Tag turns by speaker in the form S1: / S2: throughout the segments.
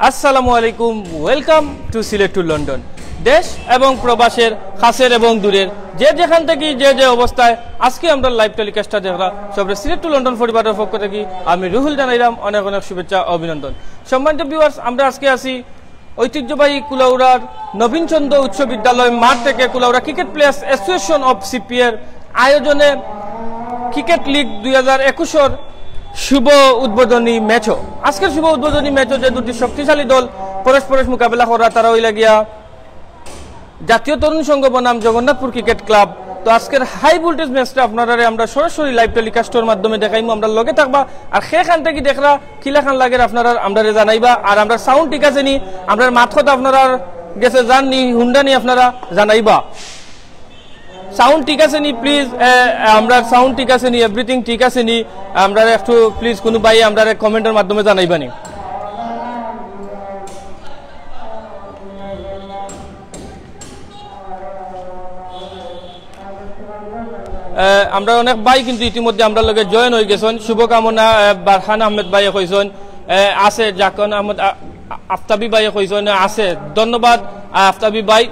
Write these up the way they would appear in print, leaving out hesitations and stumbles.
S1: আসসালামু আলাইকুম, welcome to Sylhet to London. দেশ এবং প্রবাসের কাছের এবং দূরের যে যেখান থেকে যে অবস্থায় আজকে আমরা লাইভ টেলিকাস্টটা দেখরা সবরে সিলেট টু লন্ডন পরিবারের পক্ষ থেকে আমি রুহুল জানাইলাম অনেক অনেক শুভেচ্ছা অভিনন্দন। সম্মানিত ভিউয়ার্স, আমরা আজকে আছি ঐতিহ্যবাহী কুলাউড়ার নবীনচন্দ্র উচ্চ বিদ্যালয় মাঠ থেকে Kulaura cricket players association of সিপিএর আয়োজনে ক্রিকেট লিগ 2021 শুভ উদ্বোধনী ম্যাচও। আজকের শুভ উদ্বোধনী ম্যাচও যে দুটি শক্তিশালী দল পরস্পরের মোকাবেলা করা, তারা হইলা গিয়া জাতীয় তরুণ সংঘ বনাম জগন্নাথপুর ক্রিকেট ক্লাব। তো আজকের হাই ভোল্টেজ ম্যাচটা আপনারা আমরা সরাসরি লাইভ টেলিকাস্টের মাধ্যমে দেখাইমু, আমরা লগে থাকবা। আর সেখান থেকে দেখরা কিলাখান লাগে আপনারা আমরা জানাইবা। আর আমরা সাউন্ড ঠিক আছে নি, আমরা মাঠ কথা আপনারা গেছে জাননি হুন্ডা নি আপনারা জানাইবা। সাউন্ড ঠিক আছে নি প্লিজ, আমরা সাউন্ড ঠিক আছে নি, এভরিথিং ঠিক আছে নি, আমরা একটু প্লিজ কোনো ভাই আমরা কমেন্টের মাধ্যমে জানাইবানি। আমরা অনেক ভাই কিন্তু ইতিমধ্যে আমরা লগে জয়েন হয়ে গেছেন। শুভকামনা বারহান আহমেদ ভাই কইছেন আছে, জাকন আহমদ আফতাবি ভাই কইছেন আছে, ধন্যবাদ আফতাবি ভাই।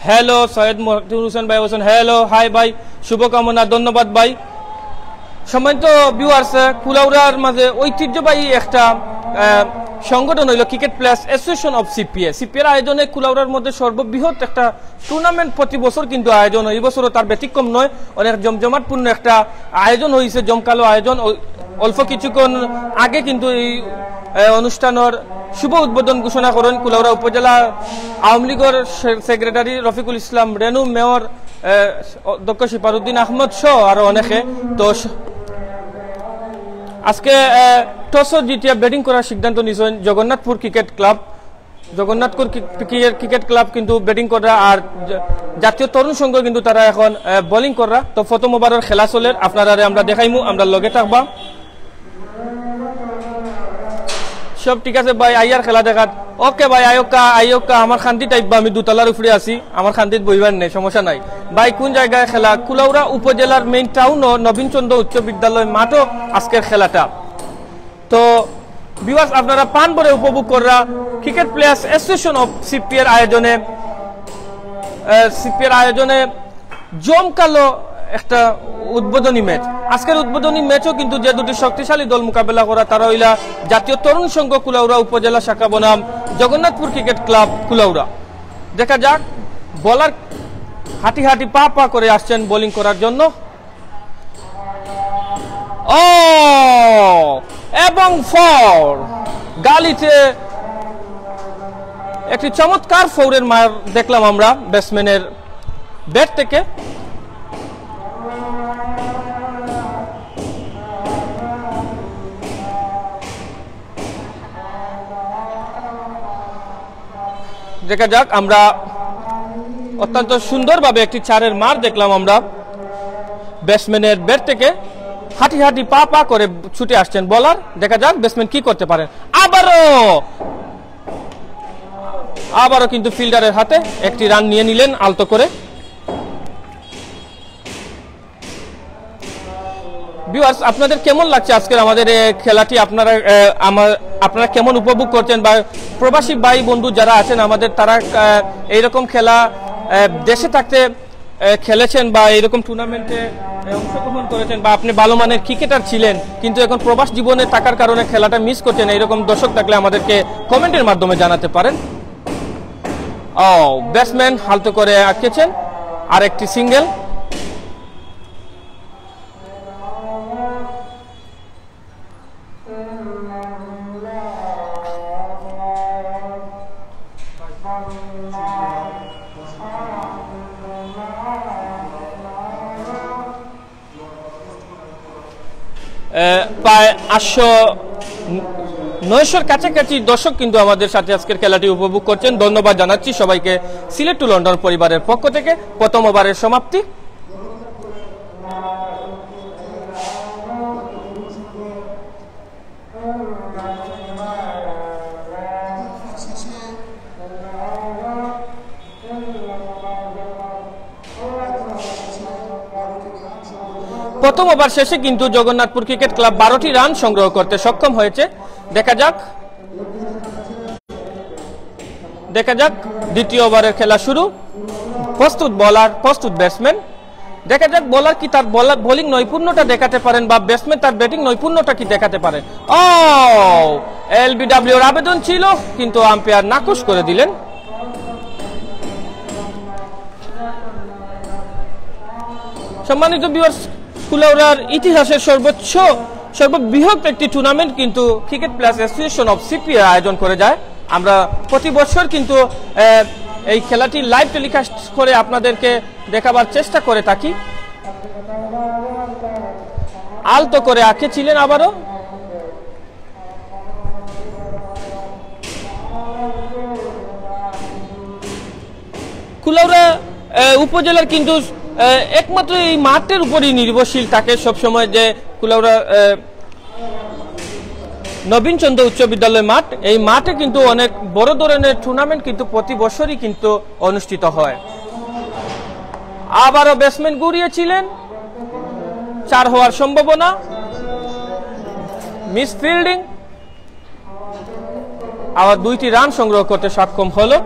S1: হ্যালো সৈয়দ মহতুর হোসেন ভাই বলছেন হ্যালো হাই ভাই, শুভকামনা, ধন্যবাদ ভাই। সম্মানিত ভিউয়ার্স, কুলাউড়ার মাঝে ঐতিহ্যবাহী একটা সংগঠন হইল cricket players association of CPA. সিপিএর আয়োজনে কুলাউড়ার মধ্যে সর্ববৃহৎ একটা টুর্নামেন্ট প্রতি বছর কিন্তু আয়োজন হয়, এই বছরও তার ব্যতিক্রম নয়। অনেক জমজমাটপূর্ণ একটা আয়োজন হয়েছে, জমকালো আয়োজন। অল্প কিছুক্ষণ আগে কিন্তু এই অনুষ্ঠানের শুভ উদ্বোধন ঘোষণা করেন কুলাউড়া উপজেলা আওয়ামী লীগের সেক্রেটারি রফিকুল ইসলাম রেনু, মেয়র অধ্যক্ষ শিপারউদ্দিন আহমদ সহ আরো অনেকে। তো আজকে টসও জিতিয়া ব্যাটিং করার সিদ্ধান্ত নিয়েছেন Jagannathpur cricket club. Jagannathpur cricket club কিন্তু ব্যাটিং করা, আর জাতীয় তরুণ সংঘ কিন্তু তারা এখন বোলিং করা। তো প্রথম ওভারের খেলা চলে, আপনারা আমরা দেখাইমু, আমরা লগে থাকবা। সব ঠিক আছে ভাই, আইয়ার খেলা দেখাত। ওকে ভাই, আয়োকা আমার খান্তি টাইপবা, আমি দুতলার উপরে আছি, আমার খান্তিত বইবার নেই, সমস্যা নাই ভাই। কোন জায়গায় খেলা? কুলাউড়া উপজেলার মেইন টাউন ও নবীনচন্দ্র উচ্চ বিদ্যালয় মাঠও আজকের খেলাটা। তো ভিউয়ার্স, আপনারা পান ভরে উপভোগ করা ক্রিকেট প্লেয়ার্স অ্যাসোসিয়েশন অফ সিপিএর আয়োজনে জমকালো একটা উদ্বোধনী ম্যাচ। আজকের উদ্বোধনী ম্যাচও কিন্তু যে দুটি শক্তিশালী দল মোকাবেলা করা, তারা হইলা জাতীয় তরুণ সংঘ কুলাউড়া উপজেলা শাখা বনাম জগন্নাথপুর ক্রিকেট ক্লাব কুলাউড়া। দেখা যাক, বলার হাঁটি হাঁটি পা পা করে আসছেন বোলিং করার জন্য। ও এবং ফর গালিতে একটি চমৎকার ফৌরের মার দেখলাম আমরা ব্যাটসম্যানের ব্যাট থেকে। দেখা যাক, আমরা অত্যন্ত সুন্দরভাবে একটি চারের মার দেখলাম আমরা ব্যাটসম্যানের ব্যাট থেকে। হাঁটি হাঁটি পা পা করে ছুটে আসছেন বলার। দেখা যাক ব্যাটসম্যান কি করতে পারেন। আবারও কিন্তু ফিল্ডারের হাতে একটি রান নিয়ে নিলেন আলতো করে। ভিউয়ার্স, আপনাদের কেমন লাগছে আজকের আমাদের খেলাটি? আপনারা কেমন উপভোগ করছেন? বা প্রবাসী ভাই বন্ধু যারা আছেন আমাদের, তারা এইরকম খেলা দেশে থাকতে খেলেছেন বা এইরকম টুর্নামেন্টে অংশগ্রহণ করেছেন, বা আপনি ভালো মানের ক্রিকেটার ছিলেন কিন্তু এখন প্রবাস জীবনে থাকার কারণে খেলাটা মিস করছেন, এইরকম দর্শক থাকলে আমাদেরকে কমেন্টের মাধ্যমে জানাতে পারেন। ব্যাটসম্যান হালতো করে আটকেছেন, আর একটি সিঙ্গেল। প্রায় 800-900 কাছাকাছি দর্শক কিন্তু আমাদের সাথে আজকের খেলাটি উপভোগ করছেন। ধন্যবাদ জানাচ্ছি সবাইকে সিলেট টু লন্ডন পরিবারের পক্ষ থেকে। প্রথম ওভারের সমাপ্তি। প্রথম ওভার শেষে কিন্তু জগন্নাথপুর ক্রিকেট ক্লাব 12টি রান সংগ্রহ করতে সক্ষম হয়েছে। দেখা যাক দেখা যাক দ্বিতীয় ওভারের খেলা শুরু। প্রস্তুত বোলার, প্রস্তুত ব্যাটসম্যান। দেখা যাক বোলার কি তার বোলিং নৈপুণ্যটা দেখাতে পারেন বা ব্যাটসম্যান তার ব্যাটিং নৈপুণ্যটা কি দেখাতে পারেন। ও এলবিডব্লিউর আবেদন ছিল কিন্তু আম্পায়ার নাকচ করে দিলেন। সম্মানিত ভিউয়ার্স, কুলাউড়ার ইতিহাসের সর্ববৃহৎ একটি টুর্নামেন্ট কিন্তু cricket players association of CPI আয়োজন করে যায়। আমরা প্রতি বছর কিন্তু এই খেলাটি লাইভ টেলিকাস্ট করে আপনাদেরকে দেখাবার চেষ্টা করে থাকি। আলতো করে আঁকেছিলেন আবারও। কুলাউড়া উপজেলার কিন্তু একমাত্র এই মাঠের উপরই নির্ভরশীল থাকে সবসময়, যে কুলাউড়া নবীন চন্দ্র উচ্চ বিদ্যালয় মাঠ। এই মাঠে কিন্তু অনেক বড় ধরনের টুর্নামেন্ট কিন্তু প্রতি বছরই কিন্তু অনুষ্ঠিত হয়। আবারও ব্যাটসম্যান ঘুরিয়েছিলেন, 4 হওয়ার সম্ভাবনা, মিস ফিল্ডিং, আবার 2টি রান সংগ্রহ করতে সক্ষম হলো।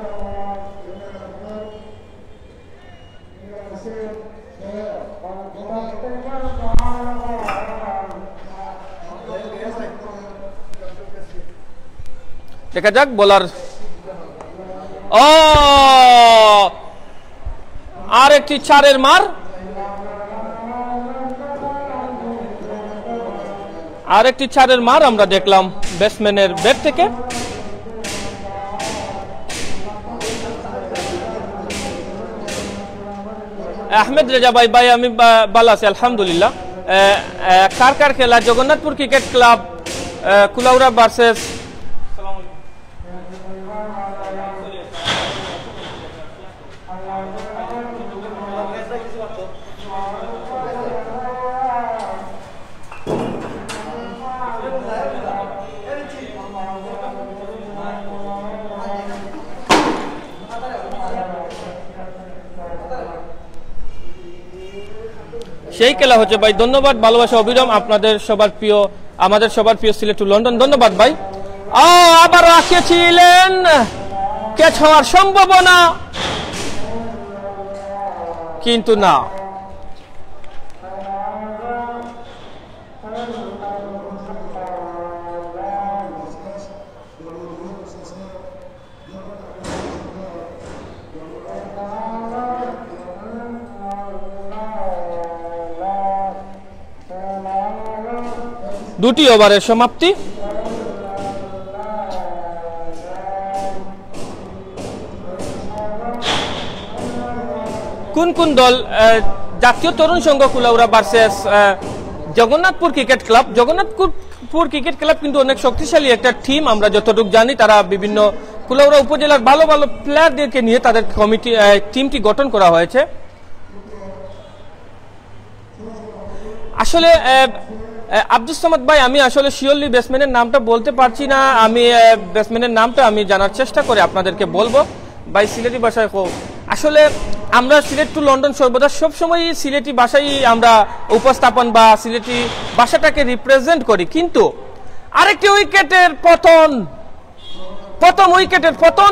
S1: দেখা যাক বোলার, আর একটি 4-এর মার, আমরা দেখলাম ব্যাটসম্যানের ব্যাট থেকে। আহমেদ রেজা ভাই, আমি ভালো আছি আলহামদুলিল্লাহ। কার খেলা? Jagannathpur cricket club Kulaura versus সেই খেলা হচ্ছে ভাই। ধন্যবাদ, ভালোবাসা অবিরাম আপনাদের সবার প্রিয়, আমাদের সবার প্রিয় সিলেট টু লন্ডন। ধন্যবাদ ভাই। আবার রাখিয়েছিলেন, ক্যাচ হওয়ার সম্ভাবনা কিন্তু না। দুটি ওভারের সমাপ্তি। কোন দল? জাতীয় তরুণ সংঘ Kulaura versus Jagannathpur cricket club. Jagannathpur cricket club কিন্তু অনেক শক্তিশালী একটা টিম। আমরা যতটুকু জানি তারা বিভিন্ন কুলাউড়া উপজেলার ভালো ভালো প্লেয়ারদেরকে নিয়ে তাদের টিমটি গঠন করা হয়েছে। আসলে আব্দুস সামাদ ভাই, আমি আসলে শিওরলি ব্যাটসম্যানের নামটা বলতে পারছি না। আমি ব্যাটসম্যানের নামটা আমি জানার চেষ্টা করে আপনাদেরকে বলবো ভাই সিলেটি ভাষায়। আসলে আমরা সিলেট টু লন্ডন সর্বদা সবসময় সিলেটি ভাষায় আমরা উপস্থাপন বা সিলেটি ভাষাটাকে রিপ্রেজেন্ট করি, কিন্তু আরেকটি উইকেটের পতন, প্রথম উইকেটের পতন,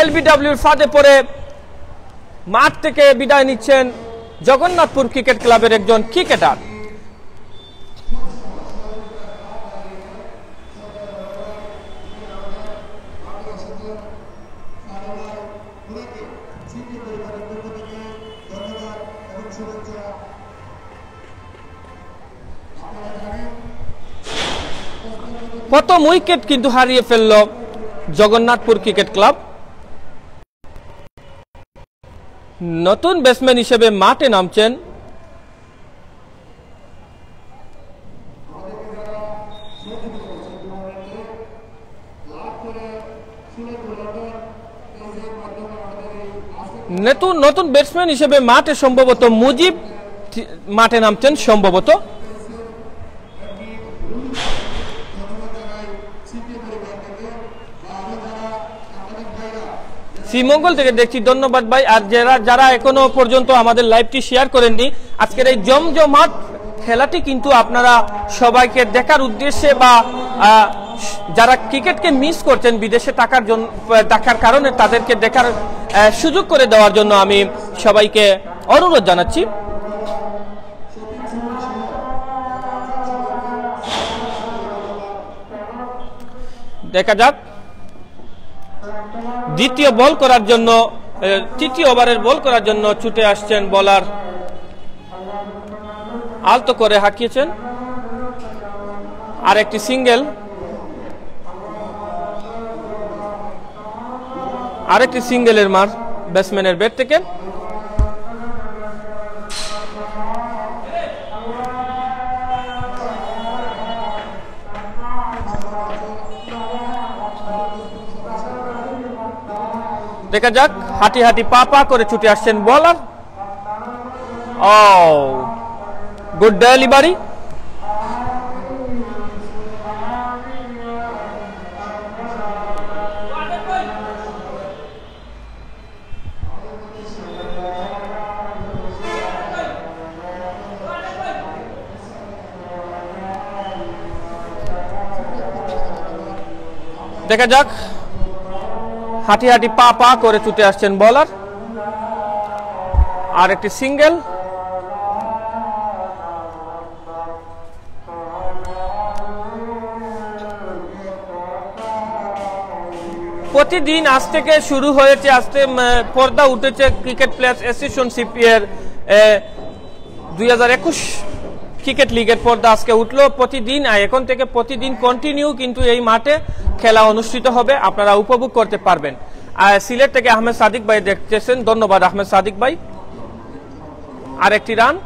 S1: এলবিডব্লিউর ফাঁদে পড়ে মাঠ থেকে বিদায় নিচ্ছেন জগন্নাথপুর ক্রিকেট ক্লাবের একজন ক্রিকেটার। প্রথম উইকেট কিন্তু হারিয়ে ফেলল জগন্নাথপুর ক্রিকেট ক্লাব। নতুন ব্যাটসম্যান হিসেবে মাঠে নামছেন নতুন ব্যাটসম্যান হিসেবে মাঠে সম্ভবত মুজিব মাঠে নামছেন সম্ভবত। শ্রীমঙ্গল থেকে দেখছি, ধন্যবাদ ভাই। আর যারা এখনো পর্যন্ত আমাদের লাইভটি শেয়ার করেননি, আজকের এই জমজমাট খেলাটি কিন্তু আপনারা সবাইকে দেখার উদ্দেশ্যে বা যারা ক্রিকেটকে মিস করছেন বিদেশে থাকার কারণে তাদেরকে দেখার সুযোগ করে দেওয়ার জন্য আমি সবাইকে অনুরোধ জানাচ্ছি। দেখা যাক তৃতীয় ওভারের বল করার জন্য ছুটে আসছেন বোলার, আলতো করে হাঁকিয়েছেন, আর একটি সিঙ্গেল, আরেকটি সিঙ্গেলের মার ব্যাটসম্যানের ব্যাট থেকে। দেখা যাক হাঁটি হাঁটি পা পা করে ছুটে আসছেন বোলার। ও গুড ডেলিভারি। দেখা যাক হাঁটি হাঁটি পা পা করে ছুটে আসছেন বোলার, আর একটি সিঙ্গেল। প্রতিদিন আজ থেকে শুরু হয়েছে, আজকে পর্দা উঠেছে ক্রিকেট প্লেয়ার্স অ্যাসোসিয়েশন সিপিএর 2021 ক্রিকেট লিগের পর্দা আজকে উঠলো। প্রতিদিন এখন থেকে প্রতিদিন কন্টিনিউ কিন্তু এই মাঠে খেলা অনুষ্ঠিত হবে, আপনারা উপভোগ করতে পারবেন। সিলেট থেকে আহমেদ সাদিক ভাই দেখতেছেন, ধন্যবাদ আহমেদ সাদিক ভাই। আরেকটি রান,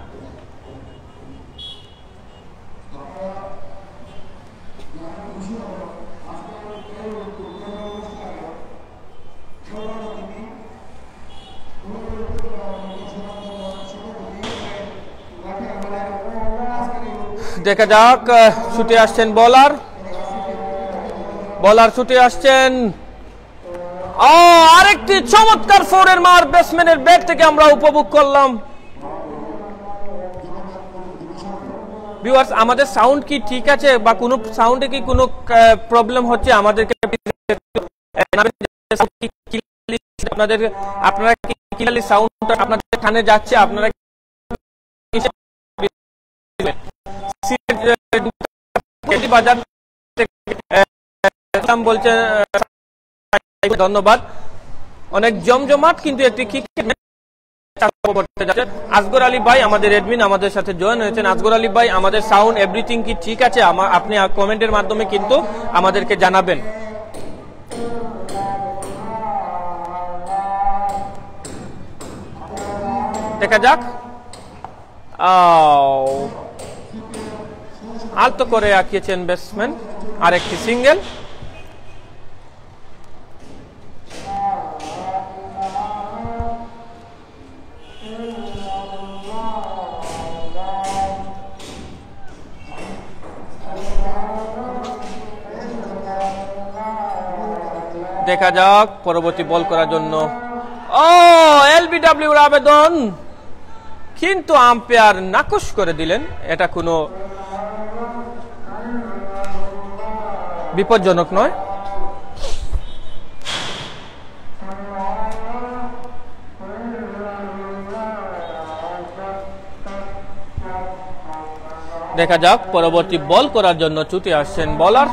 S1: দেখা যাক ছুটে আসছেন বোলার, ছুটে আসছেন। আরেকটি চমৎকার ফোরের মার ব্যাটসম্যানের ব্যাট থেকে আমরা উপভোগ করলাম। ভিউয়ার্স, আমাদের সাউন্ড কি ঠিক আছে বা কোনো সাউন্ডে কি কোনো প্রবলেম হচ্ছে আমাদেরকে আপনারা কি ক্লিয়ারলি সাউন্ড আপনাদের কানে যাচ্ছে? আপনারা বাজার বলছেন, ধন্যবাদ। অনেক জমজমাট কিন্তু একটি ক্রিকেট আসগর আলী ভাই আমাদের এডমিন আমাদের সাথে জয়েন হয়েছেন। আসগর আলী ভাই, আমাদের সাউন্ড এভরিথিং কি ঠিক আছে? আপনি কমেন্টের মাধ্যমে কিন্তু আমাদেরকে জানাবেন। দেখা যাক, আলতো করে আঁকিয়েছেন ব্যাটসম্যান, আর একটি সিঙ্গেল। দেখা যাক পরবর্তী বল করার জন্য এলবিডব্লিউর আবেদন, কিন্তু আম্পায়ার নাকচ করে দিলেন। এটা কোনো বিপজ্জনক নয়। দেখা যাক পরবর্তী বল করার জন্য ছুটে আসছেন বোলার।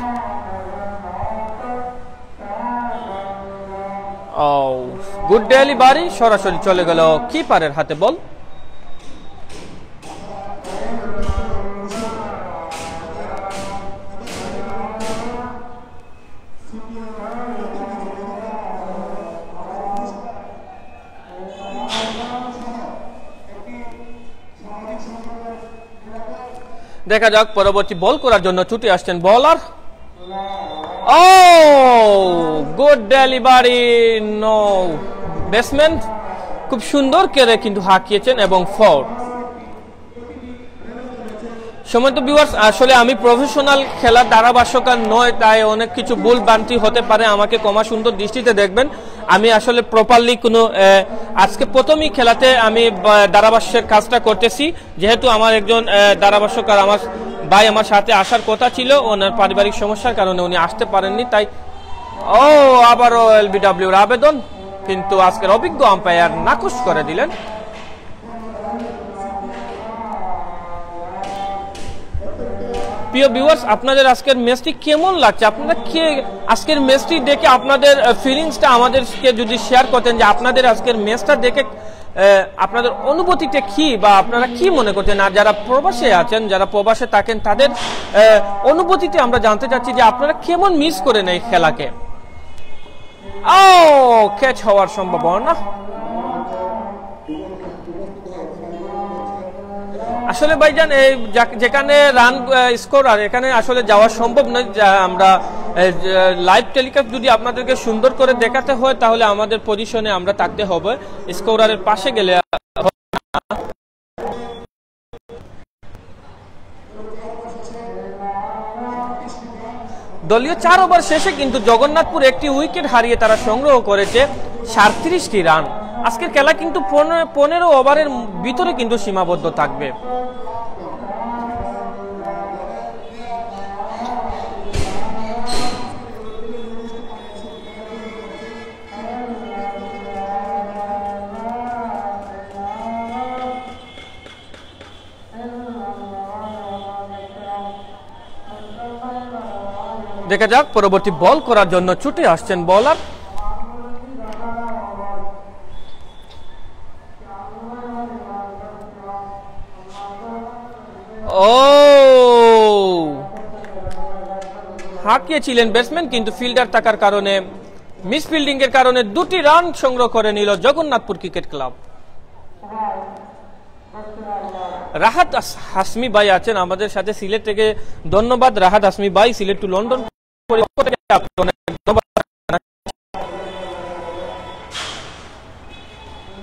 S1: গুড ডেলিভারি, সরাসরি চলে গেল কিপারের হাতে বল। দেখা যাক পরবর্তী বল করার জন্য ছুটে আসছেন bowler. Good delivery, no. Batsman খুব সুন্দর করে কিন্তু হাঁকিয়েছেন এবং ফোর। সময় তো ভিউয়ার্স, আসলে আমি প্রফেশনাল খেলার ধারাভাষ্যকার নয়, তাই অনেক কিছু ভুল ভ্রান্তি হতে পারে, আমাকে ক্ষমা সুন্দর দৃষ্টিতে দেখবেন। আমি আসলে প্রপারলি কোনো আজকে প্রথমই খেলাতে আমি ধারাভাষ্যের কাজটা করতেছি, যেহেতু আমার একজন ধারাভাষ্যকার আমার ভাই আমার সাথে আসার কথা ছিল, ওনার পারিবারিক সমস্যার কারণে উনি আসতে পারেননি, তাই আবারও এলবিডব্লিউর আবেদন, কিন্তু আজকের অভিজ্ঞ আম্পায়ার নাকচ করে দিলেন। প্রিয় ভিউয়ার্স, আপনাদের আজকের ম্যাচটি কেমন লাগছে? আপনারা আজকের ম্যাচটি দেখে আপনাদের ফিলিংসটা আমাদেরকে যদি শেয়ার করতেন, যে আপনাদের আজকের ম্যাচটা দেখে আপনাদের অনুভূতিটা কি, বা আপনারা কি মনে করতেন? আর যারা প্রবাসে আছেন, যারা প্রবাসে থাকেন, তাদের অনুভূতিতে আমরা জানতে চাচ্ছি যে আপনারা কেমন মিস করেন এই খেলাকে। ক্যাচ হওয়ার সম্ভাবনা। আসলে ভাইজান, এই যেখানে রান স্কোর আর এখানে আসলে যাওয়া সম্ভব নয়। আমরা লাইভ টেলিকাস্ট যদি আপনাদেরকে সুন্দর করে দেখাতে হয়, তাহলে আমাদের পজিশনে আমরা থাকতে হবে, স্কোরারের পাশে গেলে। দলীয় 4 ওভার শেষে কিন্তু জগন্নাথপুর একটি উইকেট হারিয়ে তারা সংগ্রহ করেছে 37টি রান। আজকের খেলা কিন্তু 15 ওভারের ভিতরে কিন্তু সীমাবদ্ধ থাকবে। দেখা যাক, পরবর্তী বল করার জন্য ছুটে আসছেন বোলার। হাঁকিয়েছিলেন ব্যাটসম্যান, কিন্তু ফিল্ডার থাকার কারণে, মিস ফিল্ডিং এর কারণে 2টি রান সংগ্রহ করে নিল জগন্নাথপুর ক্রিকেট ক্লাব। রাহাত হাসমি ভাই আছেন আমাদের সাথে সিলেট থেকে, ধন্যবাদ রাহাত হাসমি ভাই, সিলেট টু লন্ডন।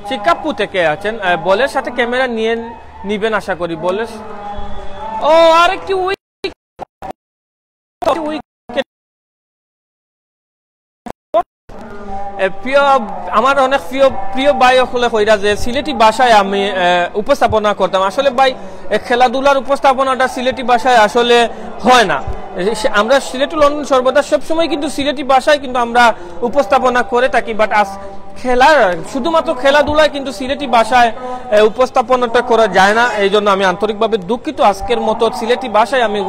S1: চিকাপ্পু থেকে আছেন, বলের সাথে ক্যামেরা নিয়ে নিবেন আশা করি। বলের আরেকটি উইকেট, আমার অনেক প্রিয় ভাই হলে কইরা যে সিলেটি ভাষায় আমি উপস্থাপনা করতাম। আসলে ভাই, খেলাধুলার উপস্থাপনাটা সিলেটি ভাষায় আসলে হয় না। আমরা সিলেট টু লন্ডন সর্বদা সবসময় কিন্তু সিলেটি ভাষায় কিন্তু আমরা উপস্থাপনা করে থাকি, বাট শুধুমাত্র খেলাধুলায় কিন্তু সিলেটি ভাষায় উপস্থাপনাটা করা যায় না। এই জন্য আমি আন্তরিকভাবে দুঃখিত। আজকের মতো সিলেটি ভাষায় আমি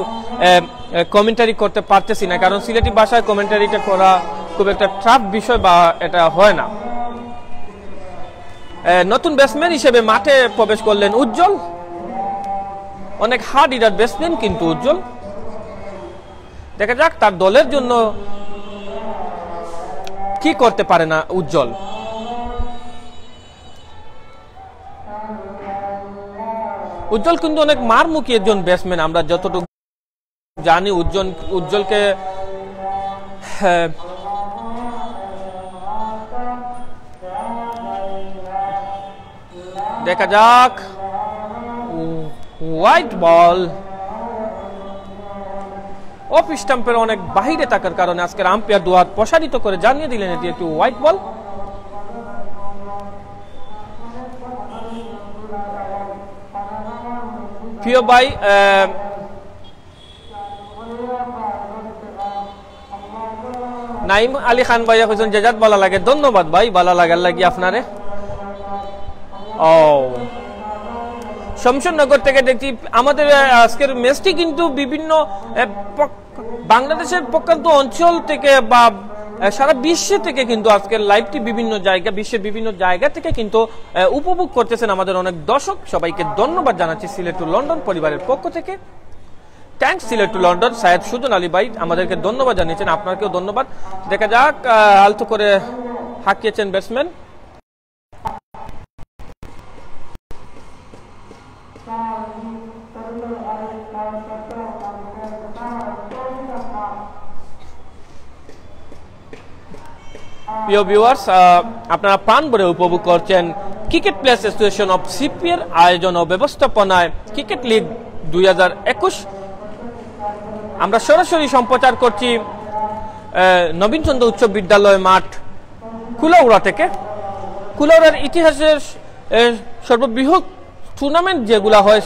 S1: কমেন্টারি করতে পারতেছি না, কারণ সিলেটি ভাষায় কমেন্টারিটা করা খুব একটা টাফ বিষয়, বা এটা হয় না। নতুন ব্যাটসম্যান হিসেবে মাঠে প্রবেশ করলেন উজ্জ্বল, অনেক হার্ড হিটার ব্যাটসম্যান কিন্তু উজ্জ্বল। দেখা যাক তার দলের জন্য কি করতে পারে না উজ্জ্বল। উজ্জ্বল কিন্তু অনেক মারমুখী একজন ব্যাটসম্যান, আমরা যতটুকু জানি। উজ্জ্বলকে দেখা যাক, হোয়াইট বল, অফ স্টাম্পের অনেক বাহিরে থাকার কারণে আজকের আম্পায়ার দুহাত প্রসারিত করে জানিয়ে দিলেন এটি একটি হোয়াইট বল। প্রিয় ভাই, নাইম আলী খান ভাইয়া কইছেন জেজাত ভালো লাগে, ধন্যবাদ ভাই, ভালো লাগার লাগি আপনারে। শমশেরনগর থেকে দেখছি আমাদের আজকের ম্যাচটি কিন্তু বিভিন্ন বাংলাদেশের প্রত্যন্ত অঞ্চল থেকে বা সারা বিশ্ব থেকে কিন্তু আজকের লাইভটি বিভিন্ন জায়গা, বিশ্বের বিভিন্ন জায়গা থেকে কিন্তু উপভোগ করতেছেন আমাদের অনেক দর্শক। সবাইকে ধন্যবাদ জানাচ্ছি সিলেট টু লন্ডন পরিবারের পক্ষ থেকে। Thanks Sylhet to London. Sayed Sujon Ali ভাই আমাদেরকে ধন্যবাদ জানিয়েছেন, আপনাকেও ধন্যবাদ। দেখা যাক, আলতো করে হাঁকিয়েছেন ব্যাটসম্যান। প্রিয় ভিউয়ার্স, আপনারা প্রাণ ভরে উপভোগ করছেন ক্রিকেট প্লেয়ার্স অ্যাসোসিয়েশন অফ সিপিএর আয়োজন ও ব্যবস্থাপনায় ক্রিকেট লিগ 2021। আমরা সরাসরি সম্প্রচার করছি নবীনচন্দ্র উচ্চ বিদ্যালয় মাঠ কুলাউড়া থেকে। কুলাউড়ার ইতিহাসের সর্ববৃহৎ টুর্নামেন্ট যেগুলো হয়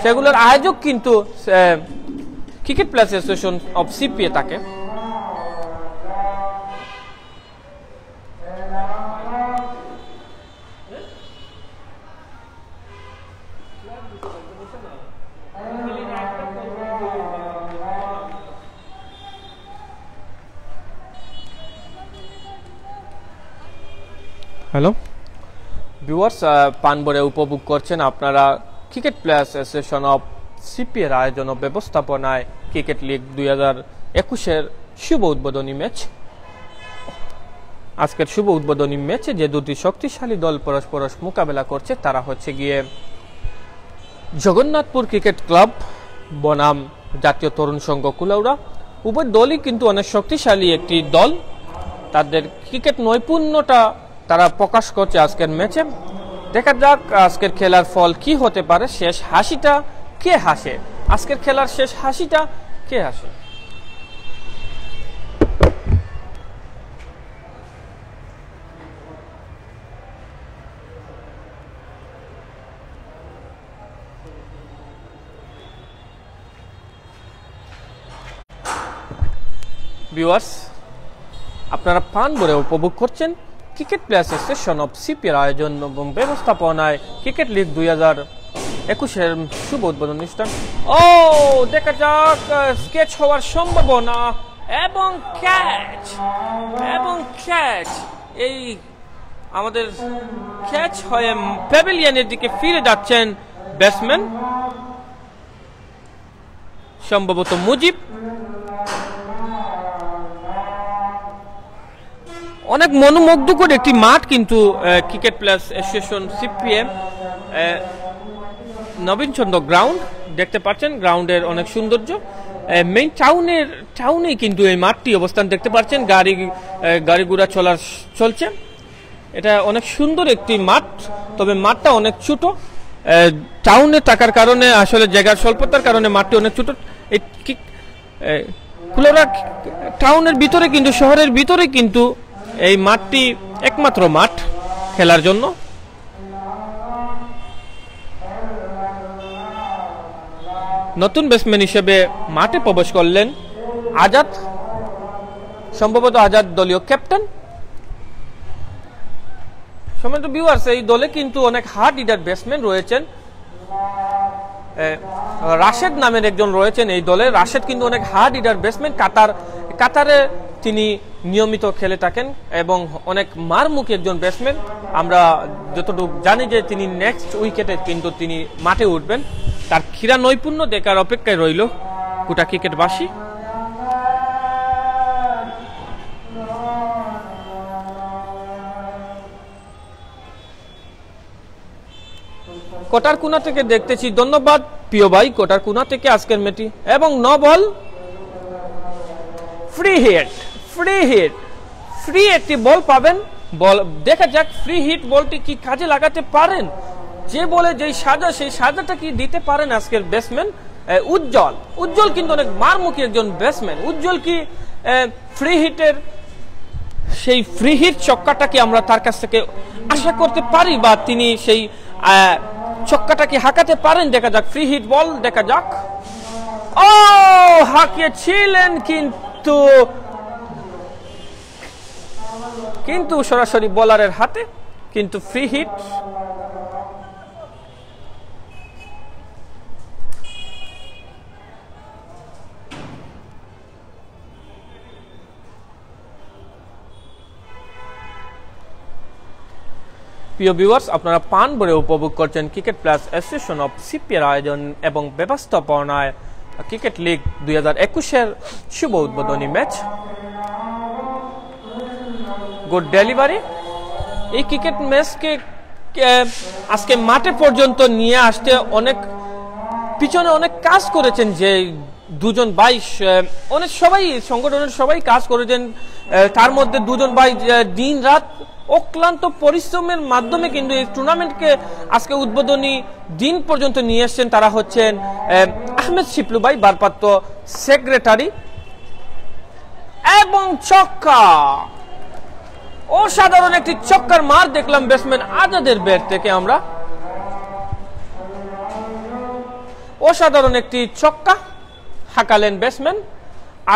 S1: সেগুলোর আয়োজক কিন্তু cricket players association of CPA থাকে। হ্যালো ভিউয়ার্স, পানবরে উপভোগ করছেন আপনারা ক্রিকেট প্লেয়ার্স অ্যাসোসিয়েশন অফ সিপিএর আয়োজন ও ব্যবস্থাপনায় ক্রিকেট লিগ 2021-এর শুভ উদ্বোধনী ম্যাচ। আজকের শুভ উদ্বোধনী ম্যাচে যে দুটি শক্তিশালী দল পরস্পর মোকাবেলা করছে তারা হচ্ছে গিয়ে জগন্নাথপুর ক্রিকেট ক্লাব বনাম জাতীয় তরুণ সংঘ কুলাউড়া। উভয় দলই কিন্তু অনেক শক্তিশালী একটি দল, তাদের ক্রিকেট নৈপুণ্যটা তারা প্রকাশ করছে আজকের ম্যাচে। দেখা যাক আজকের খেলার ফল কি হতে পারে, শেষ হাসিটা কে হাসে, আজকের খেলার শেষ হাসিটা কে হাসে। ভিউয়ার্স, আপনারা পানবরে উপভোগ করছেন ক্রিকেট প্লেয়ার্স অ্যাসোসিয়েশন অফ সিপিএর আয়োজন এবং ব্যবস্থাপনায় ক্রিকেট লিগ 2021-এর শুভ উদ্বোধন অনুষ্ঠান। ও দেখা যাক স্কেচ হওয়ার সম্ভাবনা এবং ক্যাচ এই আমাদের ক্যাচ হয়ে প্যাভিলিয়নের দিকে ফিরে যাচ্ছেন ব্যাটসম্যান সম্ভবত মুজিব। অনেক মনোমুগ্ধকর একটি মাঠ কিন্তু cricket players association CPM Nabinchandra ground দেখতে পাচ্ছেন। গ্রাউন্ডের অনেক সৌন্দর্য, মেইন টাউনেই কিন্তু এই মাঠটি অবস্থান দেখতে পাচ্ছেন। গাড়ি ঘোড়া চলছে। এটা অনেক সুন্দর একটি মাঠ, তবে মাঠটা অনেক ছোট। টাউনে থাকার কারণে আসলে জায়গার স্বল্পতার কারণে মাঠটি অনেক ছোট। এই কুলাউড়া টাউনের ভিতরে কিন্তু শহরের ভিতরে কিন্তু এই মাঠটি একমাত্র মাঠ খেলার জন্য। নতুন ব্যাটসম্যান হিসেবে মাঠে প্রবেশ করলেন আজাদ, সম্ভবত আজাদ দলীয় ক্যাপ্টেন। সম্মানিত ভিউয়ার্স, এই দলে কিন্তু অনেক হার্ড হিটার ব্যাটসম্যান রয়েছেন। রাশেদ নামের একজন রয়েছেন এই দলে। রাশেদ কিন্তু অনেক হার্ড হিটার ব্যাটসম্যান, কাতারে তিনি নিয়মিত খেলে থাকেন এবং অনেক মারমুখী একজন ব্যাটসম্যান। আমরা যতটুকু জানি যে তিনি নেক্সট উইকেটে কিন্তু তিনি মাঠে উঠবেন। তার ক্রীড়া নৈপুণ্য দেখার অপেক্ষায় রইল গোটা ক্রিকেটবাসী। কোটার কোনা থেকে দেখতেছি, ধন্যবাদ প্রিয় ভাই কোটার কোনা থেকে আজকের ম্যাচটি। এবং নো বল, ফ্রি একটি বল পাবেন। বল দেখা যাক ফ্রি হিট বলটি কি কাজে লাগাতে পারেন, যে বলে যেই সাজা সেই সাজাটা কি দিতে পারেন আজকের ব্যাটসম্যান উজ্জ্বল কিন্তু অনেক মারমুখী একজন ব্যাটসম্যান। উজ্জ্বল কি ফ্রি হিটের সেই ফ্রি হিট ছক্কাটা কি আমরা তার কাছ থেকে আশা করতে পারি, বা তিনি সেই ছক্কাটা কি হাঁকাতে পারেন? দেখা যাক ফ্রি হিট বল, দেখা যাক। ও হাঁকিয়েছিলেন কিন্তু সরাসরি বোলারের হাতে, কিন্তু ফ্রি হিট। প্রিয় ভিউয়ার্স, আপনারা পানবরে উপভোগ করছেন ক্রিকেট প্লেয়ার্স অ্যাসোসিয়েশন অফ সিপিএর আয়োজন এবং ব্যবস্থাপনায় ক্রিকেট লিগ 2021-এর শুভ উদ্বোধনী ম্যাচ। Good delivery. এই ক্রিকেট ম্যাচকে আজকে মাঠে পর্যন্ত নিয়ে আসতে পিছনে অনেক কাজ করেছেন যে দুজন ভাই, অনেক সবাই সংগঠনের সবাই কাজ করেছেন। তার মধ্যে দুজন ভাই দিন রাত অক্লান্ত পরিশ্রমের মাধ্যমে কিন্তু এই টুর্নামেন্টকে আজকে উদ্বোধনী দিন পর্যন্ত নিয়ে এসছেন। তারা হচ্ছেন আহমেদ শিপলু ভাই, ভারপ্রাপ্ত সেক্রেটারি। এবং ছক্কা, অসাধারণ একটি ছক্কার মার দেখলাম ব্যাটসম্যান আজাদের ব্যাট থেকে আমরা। অসাধারণ একটি ছক্কা হাঁকালেন ব্যাটসম্যান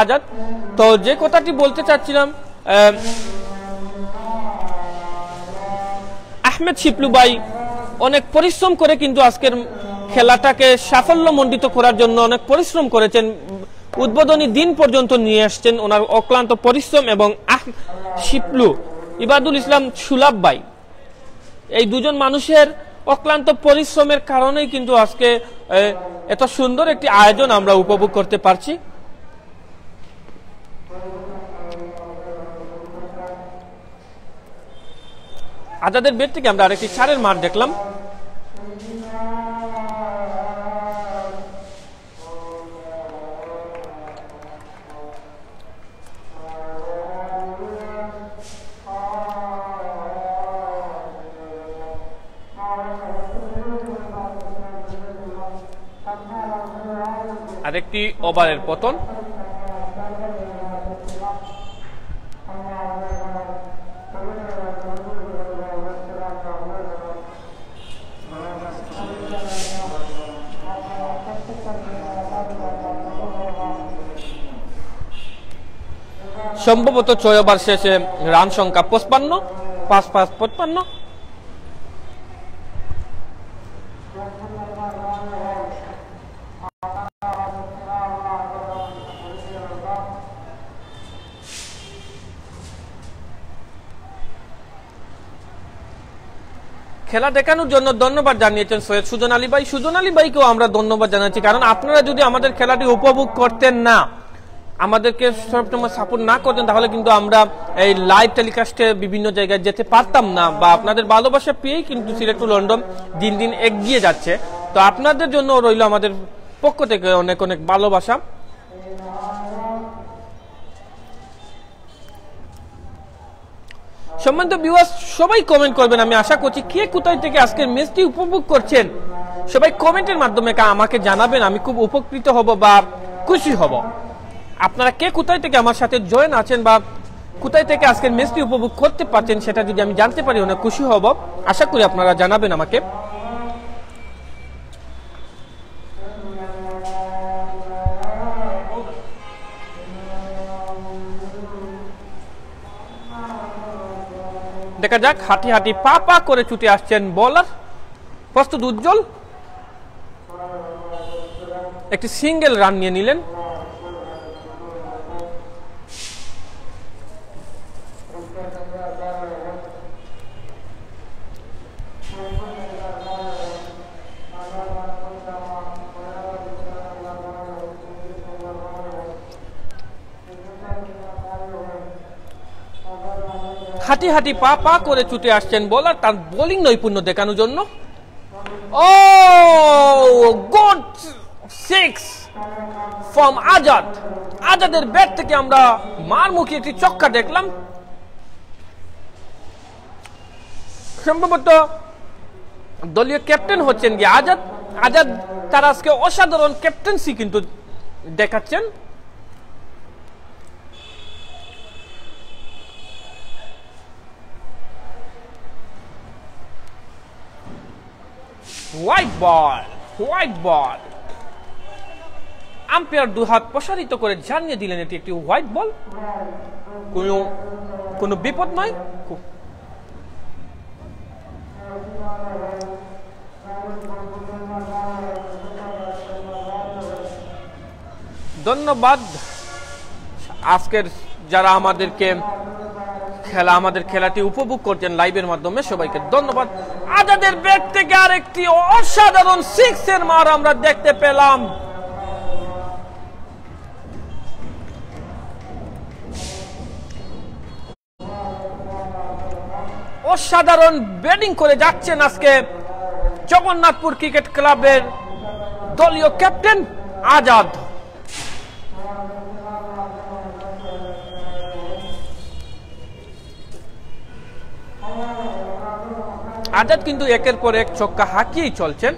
S1: আজাদ। তো যে কথাটি বলতে চাচ্ছিলাম, আহমেদ শিপলু ভাই অনেক পরিশ্রম করে কিন্তু আজকের খেলাটাকে সাফল্যমণ্ডিত করার জন্য অনেক পরিশ্রম করেছেন, উদ্বোধনী দিন পর্যন্ত নিয়ে আসছেন ওনার অক্লান্ত পরিশ্রম। এবং শিপলু ইবাদুল ইসলাম সুলাভ ভাই, এই দুজন মানুষের অক্লান্ত পরিশ্রমের কারণেই কিন্তু আজকে এত সুন্দর একটি আয়োজন আমরা উপভোগ করতে পারছি। আজাদের ব্যাট থেকে আমরা আরেকটি 4-এর মার দেখলাম। আরেকটি ওভারের পতন। সম্ভবত 6 ওভার শেষে রান সংখ্যা 55, 5-5-55। খেলা দেখানোর জন্য ধন্যবাদ জানিয়েছেন সৈয়দ সুজন আলী ভাই। সুজন আলী ভাইকেও আমরা ধন্যবাদ জানাচ্ছি, কারণ আপনারা যদি আমাদের খেলাটি উপভোগ করতেন না, আমাদেরকে সবসময় সাপোর্ট না করতেন, তাহলে কিন্তু আমরা এই লাইভ টেলিকাস্টে বিভিন্ন জায়গায় যেতে পারতাম না। বা আপনাদের ভালোবাসা পেয়েই কিন্তু সিলেট টু লন্ডন দিন দিন এগিয়ে যাচ্ছে। তো আপনাদের জন্য রইল আমাদের পক্ষ থেকে অনেক অনেক ভালোবাসা। সম্মানিত ভিউয়ার্স, সবাই কমেন্ট করবেন, আমি আশা করছি। কে কোথায় থেকে আজকের ম্যাচটি উপভোগ করছেন সবাই কমেন্টের মাধ্যমে আমাকে জানাবেন, আমি খুব উপকৃত হব বা খুশি হব। আপনারা কে কোথায় থেকে আমার সাথে জয়েন আছেন বা কোথায় থেকে আজকের ম্যাচটি উপভোগ করতে পারছেন, সেটা যদি আমি জানতে পারি অনেক খুশি হব। আশা করি আপনারা জানাবেন আমাকে। দেখা যাক, হাঁটি হাঁটি পা পা করে ছুটে আসছেন বোলার। প্রস্তুত উজ্জ্বল, একটি সিঙ্গেল রান নিয়ে নিলেন। হাঁটি হাঁটি পা পা করে ছুটে আসছেন বোলার তার বোলিং নৈপুণ্য দেখানোর জন্য। ও গুড 6 ফ্রম আজাদ। আজাদের ব্যাট থেকে আমরা মারমুখী একটি ছক্কা দেখলাম। সম্ভবত দলীয় ক্যাপ্টেন হচ্ছেন কি আজাদ। আজাদ তার আজকে অসাধারণ ক্যাপ্টেন্সি কিন্তু দেখাচ্ছেন। White ball, white ball. Umpire দুহাত প্রসারিত করে জানিয়ে দিলেন এটি একটি হোয়াইট বল। কোনো বিপদ নয়। ধন্যবাদ আজকের যারা আমাদের খেলাটি উপভোগ করছেন লাইভের মাধ্যমে, সবাইকে ধন্যবাদ। আজাদের ব্যাট থেকে আরেকটি অসাধারণ 6 এর মার আমরা দেখতে পেলাম। অসাধারণ ব্যাটিং করে যাচ্ছেন আজকে জগন্নাথপুর ক্রিকেট ক্লাবের দলীয় ক্যাপ্টেন আজাদ। আজাদ কিন্তু একের পর এক ছক্কা হাঁকিয়েই চলছেন।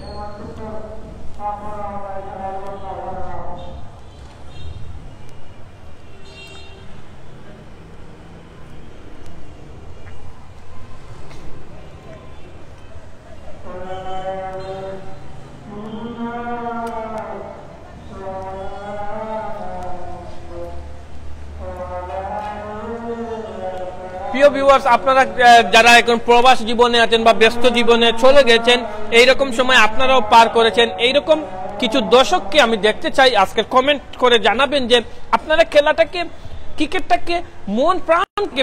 S1: প্রিয় ভিউয়ার্স, আপনারা যারা এখন প্রবাস জীবনে আছেন বা ব্যস্ত জীবনে চলে গেছেন, এইরকম সময় আপনারাও পার করেছেন, এইরকম কিছু দর্শককে আমি দেখতে চাই আজকে কমেন্ট করে জানাবেন যে আপনারা খেলাটাকে, ক্রিকেটটাকে মন প্রাণকে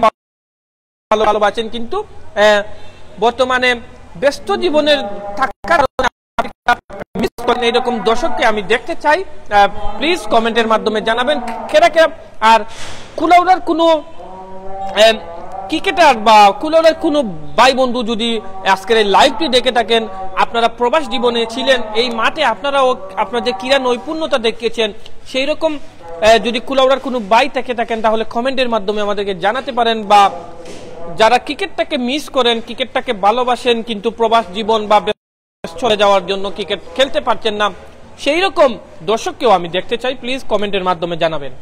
S1: ভালোবাসেন, কিন্তু বর্তমানে ব্যস্ত জীবনের থাকার মিস করেন। এইরকম দর্শককে আমি দেখতে চাই, প্লিজ কমেন্টের মাধ্যমে জানাবেন কেরা কেরা। আর কুলাউড়ার কোনো ক্রিকেটার বা কুলাউড়ার কোনো ভাই বন্ধু যদি আজকের এই লাইভটি দেখে থাকেন, আপনারা প্রবাস জীবনে ছিলেন, এই মাঠে আপনারাও আপনার যে ক্রীড়া নৈপুণ্যতা দেখিয়েছেন, সেই রকম যদি কুলাউড়ার কোনো ভাই থেকে থাকেন তাহলে কমেন্টের মাধ্যমে আমাদেরকে জানাতে পারেন। বা যারা ক্রিকেটটাকে মিস করেন, ক্রিকেটটাকে ভালোবাসেন কিন্তু প্রবাস জীবন বা চলে যাওয়ার জন্য ক্রিকেট খেলতে পারছেন না, সেই রকম দর্শককেও আমি দেখতে চাই, প্লিজ কমেন্টের মাধ্যমে জানাবেন।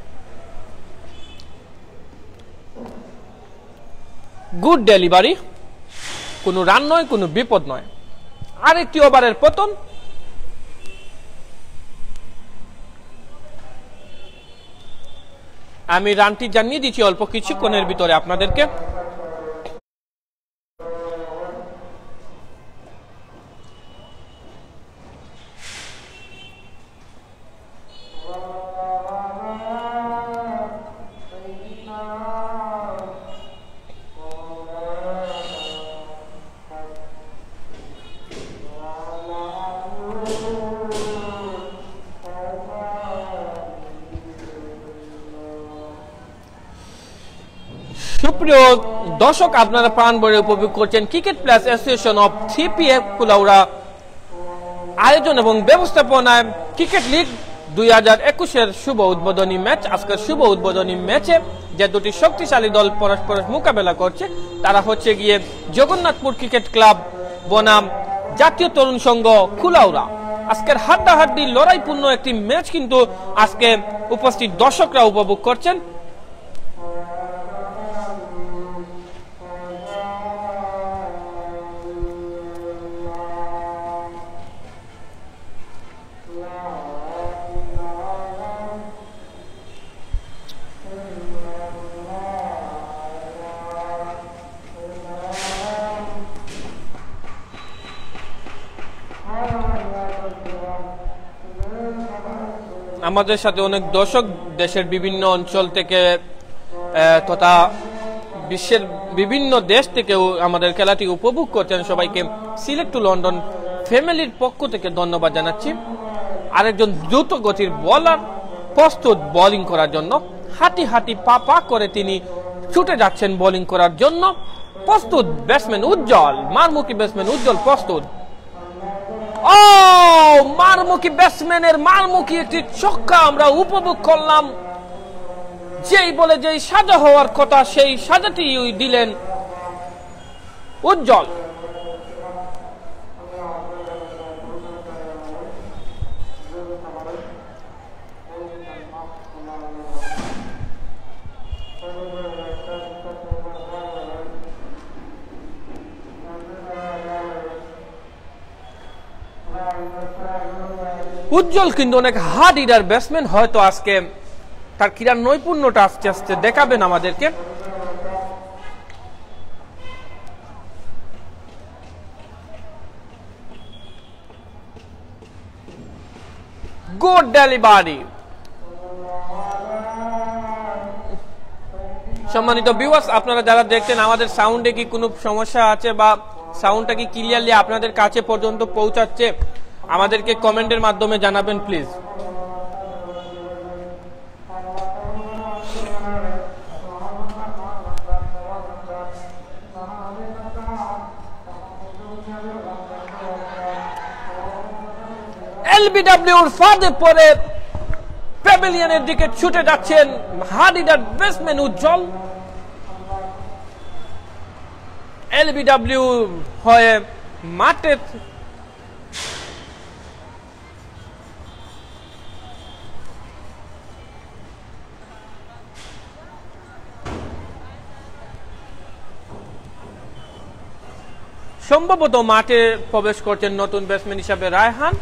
S1: গুড ডেলিভারি, কোনো রান নয়, কোনো বিপদ নয়। আরেকটি ওভারের পতন, আমি রানটি জানিয়ে দিচ্ছি অল্প কিছুক্ষণের ভিতরে আপনাদেরকে। সুপ্রিয় দর্শক, আপনারা প্রাণ ভরে উপভোগ করছেন cricket plus association of CPF Kulaura আয়োজন এবং ব্যবস্থাপনায় ক্রিকেট লিগ 2021-এর শুভ উদ্বোধনী ম্যাচ। আজকের শুভ উদ্বোধনী ম্যাচে যে দুটি শক্তিশালী দল পরস্পর মোকাবেলা করছে তারা হচ্ছে গিয়ে জগন্নাথপুর ক্রিকেট ক্লাব বনাম জাতীয় তরুণ সংঘ কুলাউড়া। আজকের হাড্ডাহাড্ডি লড়াইপূর্ণ একটি ম্যাচ কিন্তু আজকে উপস্থিত দর্শকরা উপভোগ করছেন। আমাদের সাথে অনেক দর্শক দেশের বিভিন্ন অঞ্চল থেকে তথা বিশ্বের বিভিন্ন দেশ থেকেও আমাদের খেলাটি উপভোগ করছেন। সবাইকে সিলেক্ট টু লন্ডন ফ্যামিলির পক্ষ থেকে ধন্যবাদ জানাচ্ছি। আরেকজন দ্রুত গতির বোলার প্রস্তুত বোলিং করার জন্য, হাঁটি হাঁটি পা পা করে তিনি ছুটে যাচ্ছেন বোলিং করার জন্য। প্রস্তুত ব্যাটসম্যান উজ্জ্বল, মারমুখী ব্যাটসম্যান উজ্জ্বল প্রস্তুত। ও মারমুখী ব্যাটসম্যানের মারমুখী একটি ছক্কা আমরা উপভোগ করলাম। যেই বলে যেই সাজা হওয়ার কথা সেই সাজাটি দিলেন উজ্জ্বল। উজ্জ্বল কিন্তু অনেক হার্ড হিটার ব্যাটসম্যান, হয়তো আজকে তার ক্রীড়ার নৈপুণ্যটা আস্তে আস্তে দেখাবেন আমাদেরকে। Good delivery. সম্মানিত ভিউয়ার্স, আপনারা যারা দেখছেন, আমাদের সাউন্ডে কি কোনো সমস্যা আছে বা সাউন্ডটা কি ক্লিয়ারলি আপনাদের কাছে পর্যন্ত পৌঁছাচ্ছে, আমাদেরকে কমেন্টের মাধ্যমে জানাবেন প্লিজ। এলবিডব্লিউর ফাঁদে পড়ে প্যাভিলিয়নের দিকে ছুটে যাচ্ছেন হার্ড হিটার ব্যাটসম্যান উজ্জ্বল। এলবিডব্লিউ হয়ে মাঠে সম্ভবত মাঠে প্রবেশ করছেন নতুন ব্যাটসম্যান হিসাবে রায়হান।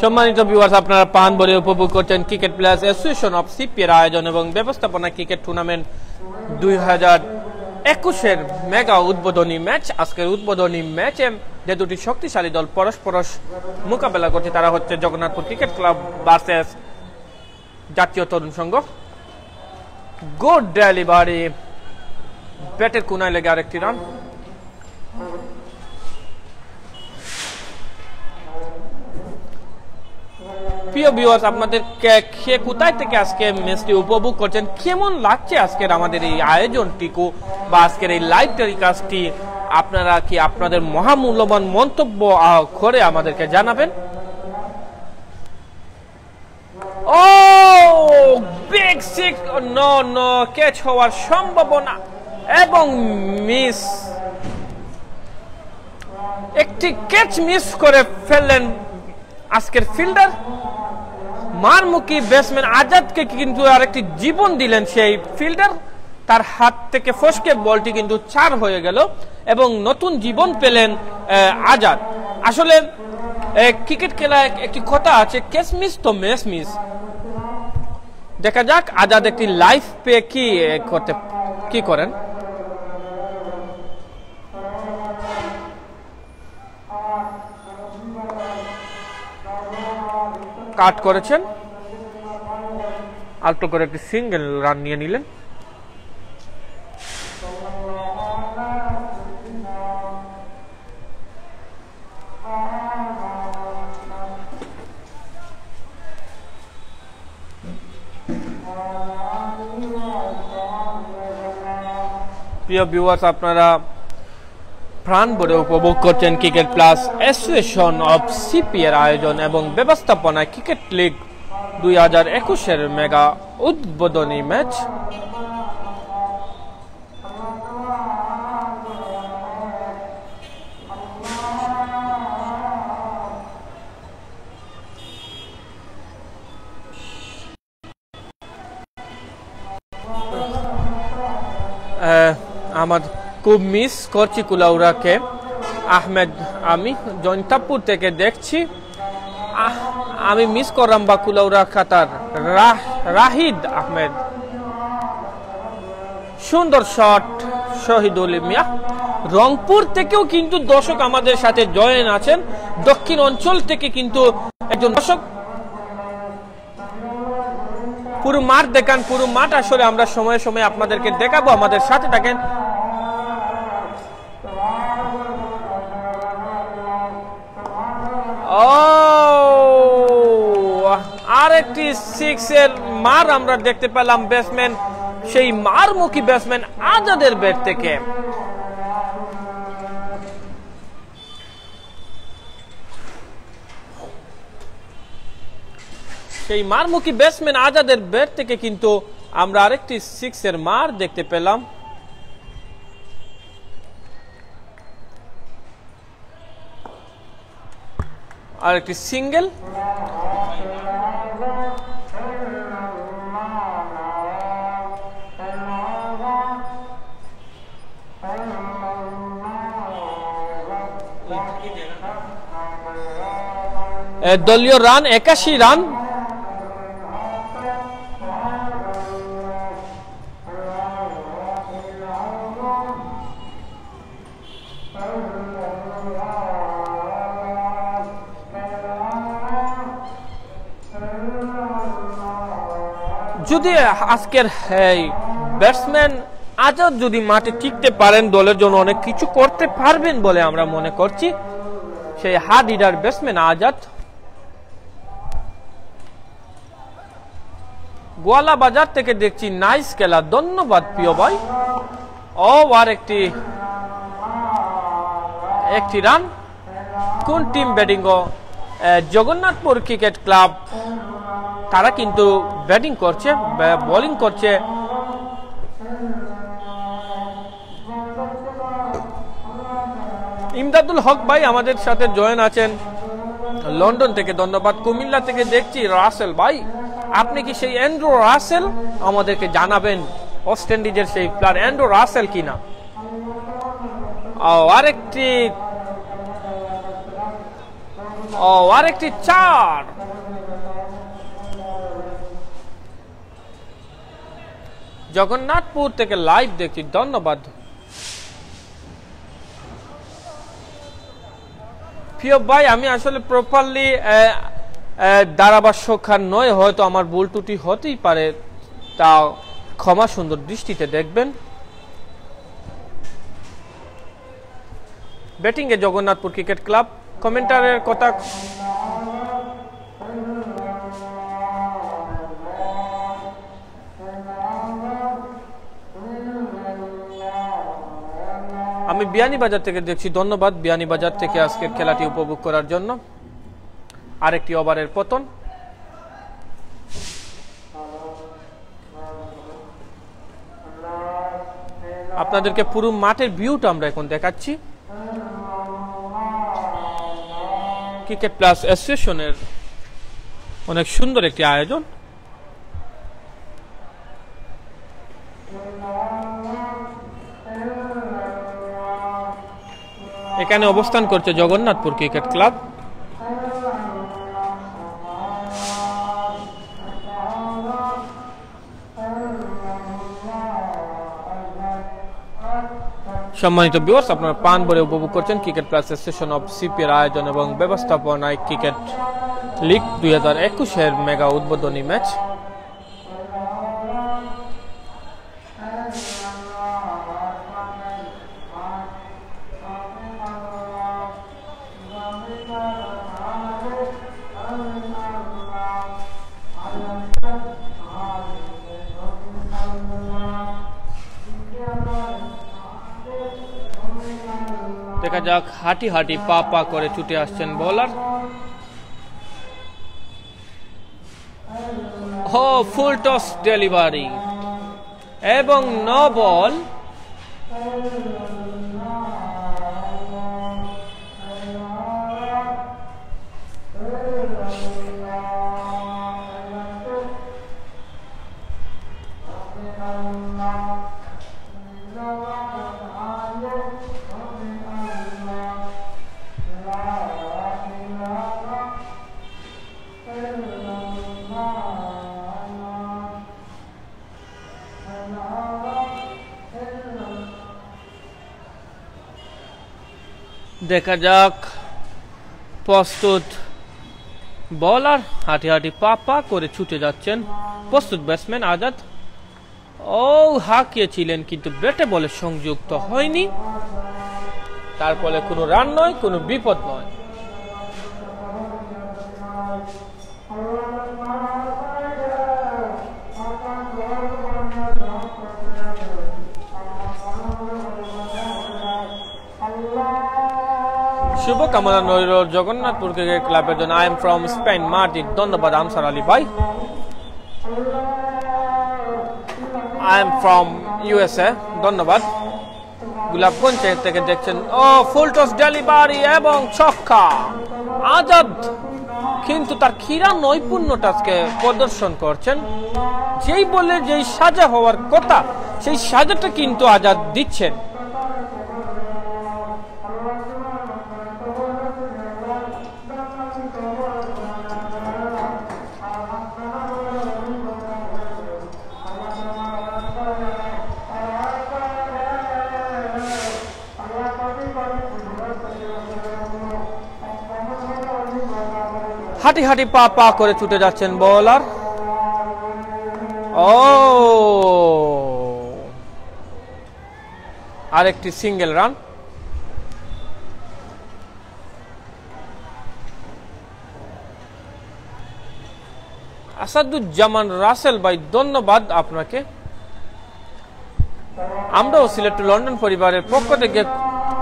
S1: সম্মানিত ভিউয়ার্স, আপনারা পান ভরে উপভোগ করছেন ক্রিকেট প্লেয়ার্স অ্যাসোসিয়েশন অফ সিপির আয়োজন এবং ব্যবস্থাপনা ক্রিকেট টুর্নামেন্ট 2021 মেগা উদ্বোধনী ম্যাচ। আজকের উদ্বোধনী ম্যাচে যে দুটি শক্তিশালী দল পরস্পর মোকাবেলা করছে তারা হচ্ছে জগন্নাথপুর ক্রিকেট ক্লাব ভার্সেস জাতীয় তরুণ সংঘ। গুড ডেলিভারি, ব্যাটের কোনায় লেগে আরেকটি রান। প্রিয় ভিউয়ার্স, আপনাদের কে কোথায় থেকে আজকে ম্যাচটি উপভোগ করছেন, কেমন লাগছে আজকের আমাদের এই আয়োজনটিকু বা আজকের এই লাইভ টেলিকাস্টটি, আপনারা কি আপনাদের মহামূল্যবান মন্তব্য করে আমাদেরকে জানাবেন। ও big six, no no, catch হওয়ার সম্ভাবনা এবং মিস, একটি ক্যাচ মিস করে ফেললেন আজকের ফিল্ডার। মারমুখী ব্যাটসম্যান আজাদকে কিন্তু আরেকটি জীবন দিলেন সেই ফিল্ডার, তার হাত থেকে ফসকে বলটি কিন্তু 4 হয়ে গেল এবং নতুন জীবন পেলেন আজাদ। আসলে ক্রিকেট খেলায় একটি কথা আছে, ক্যাচ মিস তো ম্যাচ মিস। দেখা যাক আজাদ একটি লাইফ পে কি করেন। কাট করেছেন, আলতো করে একটি সিঙ্গেল রান নিয়ে নিলেন। প্রিয় ভিউয়ার্স, আপনারা প্রাণ ভরে উপভোগ করছেন cricket plus association of CP এর আয়োজন এবং ব্যবস্থাপনায় ক্রিকেট লিগ 2021 মেগা উদ্বোধনী ম্যাচ। আমার খুব মিস করছি কুলাউড়াকে। আহমেদ, আমি জৈন্তাপুর থেকে দেখছি, আমি মিস করলাম বা কুলাউড়া খাতার রাহিদ আহমেদ। সুন্দর শট শহীদুল মিয়া। রংপুর থেকেও কিন্তু দর্শক আমাদের সাথে জয়েন আছেন, দক্ষিণ অঞ্চল থেকে কিন্তু একজন দর্শক। পুরো মাঠ দেখান, পুরো মাঠ আসলে আমরা সময়ে সময়ে আপনাদেরকে দেখাবো, আমাদের সাথে থাকেন। আরেকটি সিক্সের মার আমরা দেখতে পেলাম ব্যাটসম্যান, সেই মারমুখী ব্যাটসম্যান আজাদের ব্যাট থেকে। সেই মারমুখী ব্যাটসম্যান আজাদের ব্যাট থেকে কিন্তু আমরা আরেকটি সিক্সের মার দেখতে পেলাম। আরেকটি সিঙ্গেল। দলীয় রান 81 রান। যদি আজকের ব্যাটসম্যান আজাদ যদি মাঠে টিকতে পারেন, দলের জন্য অনেক কিছু করতে পারবেন বলে আমরা মনে করছি। সেই হার্ড হিটার ব্যাটসম্যান আজাদ। গোয়ালা বাজার থেকে দেখছি, নাইস খেলা, ধন্যবাদ প্রিয় ভাই। ও আর একটি রান। কোন team batting? Jagannathpur cricket club, তারা কিন্তু ব্যাটিং করছে, বোলিং করছে। ইমদাদুল হক ভাই আমাদের সাথে জয়েন আছেন লন্ডন থেকে, ধন্যবাদ। কুমিল্লা থেকে দেখছি রাসেল ভাই, আপনি কি সেই অ্যান্ড্রু রাসেল? আমাদেরকে জানাবেন ওয়েস্ট ইন্ডিজের সেই প্লেয়ার অ্যান্ড্রু রাসেল কিনা। আরেকটি ও আরেকটি 4। জগন্নাথপুর থেকে লাইভ দেখছি, ধন্যবাদ। প্রিয় ভাই, আমি আসলে প্রপারলি ধারাভাষ্যকার নয়, হয়তো আমার ভুল ত্রুটি হতেই পারে, তা ক্ষমা সুন্দর দৃষ্টিতে দেখবেন। ব্যাটিং এ জগন্নাথপুর ক্রিকেট ক্লাব, কমেন্টারের কথা আমি বিয়ানীবাজার থেকে দেখছি, ধন্যবাদ বিয়ানীবাজার থেকে আজকের খেলাটি উপভোগ করার জন্য। আরেকটি ওভারের পতন। আপনাদেরকে পুরো মাঠের ভিউটা আমরা এখন দেখাচ্ছি। ক্রিকেট প্লাস অ্যাসোসিয়েশনের অনেক সুন্দর একটি আয়োজন। এখানে অবস্থান করছে জগন্নাথপুর ক্রিকেট ক্লাব। সম্মানিত ভিউয়ার্স, আপনারা পান ভরে উপভোগ করছেন cricket plus association of CP এর আয়োজন এবং ব্যবস্থাপনায় ক্রিকেট লিগ 2021 এর মেগা উদ্বোধনী ম্যাচ। দেখা যাক, হাঁটি হাঁটি পা পা করে ছুটে আসছেন বোলার। ও ফুল টস ডেলিভারি এবং নো বল। দেখা যাক, প্রস্তুত বলার, হাঁটি হাঁটি পা পা করে ছুটে যাচ্ছেন প্রস্তুত ব্যাটসম্যান আজাদ। ও হাঁকিয়েছিলেন কিন্তু ব্যাটে বলে সংযুক্ত হয়নি, তার ফলে কোনো রান নয়, কোনো বিপদ নয়। শুভকামনা নইল জগন্নাথপুর ক্রিকেট ক্লাবের জন্য। I am from Spain Martin, ধন্যবাদ আনসার আলী ভাই। আই এম ফ্রম ইউএসএ, ধন্যবাদ। গোলাপগঞ্জ থেকে দেখছেন। ও ফুল টস ডেলিভারি এবং ছক্কা। আজাদ কিন্তু তার ক্রীড়া নৈপুণ্যটা আজকে প্রদর্শন করছেন। যেই বলে যেই সাজা হওয়ার কথা, সেই সাজাটা কিন্তু আজাদ দিচ্ছেন। হাঁটি হাঁটি পা পা করে ছুটে যাচ্ছেন বোলার। ও আরেকটি সিঙ্গেল রান। আসাদুজ্জামান রাসেল ভাই, ধন্যবাদ আপনাকে। আমরাও সিলেট টু লন্ডন পরিবারের পক্ষ থেকে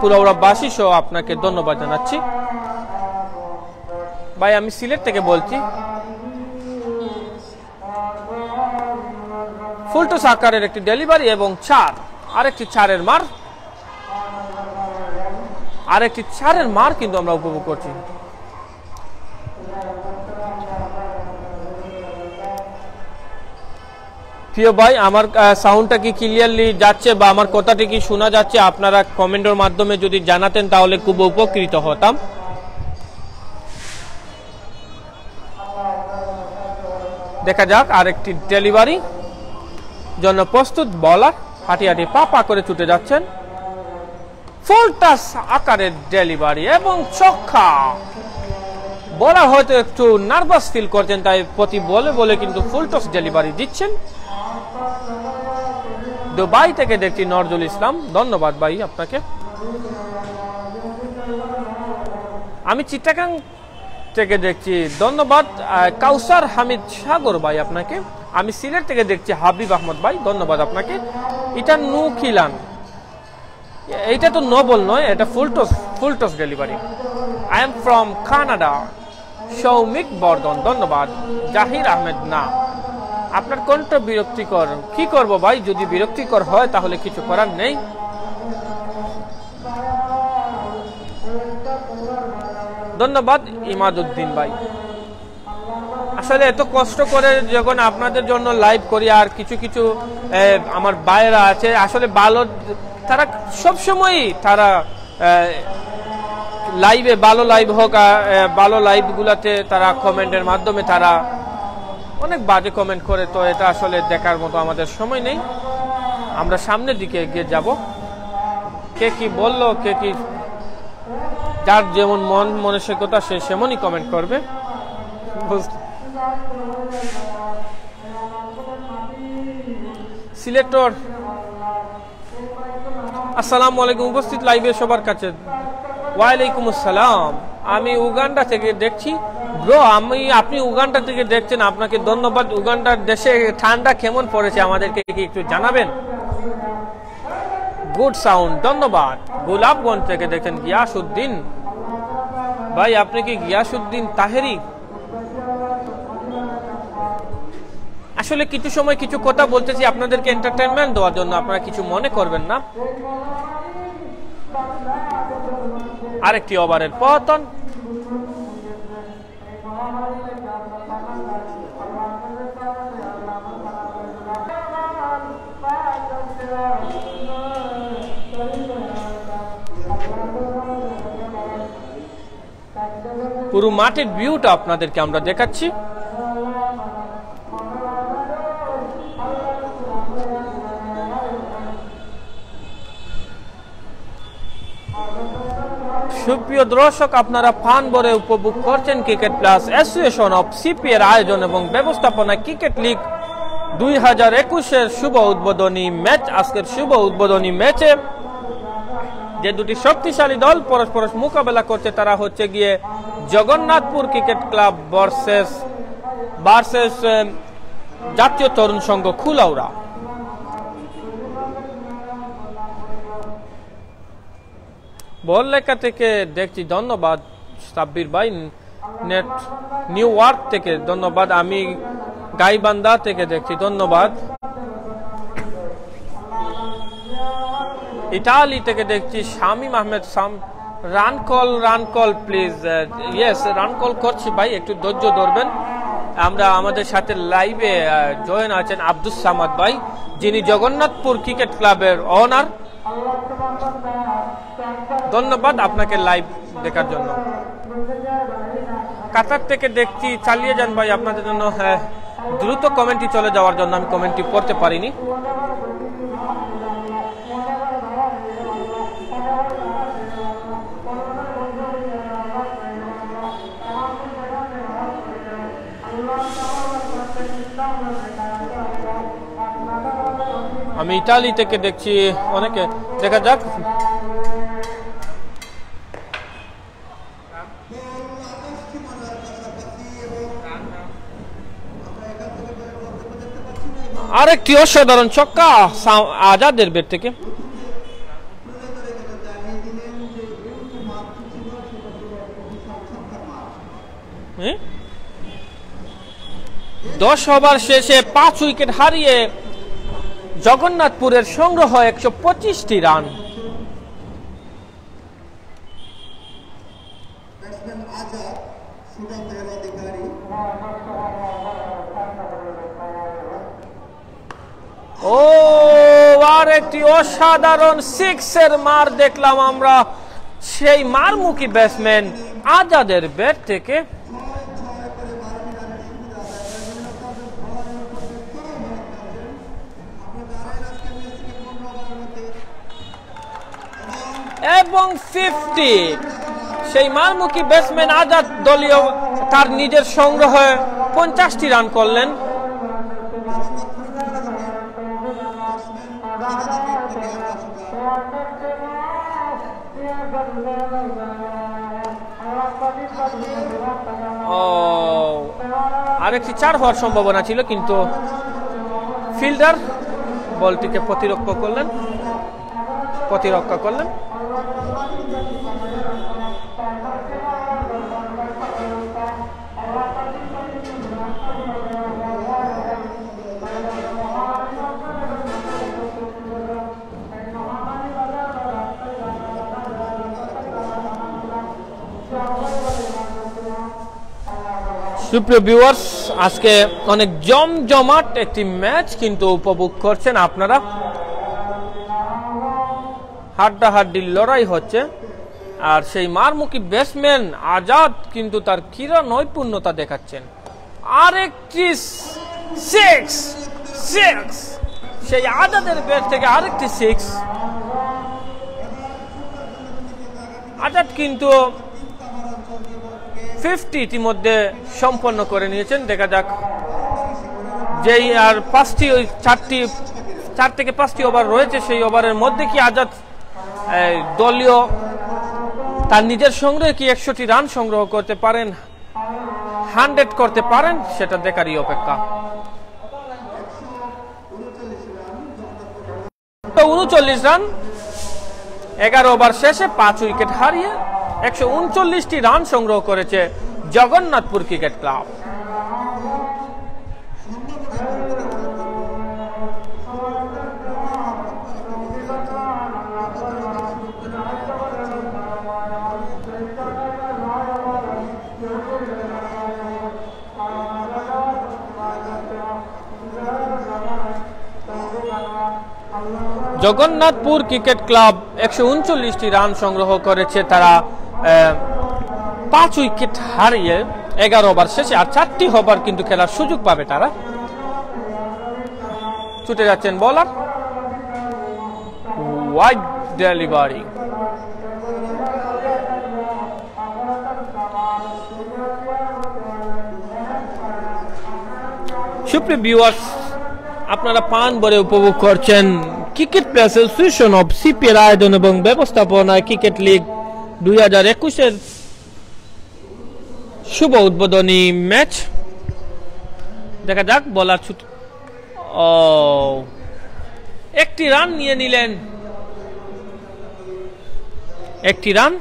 S1: কুলাউড়াবাসী সহ আপনাকে ধন্যবাদ জানাচ্ছি। ভাই আমি সিলেট থেকে বলছি। ফুলটস আকারের একটি ডেলিভারি এবং 4, আরেকটি 4-এর মার, আরেকটি 4-এর মার কিন্তু আমরা উপভোগ করছি। প্রিয় ভাই, আমার সাউন্ডটা কি ক্লিয়ারলি যাচ্ছে বা আমার কথাটি কি শোনা যাচ্ছে? আপনারা কমেন্টের মাধ্যমে যদি জানাতেন তাহলে খুব উপকৃত হতাম। দেখা যাক আরেকটি ডেলিভারি জন্য প্রস্তুত, বলার হাঁটি হাঁটি পা পা করে ছুটে যাচ্ছেন, ফুল টাচ আকারের ডেলিভারি এবং ছক্কা। বলার হয়তো একটু নার্ভাস ফিল করছেন, তাই প্রতি বলে বলে কিন্তু ফুল টস ডেলিভারি দিচ্ছেন। দুবাই থেকে দেখছি নজরুল ইসলাম, ধন্যবাদ ভাই আপনাকে। আমি চিটাগাং থেকে দেখছি, ধন্যবাদ। কাউসার হামিদ সাগর ভাই আপনাকে। আমি সিলেট থেকে দেখছি হাবিব আহমদ ভাই, ধন্যবাদ আপনাকে। এটা নু খিলান, এইটা তো নোবল নয়, এটা full toss delivery. I am from Canada, Soumik Bardhan, ধন্যবাদ। জাহির আহমেদ, না আপনার কণ্ঠ বিরক্তিকর, কি করব ভাই, যদি বিরক্তিকর হয় তাহলে কিছু করার নেই। ধন্যবাদ ইমাদউদ্দিন ভাই। আসলে এত কষ্ট করে যখন আপনাদের জন্য লাইভ করি, আর কিছু কিছু আমার ভাইয়েরা আছে আসলে ভালো, তারা সবসময় তারা লাইভে ভালো লাইভ হোক, ভালো লাইভগুলোতে তারা কমেন্টের মাধ্যমে তারা অনেক বাজে কমেন্ট করে, তো এটা আসলে দেখার মতো আমাদের সময় নেই। আমরা সামনের দিকে এগিয়ে যাব। কে কি বললো, কে কি, যার যেমন মন মানসিকতা সে সেমনই কমেন্ট করবে। সিলেক্টর, আসসালামু আলাইকুম, উপস্থিত লাইভে সবার কাছে ওয়ালাইকুম আসসালাম। আমি উগান্ডা থেকে দেখছি ব্রো। আপনি উগান্ডা থেকে দেখছেন, আপনাকে ধন্যবাদ। উগান্ডার দেশে ঠান্ডা কেমন পড়েছে আমাদেরকে কি একটু জানাবেন? গুড সাউন্ড, ধন্যবাদ। গোলাপগঞ্জ থেকে দেখছেন গিয়াসউদ্দিন ভাই, আপনি কি গিয়াসউদ্দিন তাহেরি? আসলে কিছু সময় কিছু কথা বলতেছি আপনাদেরকে এন্টারটেইনমেন্ট দেওয়ার জন্য, আপনারা কিছু মনে করবেন না। আরেকটি ওভারের পতন। পুরো মাঠের ভিউটা আপনাদেরকে আমরা দেখাচ্ছি। সুপ্রিয় দর্শক, আপনারা ফান ভরে উপভোগ করছেন cricket plus association of CP এর আয়োজন এবং ব্যবস্থাপনা ক্রিকেট লিগ 2021-এর শুভ উদ্বোধনী ম্যাচ। আজকের শুভ উদ্বোধনী ম্যাচে যে দুটি শক্তিশালী দল পরস্পর মোকাবেলা করছে তারা হচ্ছে গিয়ে জগন্নাথপুর ক্রিকেট ক্লাব ভার্সেস জাতীয় তরুণ সংঘ খুলাউড়া। বল লেখা থেকে দেখছি, ধন্যবাদ সাব্বির ভাই। নেট নিউ ওয়ার্ক থেকে ধন্যবাদ। আমি গাইবান্ধা থেকে দেখছি, ধন্যবাদ। ইটালি থেকে দেখছি Shamim Ahmed. Run call please. Yes, run call করছি ভাই, একটু ধৈর্য ধরবেন। আমরা আমাদের সাথে লাইভে জয়েন আছেন আব্দুস সামাদ ভাই, যিনি জগন্নাথপুর ক্রিকেট ক্লাবের ওনার। ধন্যবাদ আপনাকে লাইভ দেখার জন্য। কাতার থেকে দেখছি, চালিয়ে যান ভাই আপনাদের জন্য। হ্যাঁ, দ্রুত কমেন্টটি চলে যাওয়ার জন্য আমি কমেন্টটি পড়তে পারিনি। আমি ইতালি থেকে দেখছি অনেকে, দেখা যাক। আরেকটি অসাধারণ ছক্কা আজাদের ব্যাট থেকে। হ্যাঁ, 10 ওভার শেষে 5 উইকেট হারিয়ে জগন্নাথপুরের সংগ্রহ 125টি রান। ও, আর একটি অসাধারণ সিক্সের মার দেখলাম আমরা সেই মারমুখী ব্যাটসম্যান আজাদের ব্যাট থেকে। এবং 50। সেই মারমুখী ব্যাটসম্যান আজাদ দলীয় তার নিজের সংগ্রহে 50টি রান করলেন। আরেকটি 4 হওয়ার সম্ভাবনা ছিল, কিন্তু ফিল্ডার বলটিকে প্রতিরক্ষা করলেন। সুপ্রিয় ভিউয়ার্স, আজকে অনেক জমজমাট একটি ম্যাচ কিন্তু উপভোগ করছেন আপনারা। হাড্ডাহাড্ডি লড়াই হচ্ছে, আর সেই মারমুখী ব্যাটসম্যান আজাদ কিন্তু তার ক্রীড়া নৈপুণ্যতা দেখাচ্ছেন। আরেকটি 6, সেই আজাদের ব্যাট থেকে আরেকটি 6। আজাদ কিন্তু 50 ইতিমধ্যে সম্পন্ন করে নিয়েছেন। দেখা যাক যেই আর 4 থেকে 5টি ওভার রয়েছে, সেই ওভারের মধ্যে কি আজাদ দলীয় তার নিজের সংগ্রহে কি 100টি রান সংগ্রহ করতে পারেন, 100 করতে পারেন, সেটা দেখারই অপেক্ষা। 39 রান 11 ওভার শেষে 5 উইকেট হারিয়ে 139টি রান সংগ্রহ করেছে Jagannathpur cricket club. Jagannathpur cricket club 139টি রান সংগ্রহ করেছে তারা 5 উইকেট হারিয়ে 11 ওভার শেষে। আর 4টি ওভার কিন্তু খেলার সুযোগ পাবে তারা। ছুটে যাচ্ছেন বোলার, ওয়াইড ডেলিভারি। সুপ্রিয় ভিউয়ার্স, আপনারা পান ভরে উপভোগ করছেন ক্রিকেট প্লেস অ্যাসোসিয়েশন অফ সিপিএর আয়োজন এবং ব্যবস্থাপনায় ক্রিকেট লিগ 2021-এর শুভ উদ্বোধনী ম্যাচ। দেখা যাক বলার ছুট, একটি রান নিয়ে নিলেন, একটি রান।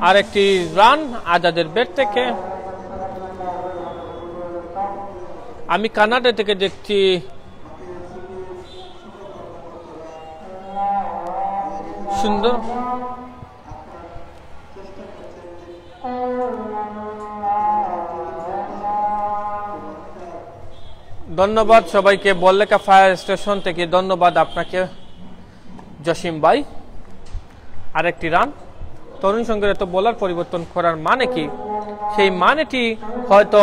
S1: আরেকটি রান আজাদের ব্যাট থেকে। আমি কানাডা থেকে দেখছি সুন্দর। ধন্যবাদ সবাইকে, বল্লেকা ফায়ার স্টেশন থেকে ধন্যবাদ আপনাকে জসিম ভাই। আরেকটি রান। তরুণ সঙ্গের এত বোলার পরিবর্তন করার মানে কি? সেই মানেটি হয়তো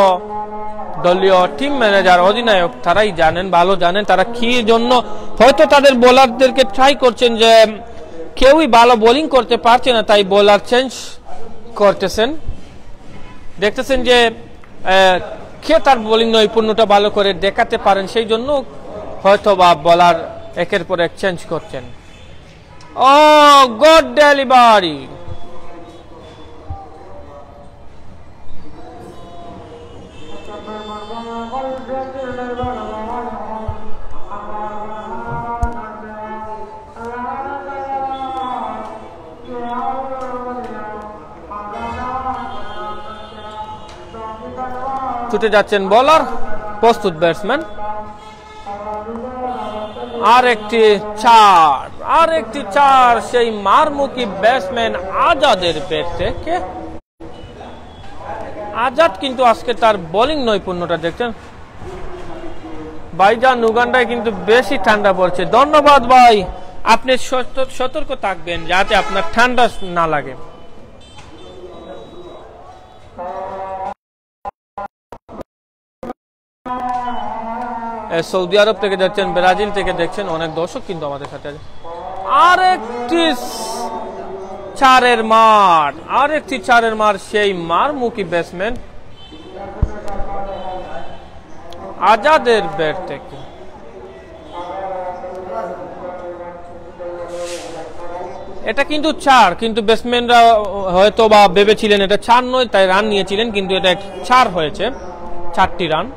S1: দলীয় টিম ম্যানেজার, অধিনায়ক তারাই জানেন, ভালো জানেন তারা কি জন্য হয়তো তাদের বোলারদেরকে ট্রাই করছেন যে কেউই ভালো বোলিং করতে পারছে না, তাই বোলার চেঞ্জ করতেছেন। দেখতেছেন যে কে তার বোলিং নৈপুণ্যটা ভালো করে দেখাতে পারেন, সেই জন্য হয়তো বা বোলার একের পর এক চেঞ্জ করছেন। ও গুড ডেলিভারি। ছুটে যাচ্ছেন বোলার, প্রস্তুত ব্যাটসম্যান। আর একটি চার সেই মারমুখী ব্যাটসম্যান আজাদের ব্যাট থেকে। আজাদ কিন্তু আজকে তার বোলিং নৈপুণ্যটা দেখছেন ভাইজান। উগান্ডায় কিন্তু বেশি ঠান্ডা পড়ছে। ধন্যবাদ ভাই, আপনি সতর্ক থাকবেন যাতে আপনার ঠান্ডা না লাগে। সৌদি আরব থেকে দেখছেন, ব্রাজিল থেকে দেখছেন, অনেক দর্শক কিন্তু আমাদের সাথে আছে। আরেকটি চারের মার সেই মারমুখী ব্যাটসম্যান আজাদের ব্যাট থেকে। এটা কিন্তু চার, কিন্তু ব্যাটসম্যানরা হয়তো বা ভেবেছিলেন এটা চার নয়, তাই রান নিয়েছিলেন, কিন্তু এটা চার হয়েছে, 4টি রান।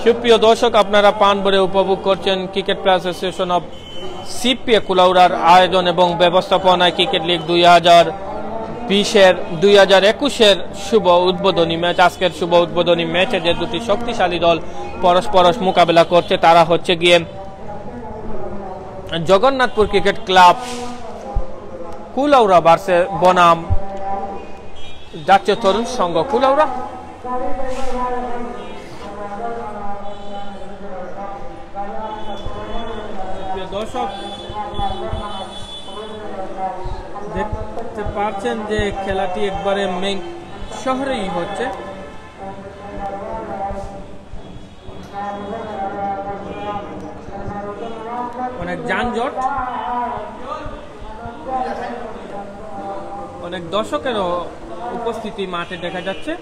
S1: সুপ্রিয় দর্শক, আপনারা প্রাণ ভরে উপভোগ করছেন cricket players association of CPA কুলাউড়ার আয়োজন এবং ব্যবস্থাপনায় ক্রিকেট লিগ 2021-এর শুভ উদ্বোধনী ম্যাচ। আজকের শুভ উদ্বোধনী ম্যাচে যে দুটি শক্তিশালী দল পরস্পর মোকাবেলা করছে তারা হচ্ছে গিয়ে Jagannathpur cricket club Kulaura versus বনাম জাতীয় তরুণ সংঘ কুলাউড়া। দর্শক দেখতে পাচ্ছেন যে খেলাটি একবারে মেইন শহরেই হচ্ছে। অনেক যানজট, অনেক দর্শকেরও উপস্থিতি মাঠে দেখা যাচ্ছে।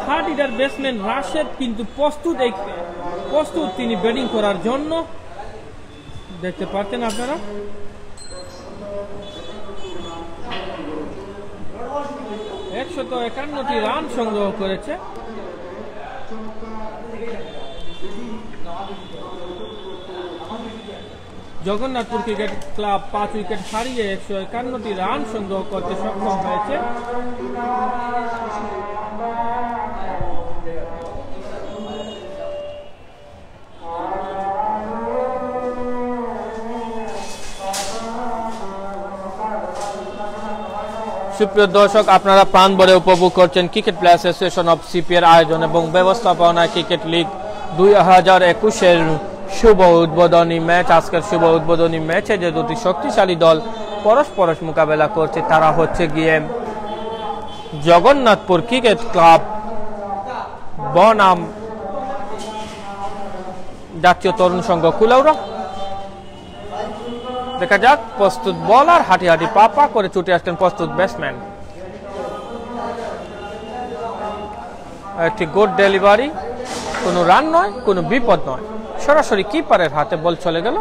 S1: হার্ডিডার ব্যাটসম্যান রাশেদ কিন্তু প্রস্তুত তিনি ব্যাটিং করার জন্য। দেখতে পাচ্ছেন আপনারা, একশত 51টি রান সংগ্রহ করেছে। জগন্নাথপুর ক্রিকেট ক্লাব 5 উইকেট হারিয়ে 151টি রান সংগ্রহ করতে সক্ষম হয়েছে। সুপ্রিয় দর্শক, আপনারা প্রাণ ভরে উপভোগ করছেন ক্রিকেট প্লেয়ার্স অ্যাসোসিয়েশন অব সিপিএর আয়োজন এবং ব্যবস্থাপনায় ক্রিকেট লিগ 2021-এর শুভ উদ্বোধনী ম্যাচ। আজকের শুভ উদ্বোধনী ম্যাচে যে দুটি শক্তিশালী দল পরস্পর মোকাবেলা করছে তারা হচ্ছে গিয়ে জগন্নাথপুর ক্রিকেট ক্লাব বনাম জাতীয় তরুণ সংঘ কুলাউড়া। দেখা যাক, প্রস্তুত বোলার হাঁটি হাঁটি পা করে ছুটে আসছেন প্রস্তুত ব্যাটসম্যান। একটি গুড ডেলিভারি, কোনো রান নয়, কোনো বিপদ নয়, সরাসরি কিপারের হাতে বল চলে গেল।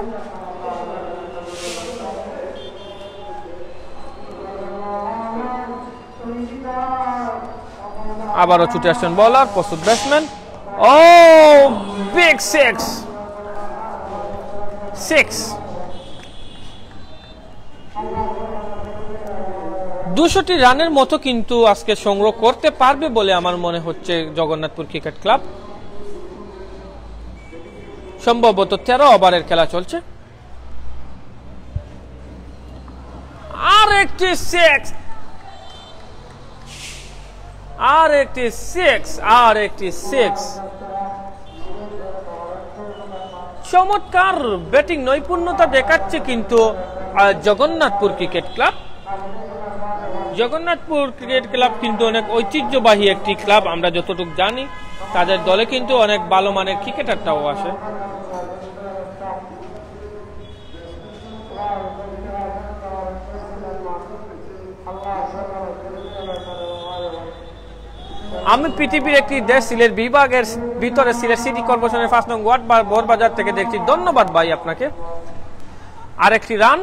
S1: আবারও ছুটে আসছেন বোলার, প্রস্তুত ব্যাটসম্যান। ও বিগ সিক্স। 200টি রানের মতো কিন্তু আজকে সংগ্রহ করতে পারবে বলে আমার মনে হচ্ছে জগন্নাথপুর ক্রিকেট ক্লাব। সম্ভবত 13 ওভারের খেলা চলছে। আর একটি সিক্স। চমৎকার ব্যাটিং নৈপুণ্যতা দেখাচ্ছে কিন্তু Jagannathpur cricket club. Jagannathpur cricket club কিন্তু অনেক ঐতিহ্যবাহী একটি ক্লাব, আমরা যতটুকু জানি। তাদের দলে কিন্তু অনেক ভালো মানের ক্রিকেটারটাও আসে। আমি পৃথিবীর একটি দেশ সিলেট বিভাগের ভিতরে সিলেট সিটি কর্পোরেশনের 5 নং ওয়ার্ড বোরবাজার থেকে দেখছি। ধন্যবাদ ভাই আপনাকে। আরেকটি রান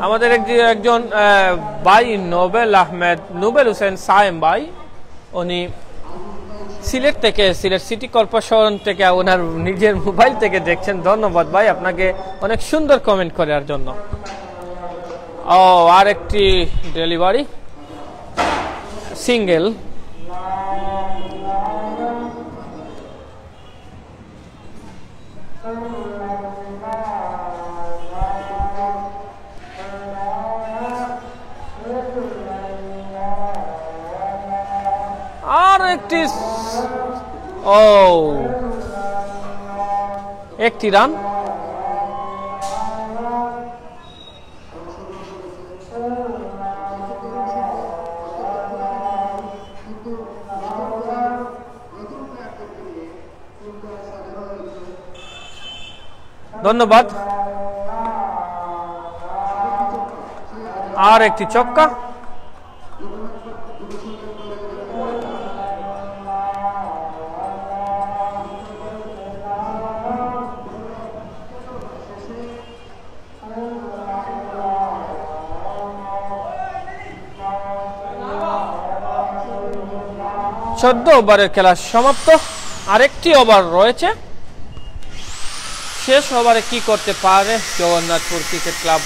S1: আমাদের একজন ভাই নোবেল হোসেন সায়েম ভাই, উনি সিলেট থেকে সিলেট সিটি কর্পোরেশন থেকে ওনার নিজের মোবাইল থেকে দেখছেন। ধন্যবাদ ভাই আপনাকে অনেক সুন্দর কমেন্ট করার জন্য। ও আরেকটি ডেলিভারি সিঙ্গেল, আর একটি রান। ধন্যবাদ। আর একটি ছক্কা। চোদ্দ ওভারের খেলা সমাপ্ত। আরেকটি ওভার রয়েছে। শেষ ওভারে কি করতে পারে জগন্নাথপুর ক্রিকেট ক্লাব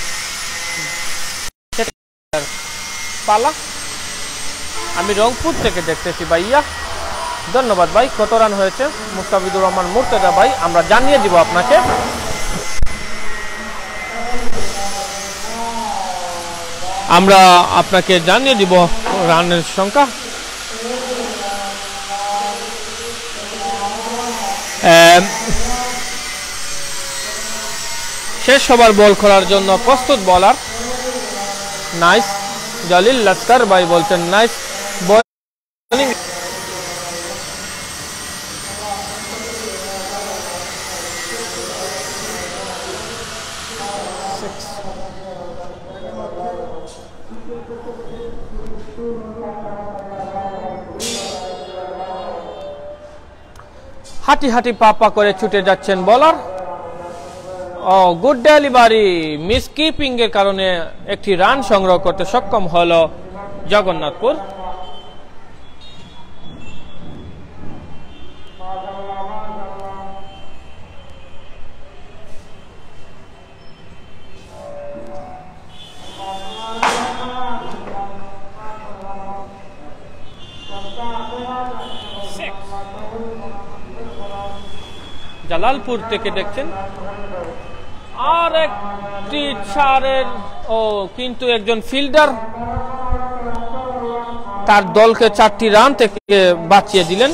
S1: পালা। আমি রংপুর থেকে দেখতেছি ভাইয়া। ধন্যবাদ ভাই। কত রান হয়েছে? মুস্তাফিজুর রহমান মুর্তজা ভাই, আমরা জানিয়ে দিব আপনাকে। আমরা আপনাকে জানিয়ে দিব রানের সংখ্যা। শেষ ওভার বল করার জন্য প্রস্তুত বোলার। নাইস। জলিল লস্কর ভাই বলছেন নাইস বোলিং। হাঁটি হাঁটি পা করে ছুটে যাচ্ছেন বোলার। ও গুড ডেলিভারি। মিস কিপিং এর কারণে একটি রান সংগ্রহ করতে সক্ষম হলো জগন্নাথপুর। জালালপুর থেকে দেখছেন। আর একটি চারের কিন্তু একজন ফিল্ডার তার দলকে 4টি রান থেকে বাঁচিয়ে দিলেন।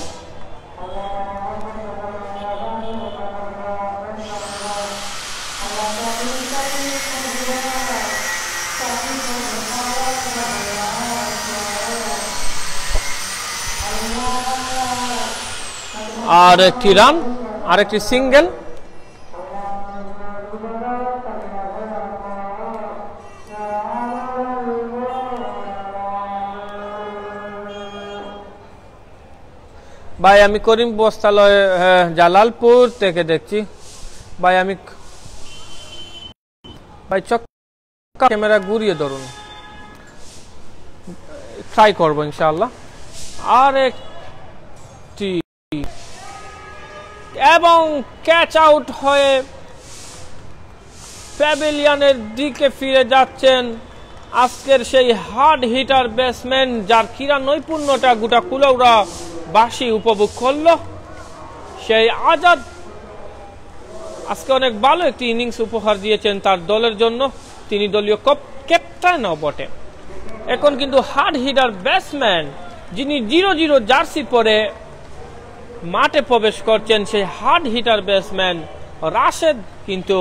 S1: আর একটি রান, আরেকটি সিঙ্গেল। ভাই আমি করিম বস্তালয় জালালপুর থেকে দেখছি। ভাই আমি চক্কা ক্যামেরা ঘুরিয়ে ধরুন, ট্রাই করবো ইনশাআল্লাহ। আর একটি এবং ক্যাচ আউট হয়ে প্যাভিলিয়নের দিকে ফিরে যাচ্ছেন আজকের সেই হার্ড হিটার ব্যাটসম্যান যার ক্রীড়া নৈপুণ্যটা গোটা কুলাউড়া বাসী উপভোগ করলো, সেই আজাদ। আজকে অনেক ভালো একটি ইনিংস উপহার দিয়েছেন তার দলের জন্য। তিনি দলীয় ক্যাপ্টেনও বটে। এখন কিন্তু হার্ড হিটার ব্যাটসম্যান যিনি 0-0 জার্সি পরে মাঠে প্রবেশ করছেন, সেই হার্ড হিটার ব্যাটসম্যান রাশেদ কিন্তু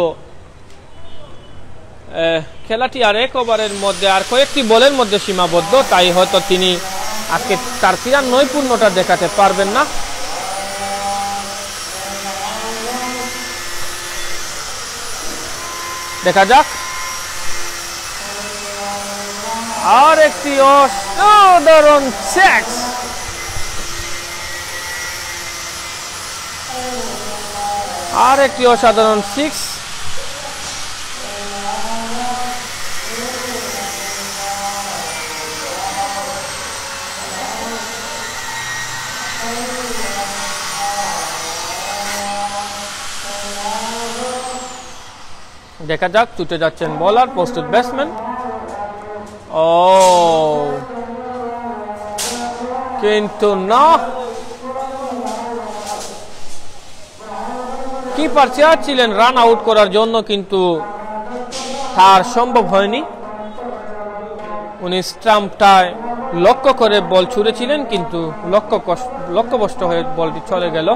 S1: খেলাটি আর 1 ওভারের মধ্যে আর কয়েকটি বলের মধ্যে সীমাবদ্ধ, তাই হয়তো তিনি আজকে তার ক্রীড়া নৈপুণ্যটা দেখাতে পারবেন না। দেখা যাক। আর একটি অসাধারণ সিক্স। আর একটি অসাধারণ সিক্স। দেখা যাক, ছুটে যাচ্ছেন বোলার, প্রস্তুত ব্যাটসম্যান। ও কিন্তু না, কিপার চেয়েছিলেন রান আউট করার জন্য, কিন্তু তার সম্ভব হয়নি। উনি স্টাম্পটায় লক্ষ্য করে বল ছুঁড়েছিলেন, কিন্তু লক্ষ্যভ্রষ্ট হয়ে বলটি চলে গেল।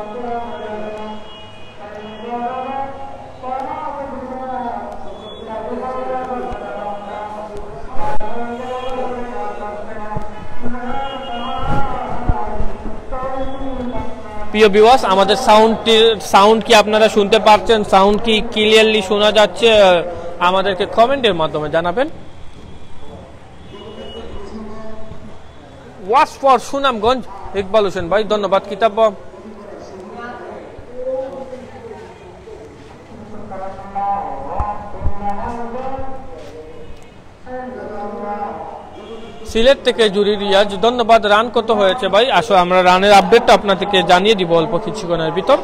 S1: প্রিয় ভিউয়ার্স, আমাদের সাউন্ড কি আপনারা শুনতে পাচ্ছেন? সাউন্ড কি ক্লিয়ারলি শোনা যাচ্ছে? আমাদেরকে কমেন্টের মাধ্যমে জানাবেন। ওয়াচ ফর সুনামগঞ্জ, ইকবাল হোসেন ভাই, ধন্যবাদ। কিতাব সিলেট থেকে জুরি রিয়াজ, ধন্যবাদ। রান কত হয়েছে ভাই? আসো আমরা রানের আপডেটটা আপনাদেরকে জানিয়ে দিব অল্প কিছুক্ষণের ভিতর।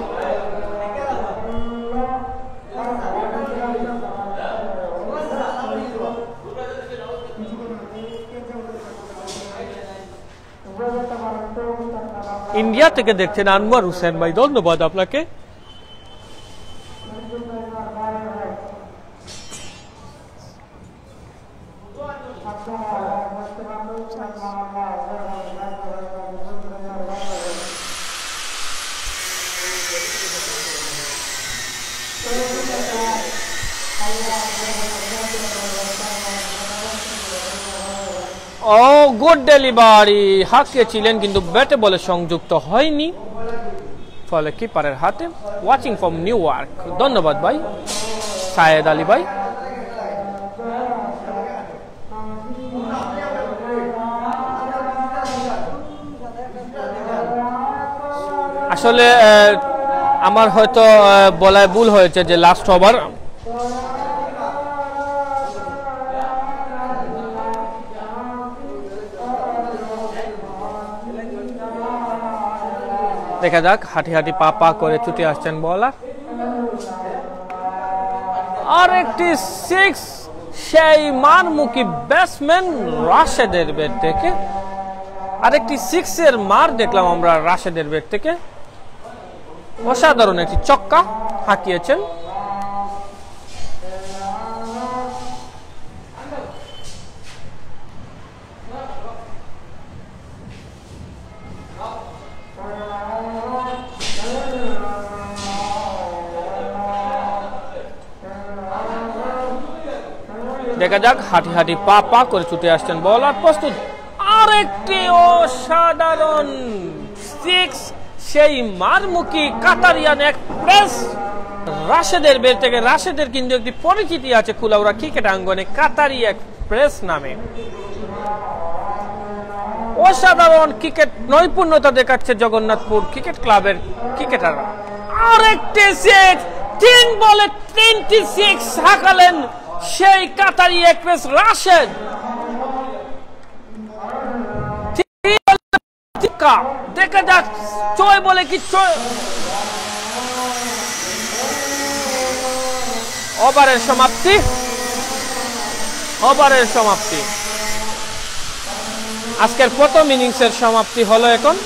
S1: ইন্ডিয়া থেকে দেখছেন আনোয়ার হোসেন ভাই, ধন্যবাদ আপনাকে। ও গুড ডেলিভারি, হাঁকিয়েছিলেন কিন্তু ব্যাটে বলে সংযুক্ত হয়নি, ফলে কিপারের হাতে। ওয়াচিং ফ্রম নিউ ইয়র্ক, ধন্যবাদ ভাই সায়েদ আলী ভাই। আসলে আমার হয়তো বলায় ভুল হয়েছে যে লাস্ট ওভার। দেখা যাক, হাঁটি হাঁটি পা পা করে ছুটে আসছেন বলার। আর একটি সিক্স, সেই মারমুখী ব্যাটসম্যান রাশেদের ব্যাট থেকে। আরেকটি সিক্সের মার দেখলাম আমরা রাশেদের ব্যাট থেকে। অসাধারণ একটি ছক্কা হাঁকিয়েছেন। দেখা যাক, হাঁটি হাঁটি পা পা করে ছুটে আসছেন বলার, প্রস্তুত। আর একটি অসাধারণ সিক্স, সেই মারমুখী কাতারিয়ান এক্সপ্রেস রাশেদের বের থেকে। রাশেদের কিন্তু একটি পরিচিতি আছে কুলাউড়া ক্রিকেট আঙ্গনে, কাতারি এক্সপ্রেস নামে। অসাধারণ ক্রিকেট নৈপুণ্যতা দেখাচ্ছে জগন্নাথপুর ক্রিকেট ক্লাবের ক্রিকেটাররা। আর একটি সিক্স, 3 বলে 3টি সিক্স হাঁকালেন সেই কাতারি এক্সপ্রেস রাশেদ। দেখা যাক 6 বলে কি 6 ওভারের সমাপ্তি। ওভারের সমাপ্তি, আজকের প্রথম ইনিংসের সমাপ্তি হলো এখন।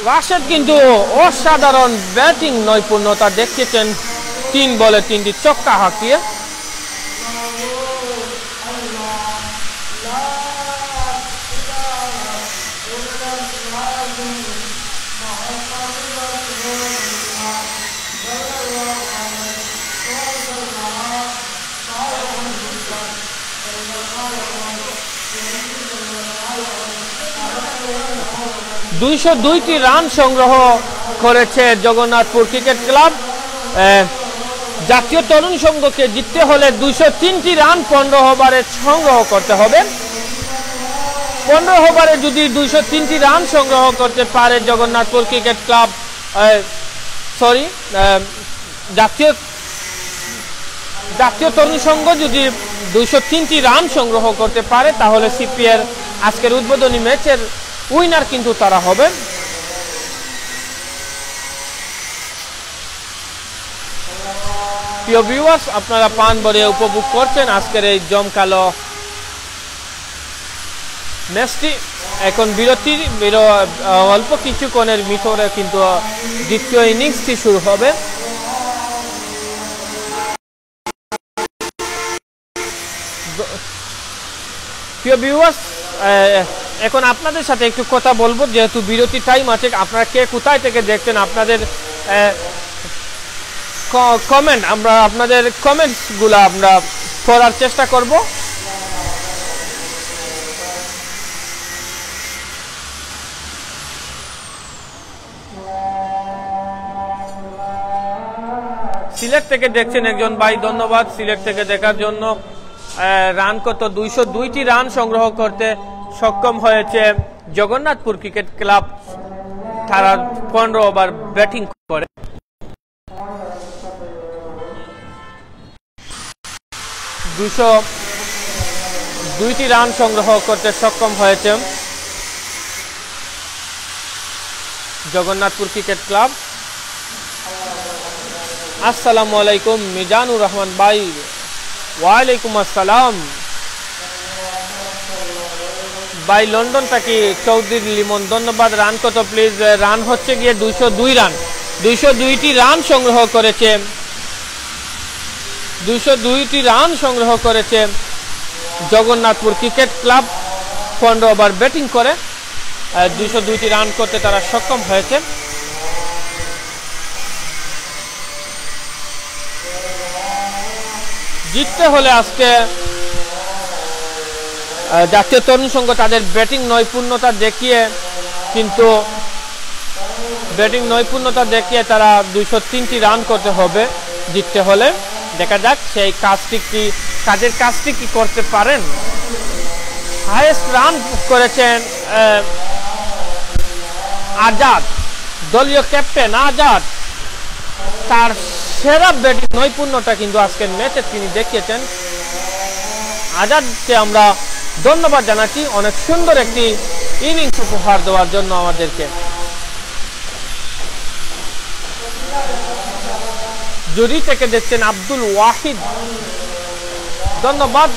S1: রাশেদ কিন্তু অসাধারণ ব্যাটিং নৈপুণ্যতা দেখিয়েছেন, 3 বলে 3টি ছক্কা হাঁকিয়ে। দুইশো 2টি রান সংগ্রহ করেছে জগন্নাথপুর ক্রিকেট ক্লাব। জাতীয় তরুণ সংঘকে জিততে হলে 203টি রান 15 ওভারে সংগ্রহ করতে হবে। 15 ওভারে যদি 203টি রান সংগ্রহ করতে পারে জগন্নাথপুর ক্রিকেট ক্লাব, জাতীয় তরুণ সংঘ যদি 203টি রান সংগ্রহ করতে পারে, তাহলে সিপিএর আজকের উদ্বোধনী ম্যাচের উইনার কিন্তু তারা হবে। প্রিয় ভিউয়ার্স, আপনারা পান ভরে উপভোগ করছেন আজকের এই জমকালো ম্যাচটি। এখন বিরতির অল্প কিছুক্ষণের ভিতরে কিন্তু দ্বিতীয় ইনিংসটি শুরু হবে। প্রিয় ভিউয়ার্স, এখন আপনাদের সাথে একটু কথা বলবো, যেহেতু বিরতি টাইম আছে। আপনারা কে কোথায় থেকে দেখছেন, আপনাদের কমেন্ট, আমরা আপনাদের কমেন্টসগুলো আমরা পড়ার চেষ্টা করব। সিলেট থেকে দেখছেন একজন ভাই, ধন্যবাদ সিলেট থেকে দেখার জন্য। রান কত? 202টি রান সংগ্রহ করতে সক্ষম হয়েছে জগন্নাথপুর ক্রিকেট ক্লাব। তারা 15 ওভার ব্যাটিং করে। 202টি রান সংগ্রহ করতে সক্ষম হয়েছে জগন্নাথপুর ক্রিকেট ক্লাব। আসসালামু আলাইকুম মিজানুর রহমান ভাই। ওয়ালাইকুম আসসালাম ভাই, লন্ডন থেকে চৌধুরী লিমন, ধন্যবাদ। রান কত প্লিজ? রান হচ্ছে গিয়ে 202 রান। 202টি রান সংগ্রহ করেছে, 202টি রান সংগ্রহ করেছে Jagannathpur cricket club 15 over batting করে। 202টি রান করতে তারা সক্ষম হয়েছে। জিততে হলে আজকে জাতীয় তরুণ সংঘ তাদের ব্যাটিং নৈপুণ্যতা দেখিয়ে তারা 203টি রান করতে হবে জিততে হলে। দেখা যাক সেই কাজের কাজটি কি করতে পারেন। হাইয়েস্ট রান করেছেন আজাদ, দলীয় ক্যাপ্টেন আজাদ। তার সেরা ব্যাটিং নৈপুণ্যতা কিন্তু আজকের ম্যাচে তিনি দেখিয়েছেন। আজাদকে আমরা ধন্যবাদ জানাচ্ছি অনেক সুন্দর একটি ইনিংস উপহার দেওয়ার জন্য আমাদেরকে। জুরি থেকে দেখছেন আব্দুল ওয়াহিদ, ধন্যবাদ।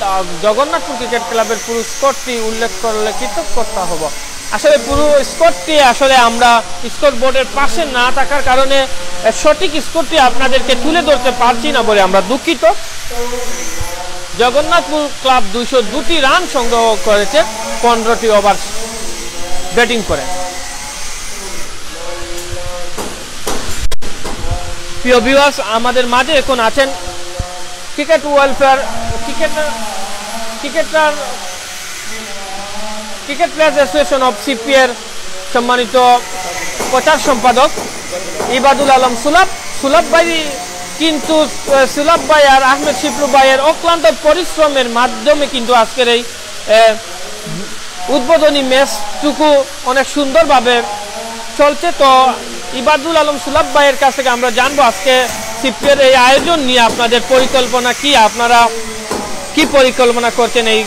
S1: জগন্নাথপুর ক্রিকেট ক্লাবের পুরো স্কোরটি উল্লেখ করলে কৃতজ্ঞতা হব। আসলে পুরো স্কোরটি আসলে আমরা স্কোর বোর্ডের পাশে না থাকার কারণে সঠিক স্কোরটি আপনাদেরকে তুলে ধরতে পারছি না বলে আমরা দুঃখিত। জগন্নাথপুর ক্লাব 202টি রান সংগ্রহ করেছে 15টি ওভার ব্যাটিং করে। প্রিয় ভিউয়ার্স, আমাদের মাঝে এখন আছেন cricket welfare cricket players association of সিপিএর সম্মানিত প্রচার সম্পাদক ইবাদুল আলম সুলভ ভাই। কিন্তু সুলভ ভাই আর আহমেদ শিপলু ভাইয়ের অক্লান্ত পরিশ্রমের মাধ্যমে কিন্তু আজকের এই উদ্বোধনী ম্যাচটুকু অনেক সুন্দরভাবে চলছে। তো ইবাদুল আলম সুলভ ভাইয়ের কাছ থেকে আমরা জানবো আজকে সিপিএর এই আয়োজন নিয়ে আপনাদের পরিকল্পনা কি, আপনারা কি পরিকল্পনা করছেন এই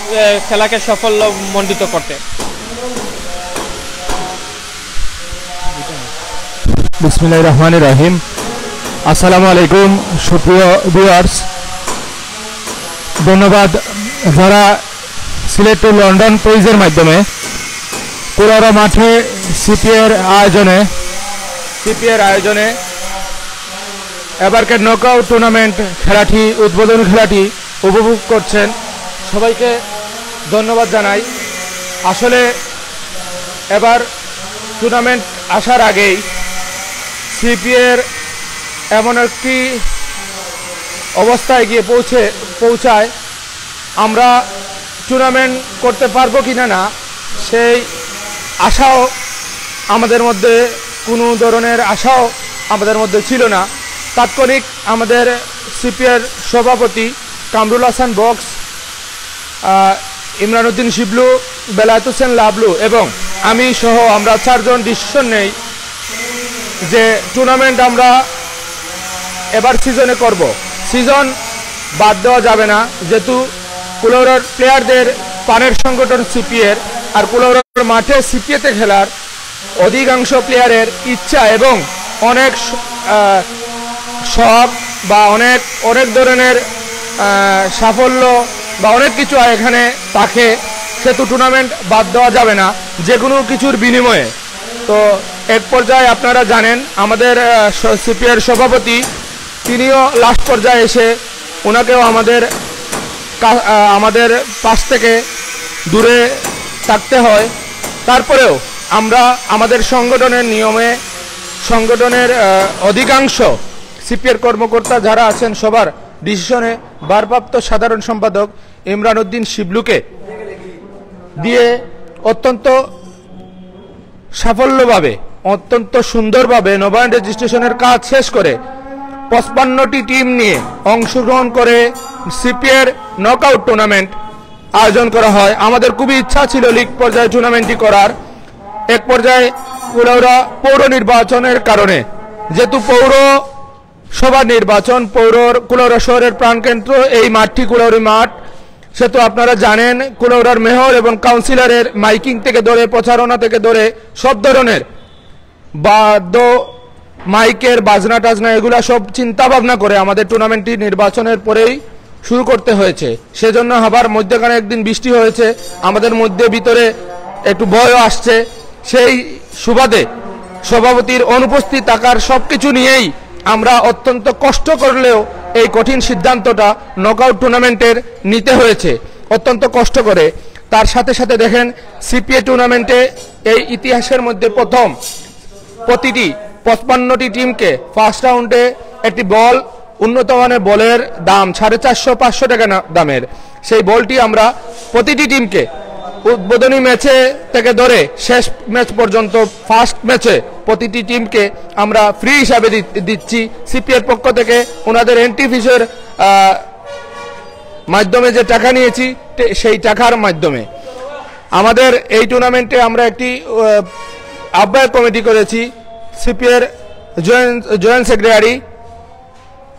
S1: খেলাকে সাফল্যমণ্ডিত করতে।
S2: বিসমিল্লাহির রহমানির রহিম। আসসালামু আলাইকুম সুপ্রিয় ভিউয়ার্স, ধন্যবাদ যারা সিলেট টু লন্ডন পেজের মাধ্যমে পুরারা মাঠে সিপিএর আয়োজনে এবারকার নকআউট টুর্নামেন্ট খেলাটি উদ্বোধনী খেলাটি উপভোগ করছেন। সবাইকে ধন্যবাদ জানাই। আসলে এবার টুর্নামেন্ট আসার আগেই সিপিএর এমন একটি অবস্থায় গিয়ে পৌঁছায় আমরা টুর্নামেন্ট করতে পারবো কিনা না সেই আশাও আমাদের মধ্যে, কোনো ধরনের আশাও আমাদের মধ্যে ছিল না। তাৎক্ষণিক আমাদের সিপিআর সভাপতি কামরুল হাসান বক্স, ইমরান উদ্দিন শিবলু, বেলায়েত হোসেন লাবলু এবং আমি সহ আমরা 4 জন ডিসিশন নেই যে টুর্নামেন্ট আমরা এবার সিজনে করব। সিজন বাদ দেওয়া যাবে না, যেহেতু কুলাউড়ার প্লেয়ারদের পানের সংগঠন সিপিএর আর কুলাউড়ার মাঠে সিপিএতে খেলার অধিকাংশ প্লেয়ারের ইচ্ছা এবং অনেক শখ বা অনেক ধরনের সাফল্য বা অনেক কিছু এখানে থাকে, সেহেতু টুর্নামেন্ট বাদ দেওয়া যাবে না যে কোনো কিছুর বিনিময়ে। তো এক পর্যায়ে আপনারা জানেন আমাদের সিপিআর সভাপতি তিনিও লাস্ট পর্যায়ে এসে ওনাকেও আমাদের পাশ থেকে দূরে থাকতে হয়। তারপরেও আমরা আমাদের সংগঠনের নিয়মে সংগঠনের অধিকাংশ সিপিআর কর্মকর্তা যারা আছেন সবার ডিসিশনে ভারপ্রাপ্ত সাধারণ সম্পাদক ইমরান উদ্দিন শিবলুকে দিয়ে অত্যন্ত সাফল্যভাবে অত্যন্ত সুন্দরভাবে নবায়ন রেজিস্ট্রেশনের কাজ শেষ করে 55টি টিম নিয়ে অংশগ্রহণ করে সিপিআর নকআউট টুর্নামেন্ট আয়োজন করা হয়। আমাদের খুবই ইচ্ছা ছিল লিগ পর্যায়ে টুর্নামেন্টটি করার। এক পর্যায়ে কুলাউড়া পৌর নির্বাচনের কারণে, যেহেতু পৌর সভা নির্বাচন, কুলাউড়া শহরের প্রাণকেন্দ্র এই মাঠটি কুলাউড়ি মাঠ, সেহেতু আপনারা জানেন কুলাউড়ার মেয়র এবং কাউন্সিলরের মাইকিং থেকে ধরে প্রচারণা থেকে ধরে সব ধরনের বাদ্য মাইকের বাজনা টাজনা এগুলা সব চিন্তা ভাবনা করে আমাদের টুর্নামেন্টটি নির্বাচনের পরেই শুরু করতে হয়েছে। সেজন্য আবার মধ্যখানে একদিন বৃষ্টি হয়েছে, আমাদের মধ্যে ভিতরে একটু ভয়ও আসছে। সেই সুবাদে সভাপতির অনুপস্থিত থাকার সবকিছু নিয়েই আমরা অত্যন্ত কষ্ট করলেও এই কঠিন সিদ্ধান্তটা নকআউট টুর্নামেন্টের নিতে হয়েছে, অত্যন্ত কষ্ট করে। তার সাথে সাথে দেখেন সিপিএ টুর্নামেন্টে এই ইতিহাসের মধ্যে প্রথম প্রতিটি 55টি টিমকে ফার্স্ট রাউন্ডে একটি বল, উন্নত মানের বলের দাম 450-500 টাকা দামের, সেই বলটি আমরা প্রতিটি টিমকে উদ্বোধনী ম্যাচে থেকে ধরে শেষ ম্যাচ পর্যন্ত ফার্স্ট ম্যাচে প্রতিটি টিমকে আমরা ফ্রি হিসাবে দিচ্ছি সিপিএর পক্ষ থেকে। ওনাদের এন্ট্রি ফিসের মাধ্যমে যে টাকা নিয়েছি সেই টাকার মাধ্যমে আমাদের এই টুর্নামেন্টে আমরা একটি আহ্বায়ক কমিটি করেছি। সিপিএর জয়েন্ট সেক্রেটারি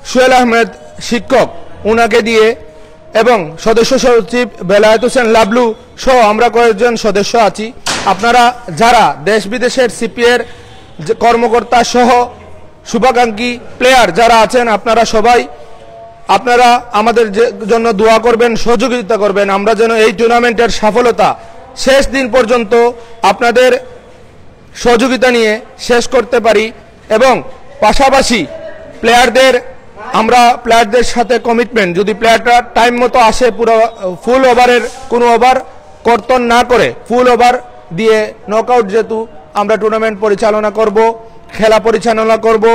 S2: সোহেল আহমেদ শিক্ষক ওনাকে দিয়ে এবং সদস্য সচিব বেলায়েত হোসেন লাবলু সহ আমরা কয়েকজন সদস্য আছি। আপনারা যারা দেশ বিদেশের সিপিএর কর্মকর্তা সহ শুভাকাঙ্ক্ষী প্লেয়ার যারা আছেন, আপনারা সবাই আমাদের জন্য দোয়া করবেন, সহযোগিতা করবেন, আমরা যেন এই টুর্নামেন্টের সফলতা শেষ দিন পর্যন্ত আপনাদের সহযোগিতা নিয়ে শেষ করতে পারি। এবং পাশাপাশি প্লেয়ারদের সাথে কমিটমেন্ট, যদি প্লেয়ারটা টাইম মতো আসে, পুরো ফুল ওভারের কোনো ওভার কর্তন না করে ফুল ওভার দিয়ে নকআউট, যেহেতু আমরা টুর্নামেন্ট পরিচালনা করব, খেলা পরিচালনা করব,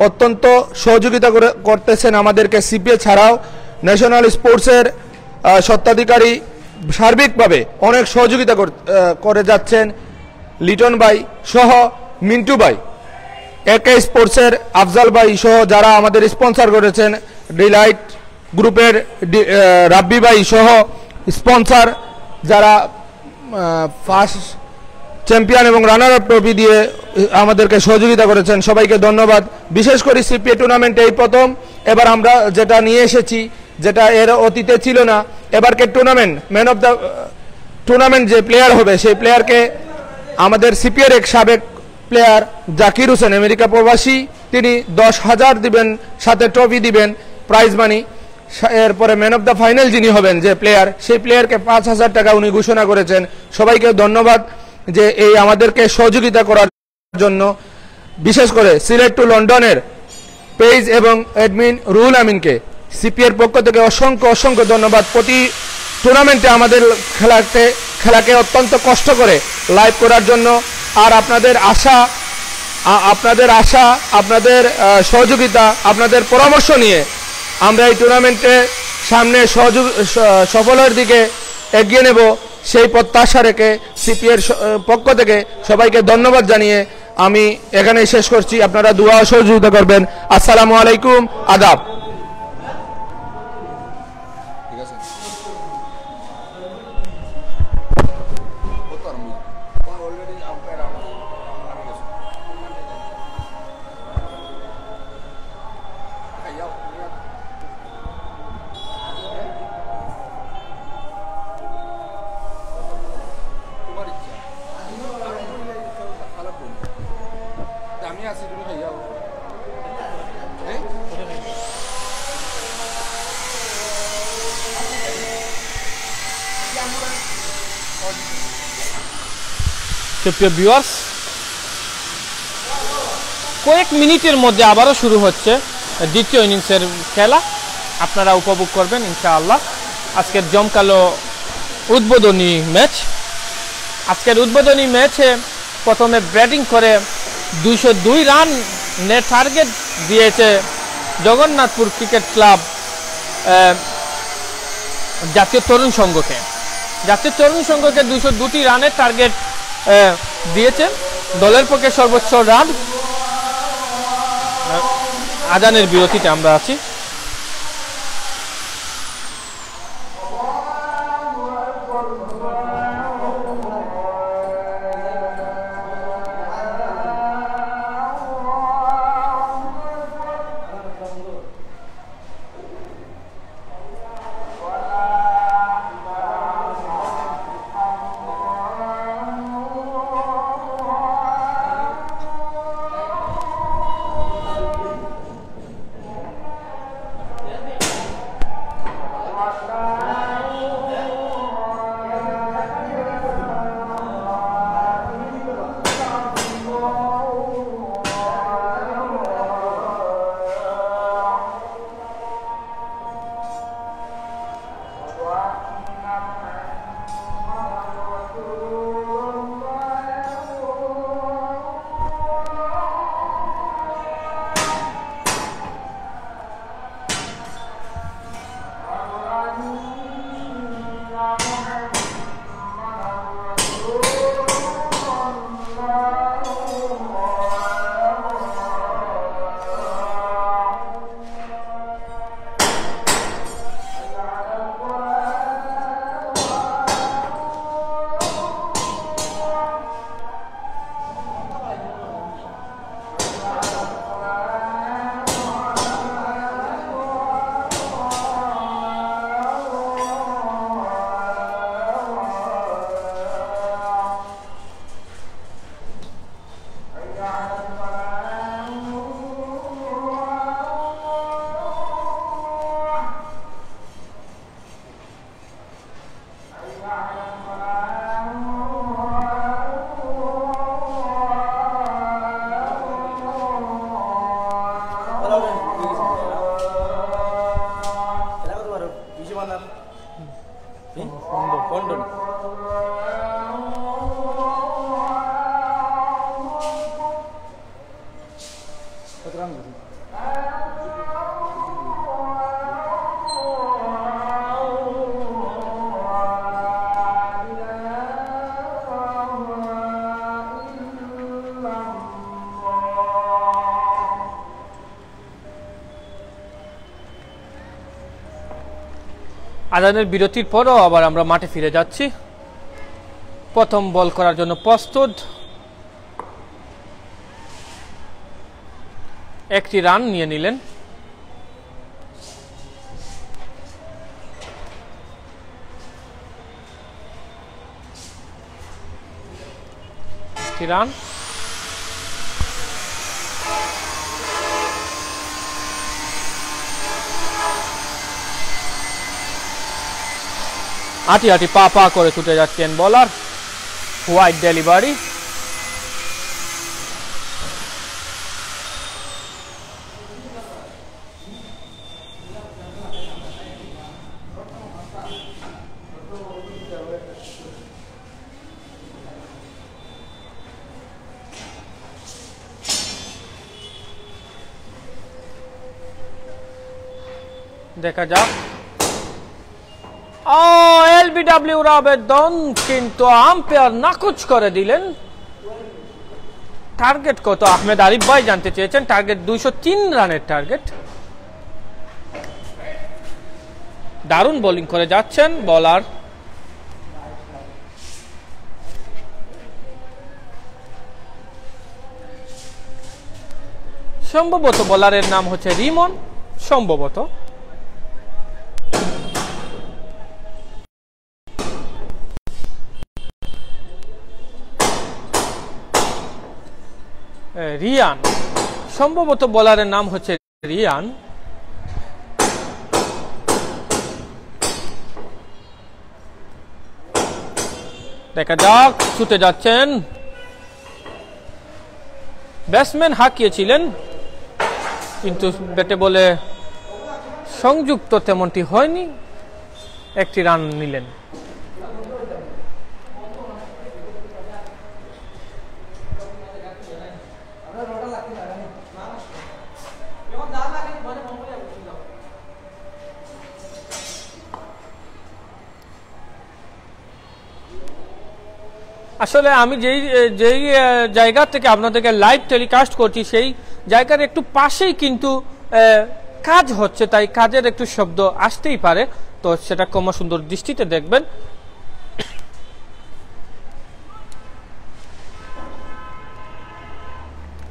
S2: অত্যন্ত সহযোগিতা করতেছেন আমাদেরকে সিপিএ ছাড়াও ন্যাশনাল স্পোর্টসের স্বত্বাধিকারী সার্বিকভাবে অনেক সহযোগিতা করে যাচ্ছেন লিটন ভাই সহ মিন্টু ভাই, একে স্পোর্টসের আফজাল ভাই সহ যারা আমাদের স্পন্সর করেছেন, ডিলাইট গ্রুপের রাব্বি ভাই সহ স্পন্সর যারা ফার্স্ট চ্যাম্পিয়ন এবং রানার আপ ট্রফি দিয়ে আমাদেরকে সহযোগিতা করেছেন, সবাইকে ধন্যবাদ। বিশেষ করে সিপিএ টুর্নামেন্টে এই প্রথম এবার আমরা যেটা নিয়ে এসেছি, যেটা এর অতীতে ছিল না, এবারকে tournament man of the tournament যে প্লেয়ার হবে সেই প্লেয়ারকে আমাদের সিপিএর এক সাবেক প্লেয়ার জাকির হোসেন, আমেরিকা প্রবাসী, তিনি 10,000 দিবেন, সাথে ট্রফি দিবেন প্রাইজ মানি। এরপরে ম্যান অফ দ্য ফাইনাল যিনি হবেন যে প্লেয়ার, সেই প্লেয়ারকে 5,000 টাকা উনি ঘোষণা করেছেন। সবাইকে ধন্যবাদ যে এই আমাদেরকে সহযোগিতা করার জন্য। বিশেষ করে সিলেট টু লন্ডনের পেজ এবং অ্যাডমিন রুহুল আমিনকে সিপিএর পক্ষ থেকে অসংখ্য ধন্যবাদ। প্রতি টুর্নামেন্টে আমাদের খেলাকে অত্যন্ত কষ্ট করে লাইভ করার জন্য। আর আপনাদের আশা, আপনাদের সহযোগিতা, আপনাদের পরামর্শ নিয়ে আমরা এই টুর্নামেন্টে সামনে সফলের দিকে এগিয়ে নেব, সেই প্রত্যাশা রেখে সিপিএর পক্ষ থেকে সবাইকে ধন্যবাদ জানিয়ে আমি এখানেই শেষ করছি। আপনারা দোয়া ও সহযোগিতা করবেন। আসসালামু আলাইকুম, আদাব।
S1: সুপ্রিয় ভিউয়ার্স, কয়েক মিনিটের মধ্যে আবারও শুরু হচ্ছে দ্বিতীয় ইনিংসের খেলা। আপনারা উপভোগ করবেন ইনশাআল্লাহ আজকের জমকালো উদ্বোধনী ম্যাচ। আজকের উদ্বোধনী ম্যাচে প্রথমে ব্যাটিং করে 202 রান নেট টার্গেট দিয়েছে জগন্নাথপুর ক্রিকেট ক্লাব জাতীয় তরুণ সংঘকে। জাতীয় তরুণ সংঘকে 202টি রানের টার্গেট দিয়েছে। দলের পক্ষে সর্বোচ্চ রান। আজানের বিরতিতে আমরা আছি। আজানের বিরতির পরও আবার আমরা মাঠে ফিরে যাচ্ছি। প্রথম বল করার জন্য প্রস্তুত। একটি রান নিয়ে নিলেন। একটি রান। আটি আটি পা পা করে ছুটে যাচ্ছেন বোলার। White delivery. দেখা যাক। এলবিডব্লিউর আবেদন, কিন্তু আম্পায়ার নাকচ করে দিলেন। টার্গেট কত আহমেদ আরিফ ভাই জানতে চেয়েছেন। টার্গেট 203 রানের টার্গেট। দারুণ বোলিং করে যাচ্ছেন বলার। সম্ভবত বলারের নাম হচ্ছে রিমন, সম্ভবত। রিয়ান, সম্ভবত বলারের নাম হচ্ছে রিয়ান। দেখা যাক, ছুটে যাচ্ছেন ব্যাটসম্যান, হাঁকিয়েছিলেন কিন্তু ব্যাটে বলে সংযুক্ত তেমনটি হয়নি, একটি রান নিলেন। আসলে আমি যেই জায়গা থেকে আপনাদেরকে লাইভ টেলিকাস্ট করছি সেই জায়গার একটু পাশেই কিন্তু কাজ হচ্ছে, তাই কাজের একটু শব্দ আসতেই পারে, তো সেটা কম সুন্দর দৃষ্টিতে দেখবেন।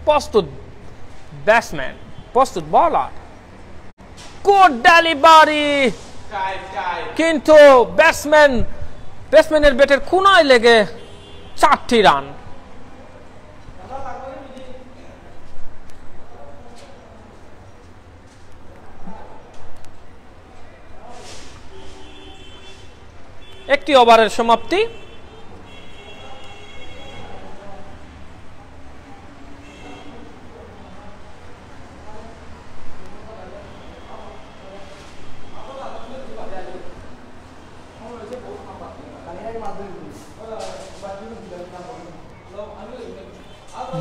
S1: প্রস্তুত ব্যাটসম্যান, প্রস্তুত বলার, গুড ডেলিভারি, কিন্তু ব্যাটসম্যানের ব্যাটের কোনায় লেগে 4টি রান। একটি ওভারের সমাপ্তি।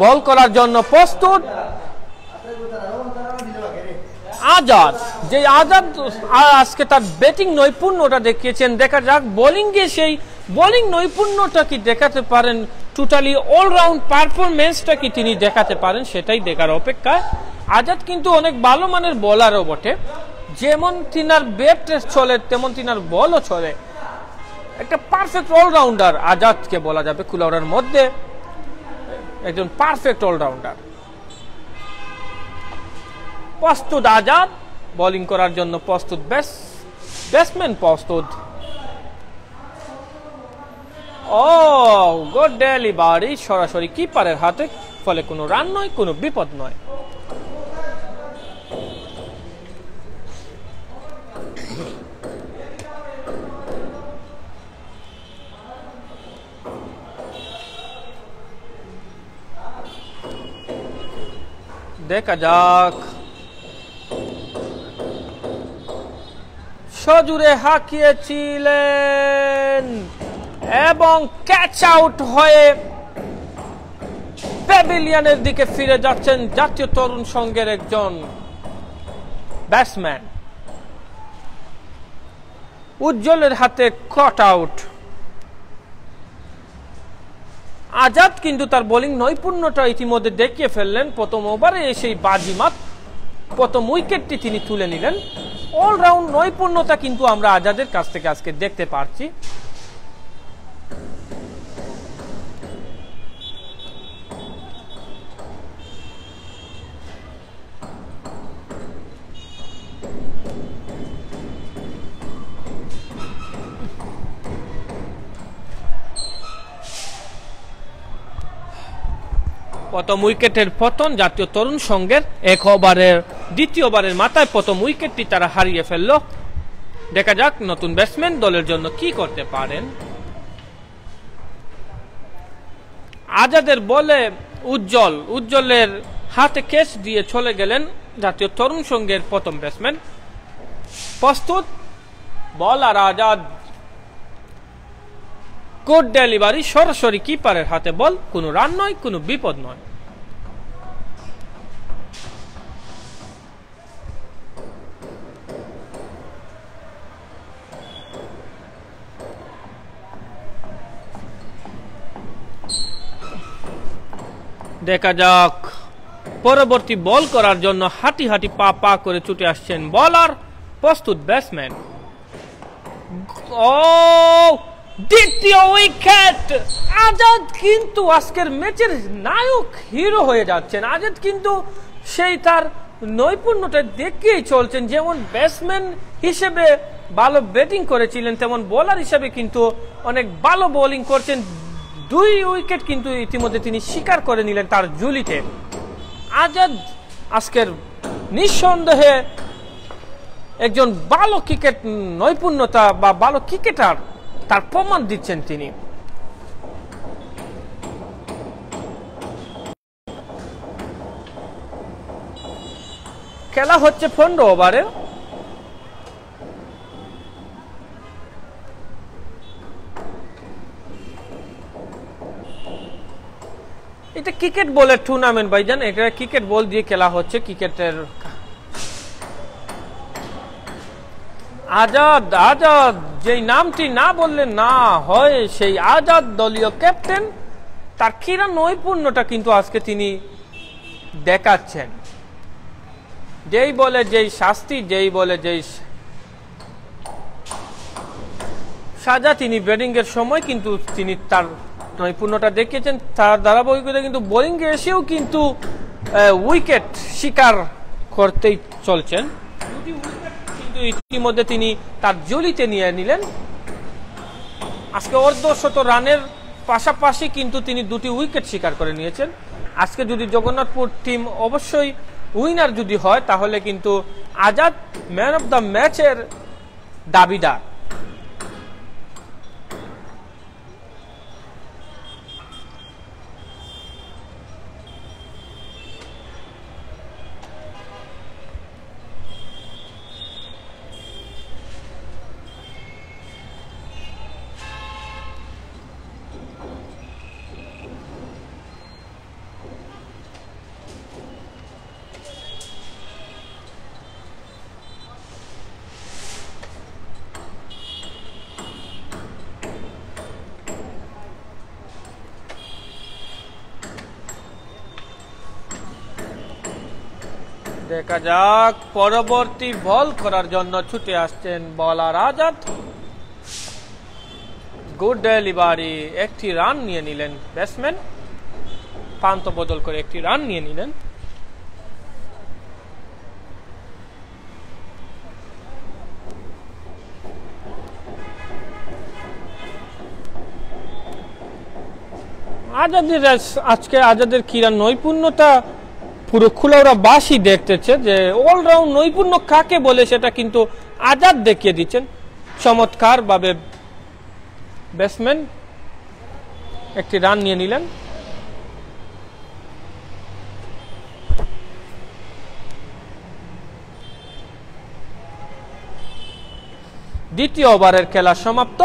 S1: বল করার জন্য প্রস্তুত আজাদ। যে আজাদ আজকে তার ব্যাটিং নৈপুণ্যটা দেখিয়েছেন, দেখা যাক বোলিংয়ে সেই বোলিং নৈপুণ্যটা কি দেখাতে পারেন, টোটালি অলরাউন্ড পারফরমেন্সটা কি তিনি দেখাতে পারেন, সেটাই দেখার অপেক্ষা। আজাদ কিন্তু অনেক ভালো মানের বোলারও বটে, যেমন তিনার ব্যাট চলে তেমন তিনার বলও চলে। একটা পারফেক্ট অলরাউন্ডার আজাদকে বলা যাবে, কুলাউড়ার মধ্যে একজন পারফেক্ট অলরাউন্ডার। প্রস্তুত আজাদ, বোলিং করার জন্য প্রস্তুত ব্যাটসম্যান প্রস্তুত। ও গুড ডেলিভারি, সরাসরি কিপারের হাতে, ফলে কোনো রান নয়, কোনো বিপদ নয়। দেখা যাক, সজোরে হাঁকিয়েছিলেন এবং ক্যাচ আউট হয়ে প্যাভিলিয়নের দিকে ফিরে যাচ্ছেন জাতীয় তরুণ সংঘের একজন ব্যাটসম্যান। উজ্জ্বলের হাতে কাট আউট। আজাদ কিন্তু তার বোলিং নৈপুণ্যটা ইতিমধ্যে দেখিয়ে ফেললেন। প্রথম ওভারে এসেই বাজিমাত প্রথম উইকেটটি তিনি তুলে নিলেন। অলরাউন্ড নৈপুণ্যতা কিন্তু আমরা আজাদের কাছ থেকে আজকে দেখতে পাচ্ছি। প্রথম উইকেটের পতন জাতীয় তরুণ সংঘের, দ্বিতীয় ওভারের মাথায় প্রথম উইকেটটি তারা হারিয়ে ফেলল। দেখা যাক নতুন ব্যাটসম্যান দলের জন্য কি করতে পারেন। আজাদের বলে উজ্জ্বলের হাতে ক্যাচ দিয়ে চলে গেলেন জাতীয় তরুণ সংঘের প্রথম ব্যাটসম্যান। প্রস্তুত বলার আজাদ, গুড ডেলিভারি, সরাসরি কিপারের হাতে বল, কোনো রান নয়, কোনো বিপদ নয়। দেখা যাক পরবর্তী বল করার জন্য হাঁটি হাঁটি পা পা করে ছুটে আসছেন বলার, প্রস্তুত ব্যাটসম্যান। ও দ্বিতীয় উইকেট। আজাদ কিন্তু আজকের ম্যাচের নায়ক হিরো হয়ে যাচ্ছেন। আজাদ কিন্তু সেই তার নৈপুণ্যটা দেখিয়েই চলছেন। যেমন ব্যাটসম্যান হিসেবে ভালো ব্যাটিং করেছিলেন, তেমন বোলার হিসেবে কিন্তু অনেক ভালো বোলিং করছেন। 2 উইকেট কিন্তু ইতিমধ্যে তিনি স্বীকার করে নিলেন তার ঝুলিতে। আজাদ আজকের নিঃসন্দেহে একজন ভালো ক্রিকেট নৈপুণ্যতা বা ভালো ক্রিকেটার তার প্রমাণ দিচ্ছেন তিনি। খেলা হচ্ছে 15 ওভারে। এটা ক্রিকেট বলের টুর্নামেন্ট ভাইজান, এটা ক্রিকেট বল দিয়ে খেলা হচ্ছে। ক্রিকেটের আজাদ, আজাদ যেই নামটি না বললে না হয়, সেই আজাদ দলীয় ক্যাপ্টেন, তার ক্রীড়া নৈপুণ্যটা কিন্তু আজকে তিনি দেখাচ্ছেন। যেই বলে যেই শাস্তি, যেই বলে যেই সাজা, তিনি ব্যাটিং এর সময় কিন্তু তিনি তার নৈপুণ্যটা দেখিয়েছেন। তার ধারাবাহিকতা কিন্তু বোলিং এ এসেও কিন্তু উইকেট শিকার করতেই চলছেন। কিন্তু ইতিমধ্যে তিনি তার ঝুলিতে নিয়ে নিলেন। আজকে অর্ধশত রানের পাশাপাশি কিন্তু তিনি 2টি উইকেট শিকার করে নিয়েছেন। আজকে যদি জগন্নাথপুর টিম অবশ্যই উইনার যদি হয়, তাহলে কিন্তু আজাদ ম্যান অফ দ্য ম্যাচের দাবিদার। দেখা যাক পরবর্তী বল করার জন্য ছুটে আসছেন বলার আজাদ। গুড ডেলিভারি, একটি রান নিয়ে নিলেন ব্যাটসম্যান। প্রান্ত বদল করে একটি রান নিয়ে নিলেন। আজাদের আজকে আজাদের ক্রীড়া নৈপুণ্যতা পুরো খুলাউড়া বাসী দেখতেছে, যে অলরাউন্ড নৈপুণ্য কাকে বলে সেটা কিন্তু আজাদ দেখিয়ে দিচ্ছেন চমৎকার ভাবে। ব্যাটসম্যান একটি রান নিয়ে নিলেন। দ্বিতীয় ওভারের খেলা সমাপ্ত।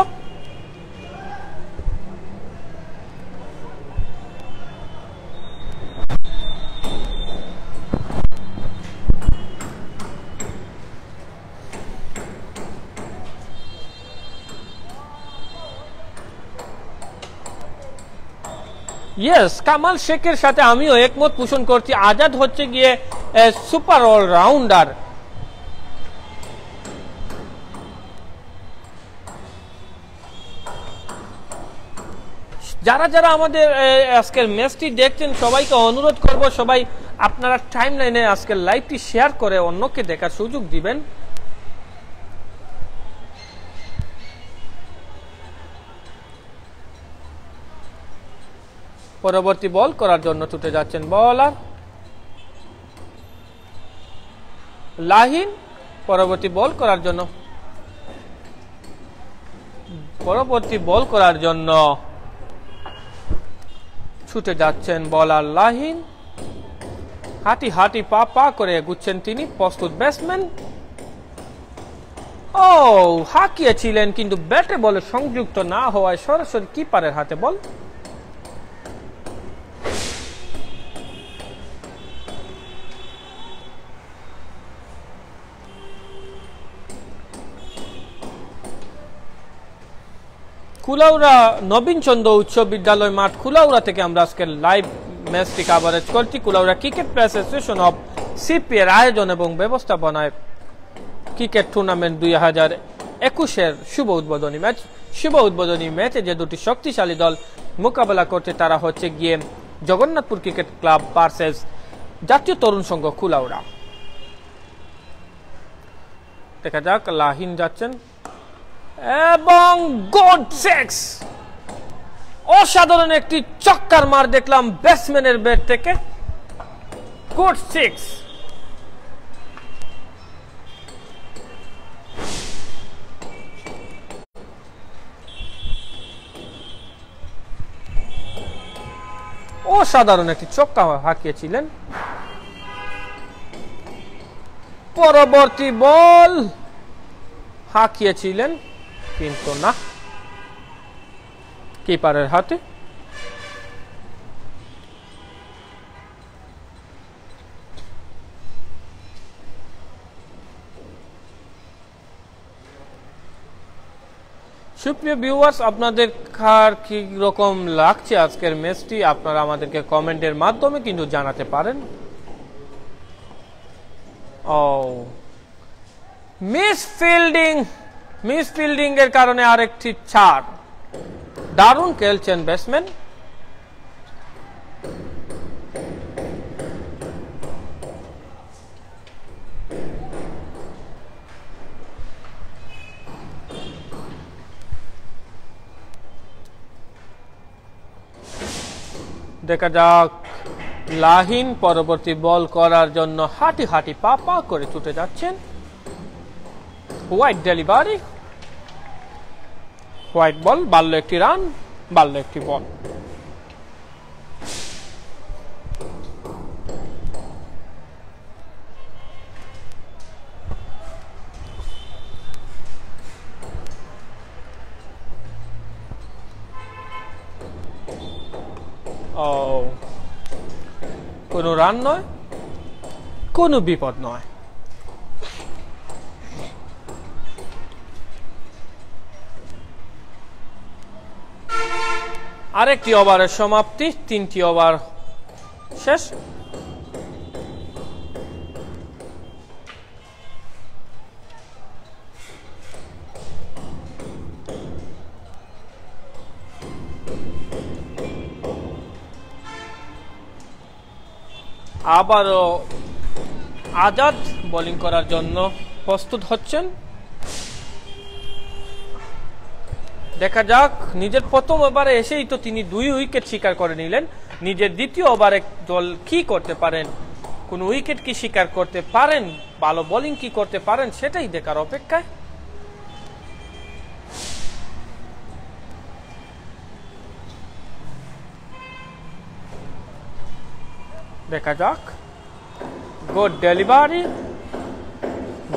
S1: ইয়েস, কামাল শেখের সাথে আমিও একমত পোষণ করছি। আজাদ হচ্ছে গিয়ে সুপার অলরাউন্ডার। যারা যারা আমাদের আজকের ম্যাচটি দেখছেন, সবাইকে অনুরোধ করব, সবাই আপনারা টাইম লাইনে আজকের লাইভটি শেয়ার করে অন্যকে দেখার সুযোগ দিবেন। পরবর্তী বল করার জন্য ছুটে যাচ্ছেন বলার লাহিন। পরবর্তী বল করার জন্য ছুটে যাচ্ছেন বলার লাহিন। হাঁটি হাঁটি পা পা করে এগুচ্ছেন তিনি, প্রস্তুত ব্যাটসম্যান। ও হাঁকিয়েছিলেন, কিন্তু ব্যাটে বলে সংযুক্ত না হওয়ায় সরাসরি কিপারের হাতে বল। কুলাউড়া নবীন চন্দ্র উচ্চ বিদ্যালয় মাঠ কুলাউড়া থেকে আমরা আজকে লাইভ ম্যাচটি কাভারেজ করছি Kulaura cricket players association of CP এর আয়োজন এবং ব্যবস্থাপনায় ক্রিকেট টুর্নামেন্ট 2021-এর শুভ উদ্বোধনী ম্যাচ। শুভ উদ্বোধনী ম্যাচে যে দুটি শক্তিশালী দল মোকাবেলা করছে তারা হচ্ছে গিয়ে জগন্নাথপুর ক্রিকেট ক্লাব ভার্সেস জাতীয় তরুণ সংঘ কুলাউড়া। দেখা যাক, লাহিন যাচ্ছেন এবং গুড সিক্স, অসাধারণ একটি চক্কার মার দেখলাম ব্যাটসম্যানের ব্যাট থেকে। গুড সিক্স, অসাধারণ একটি চক্কা হাঁকিয়েছিলেন। পরবর্তী বল হাঁকিয়েছিলেন কিন্তু না, কিপারের হাতে। সুপ্রিয় ভিউয়ার্স, আপনাদের কি রকম লাগছে আজকের ম্যাচটি আপনারা আমাদেরকে কমেন্টের মাধ্যমে কিন্তু জানাতে পারেন। ও মিস ফিল্ডিং এর কারণে আরেকটি 4। দারুণ খেলছেন ব্যাটসম্যান। দেখা যাক, লাহিন পরবর্তী বল করার জন্য হাঁটি হাঁটি পা পা করে ছুটে যাচ্ছেন। হোয়াইট ডেলিভারি, হোয়াইট বল, বাড়লো একটি রান, বাড়লো একটি বল। ও, কোনো রান নয়, কোনো বিপদ নয়। আরেকটি ওভারের সমাপ্তি, 3টি ওভার শেষ। আবারও আজাদ বোলিং করার জন্য প্রস্তুত হচ্ছেন। দেখা যাক, নিজের প্রথম ওভারে এসেই তো তিনি 2 উইকেট শিকার করে নিলেন। নিজের দ্বিতীয় ওভারে দল কি করতে পারেন, কোন উইকেট কি শিকার করতে পারেন, ভালো বোলিং কি করতে পারেন, সেটাই দেখার অপেক্ষায়। দেখা যাক, গুড ডেলিভারি,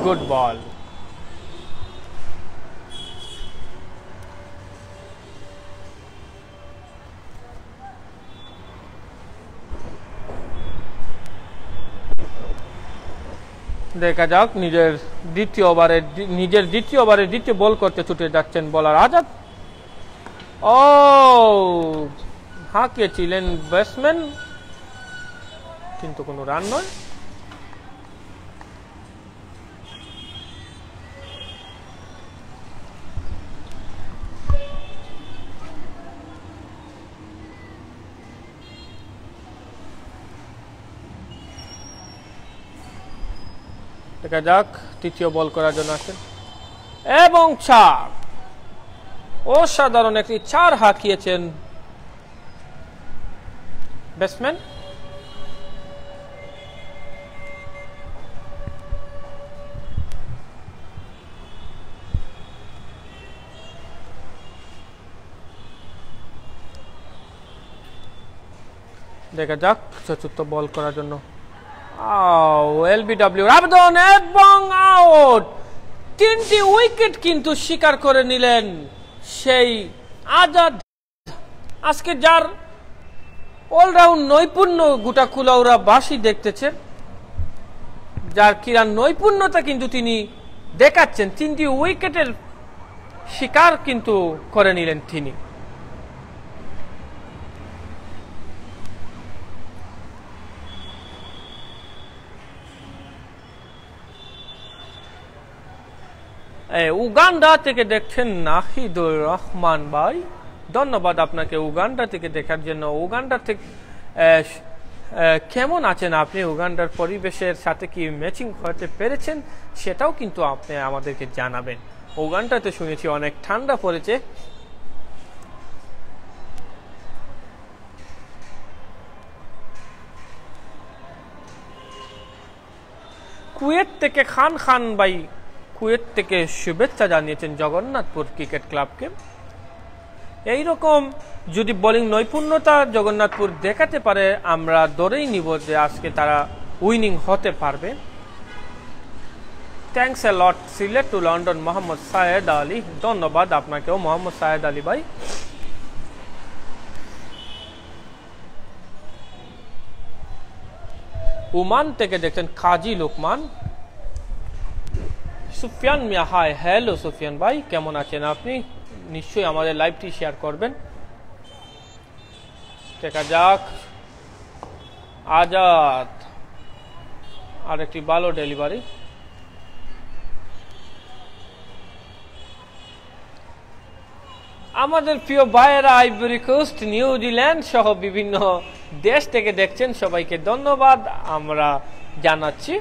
S1: গুড বল। দেখা যাক, নিজের দ্বিতীয় ওভারে দ্বিতীয় বল করতে ছুটে যাচ্ছেন বোলার আজাদ। ও, হাঁকিয়েছিলেন ব্যাটসম্যান কিন্তু কোনো রান নয়। দেখা যাক, তৃতীয় বল করার জন্য আসেন এবং 4, অসাধারণ একটি 4 হাঁকিয়েছেন ব্যাটসম্যান। দেখা যাক, চতুর্থ বল করার জন্য এলবিডব্লিউ আবেদন এবং আউট। 3টি উইকেট কিন্তু শিকার করে নিলেন সেই আজাদ। আজকে যার অলরাউন্ড নৈপুণ্য গোটা কুলাউড়া বাসী দেখতেছে, যার ক্রীড়া নৈপুণ্যতা কিন্তু তিনি দেখাচ্ছেন। 3টি উইকেটের শিকার কিন্তু করে নিলেন তিনি। উগান্ডা থেকে দেখছেন নাহিদুর রহমান ভাই, ধন্যবাদ আপনাকে উগান্ডা থেকে দেখার জন্য। উগান্ডা থেকে কেমন আছেন আপনি? উগান্ডার পরিবেশের সাথে কি ম্যাচিং হতে পেরেছেন সেটাও কিন্তু আপনি আমাদেরকে জানাবেন। উগান্ডাতে শুনেছি অনেক ঠান্ডা পড়েছে। কুয়েত থেকে খান খান ভাই, কুয়েত থেকে শুভেচ্ছা জানিয়েছেন জগন্নাথপুর ক্রিকেট ক্লাবকে। এইরকম যদি বোলিং নৈপুণ্যতা জগন্নাথপুর দেখাতে পারে, আমরা ধরেই নিব যে আজকে তারা উইনিং হতে পারবে। Thanks a lot Sylhet to London Mohammad Sayed Ali, ধন্যবাদ আপনাকেও মোহাম্মদ সায়েদ আলী ভাই। ওমান থেকে দেখছেন কাজী লোকমান। সুফিয়ান মিয়া, হাই, হ্যালো সুফিয়ান ভাই, কেমন আছেন আপনি? নিশ্চয়ই আমাদের লাইভটি শেয়ার করবেন। দেখা যাক, আজাদ আরেকটি ভালো ডেলিভারি। আমাদের প্রিয় ভাইয়েরা আইভরি কোস্ট, নিউজিল্যান্ড সহ বিভিন্ন দেশ থেকে দেখছেন, সবাইকে ধন্যবাদ আমরা জানাচ্ছি।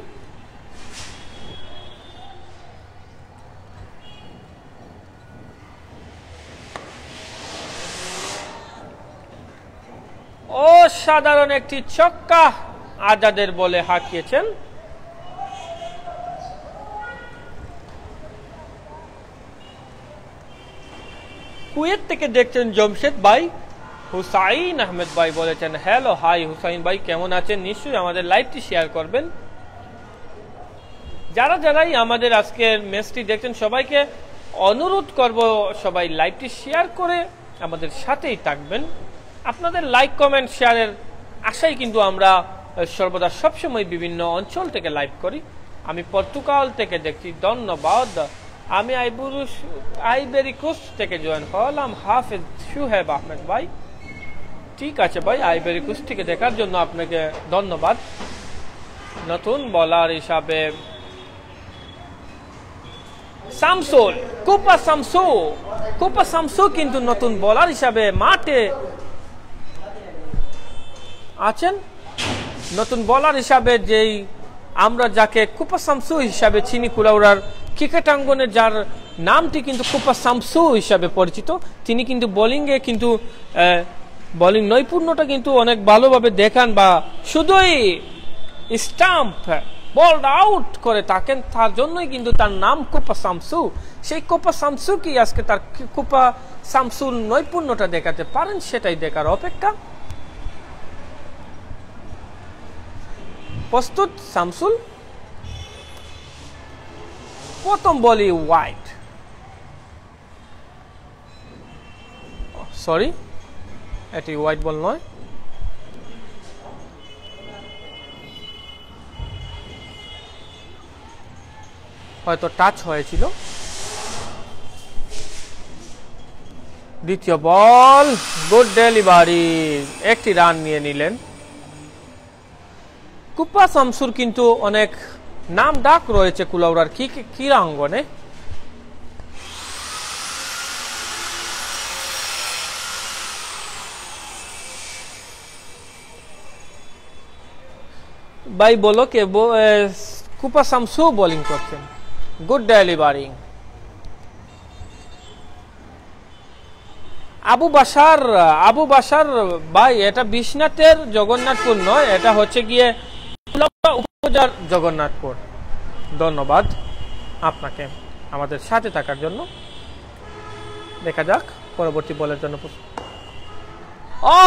S1: অসাধারণ একটি ছক্কা আজাদের বলে হাঁকিয়েছেন। কুয়েত থেকে দেখছেন জমশেদ ভাই। হুসাইন আহমেদ ভাই বলেছেন হ্যালো, হাই হুসাইন ভাই, কেমন আছেন? নিশ্চয়ই আমাদের লাইভটি শেয়ার করবেন। যারাই আমাদের আজকের ম্যাচটি দেখছেন সবাইকে অনুরোধ করব, সবাই লাইভটি শেয়ার করে আমাদের সাথেই থাকবেন। আপনাদের লাইক কমেন্ট শেয়ারের আশাই কিন্তু আমরা সর্বদা সবসময় বিভিন্ন অঞ্চল থেকে লাইভ করি। আমি পর্তুগাল থেকে দেখছি, ধন্যবাদ। আমি আইভরি কোস্ট থেকে জয়েন হলাম, হাফেজ সুহেব আহমেদ ভাই। ঠিক আছে ভাই, আইভরি কোস্ট থেকে দেখার জন্য আপনাকে ধন্যবাদ। নতুন বলার হিসাবে শামসুল, কুপা শামসু কিন্তু নতুন বলার হিসাবে মাঠে আছেন। নতুন বলার হিসাবে যেই আমরা যাকে কুপা শামসু হিসাবে চিনি, কুলাউড়ার ক্রিকেট আঙ্গনে যার নামটি কিন্তু কুপা শামসু হিসাবে পরিচিত, তিনি কিন্তু বোলিংয়ে কিন্তু বোলিং নৈপুণ্যটা কিন্তু অনেক ভালোভাবে দেখান, বা শুধুই স্টাম্প বল আউট করে থাকেন, তার জন্যই কিন্তু তার নাম কুপা শামসু। সেই কুপা শামসু কি আজকে তার কুপা শামসুর নৈপুণ্যটা দেখাতে পারেন, সেটাই দেখার অপেক্ষা। প্রস্তুত শামসুল, প্রথম বলি ওয়াইড, সরি এটি ওয়াইড বল নয়, হয়তো টাচ হয়েছিল। দ্বিতীয় বল, গুড ডেলিভারি, একটি রান নিয়ে নিলেন। কুপা শামসুর কিন্তু অনেক নাম ডাক রয়েছে কুলাউড়ার ক্রীড়াঙ্গনে। ভাই বলো কে কুপা শামসু বোলিং করছেন, গুড ডেলিভারি। আবু বাসার ভাই, এটা বিশ্বনাথের জগন্নাথপুর নয়, এটা হচ্ছে গিয়ে উপজেলার জগন্নাথপুর। ধন্যবাদ আপনাকে আমাদের সাথে থাকার জন্য। দেখা যাক পরবর্তী বলের জন্য। ও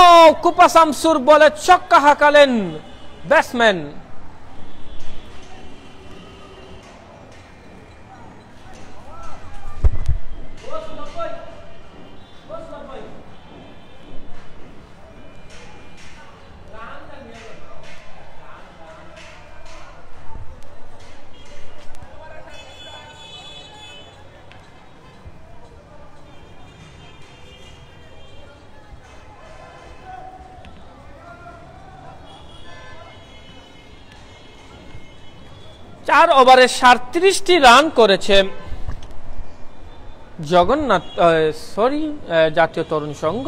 S1: কুপা শামসুর বলে ছক্কা হাঁকালেন ব্যাটসম্যান। চার ওভারে 37টি রান করেছে জগন্নাথ জাতীয় তরুণ সংঘ।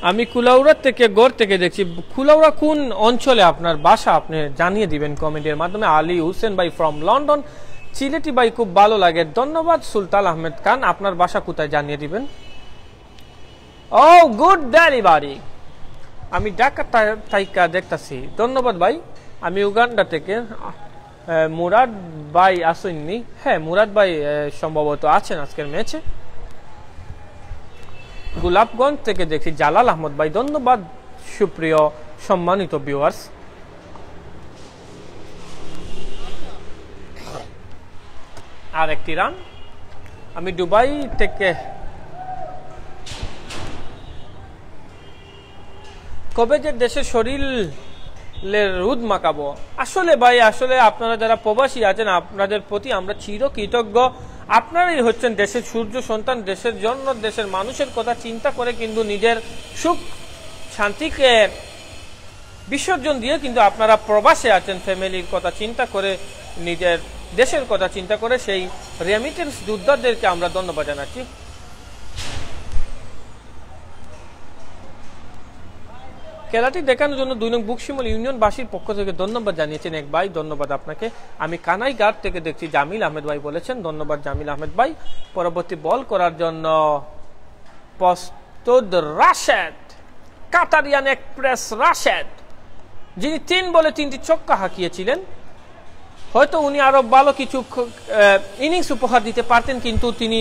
S1: আমি কুলাউড়া থেকে গড় থেকে দেখছি। কুলাউড়া কোন অঞ্চলে আপনার বাসা আপনি জানিয়ে দিবেন কমেন্টের মাধ্যমে। আলী হোসেন ভাই ফ্রম লন্ডন, সিলেটি ভাই খুব ভালো লাগে, ধন্যবাদ। সুলতান আহমেদ খান, আপনার বাসা কোথায় জানিয়ে দিবেন। ও গুড ডেলিভারি, আমি ঢাকা থাইকা দেখতাছি, ধন্যবাদ ভাই। আমি উগান্ডা থেকে। মুরাদ ভাই আসেননি? হ্যাঁ, মুরাদ ভাই সম্ভবত আছেন আজকের ম্যাচে। গোলাপগঞ্জ থেকে দেখি জালাল আহমদ ভাই, ধন্যবাদ সুপ্রিয় সম্মানিত ভিউয়ার্স। আর একটি রান। আমি দুবাই থেকে। কবে যে দেশের শরীরের রোদ মাখাবো? আসলে ভাই, আসলে আপনারা যারা প্রবাসী আছেন আপনাদের প্রতি আমরা চিরকৃতজ্ঞ। আপনারাই হচ্ছেন দেশের সূর্য সন্তান। দেশের জন্য, দেশের মানুষের কথা চিন্তা করে কিন্তু নিজের সুখ শান্তিকে বিসর্জন দিয়ে কিন্তু আপনারা প্রবাসে আছেন। ফ্যামিলির কথা চিন্তা করে, নিজের দেশের কথা চিন্তা করে সেই রেমিটেন্স যোদ্ধাদেরকে আমরা ধন্যবাদ জানাচ্ছি। খেলাটি দেখানোর জন্য 2 নং বুকশিমল ইউনিয়নবাসীর পক্ষ থেকে ধন্যবাদ জানিয়েছেন এক ভাই, ধন্যবাদ আপনাকে। আমি কানাইঘাট থেকে দেখছি জামিল আহমেদ ভাই বলেছেন, ধন্যবাদ জামিল আহমেদ ভাই। পরবর্তী বল করার জন্য প্রস্তুত রাশেদ, কাতারিয়ান এক্সপ্রেস রাশেদ, যিনি 3 বলে 3টি ছক্কা হাঁকিয়েছিলেন। হয়তো উনি আরো ভালো কিছু ইনিংস উপহার দিতে পারতেন, কিন্তু তিনি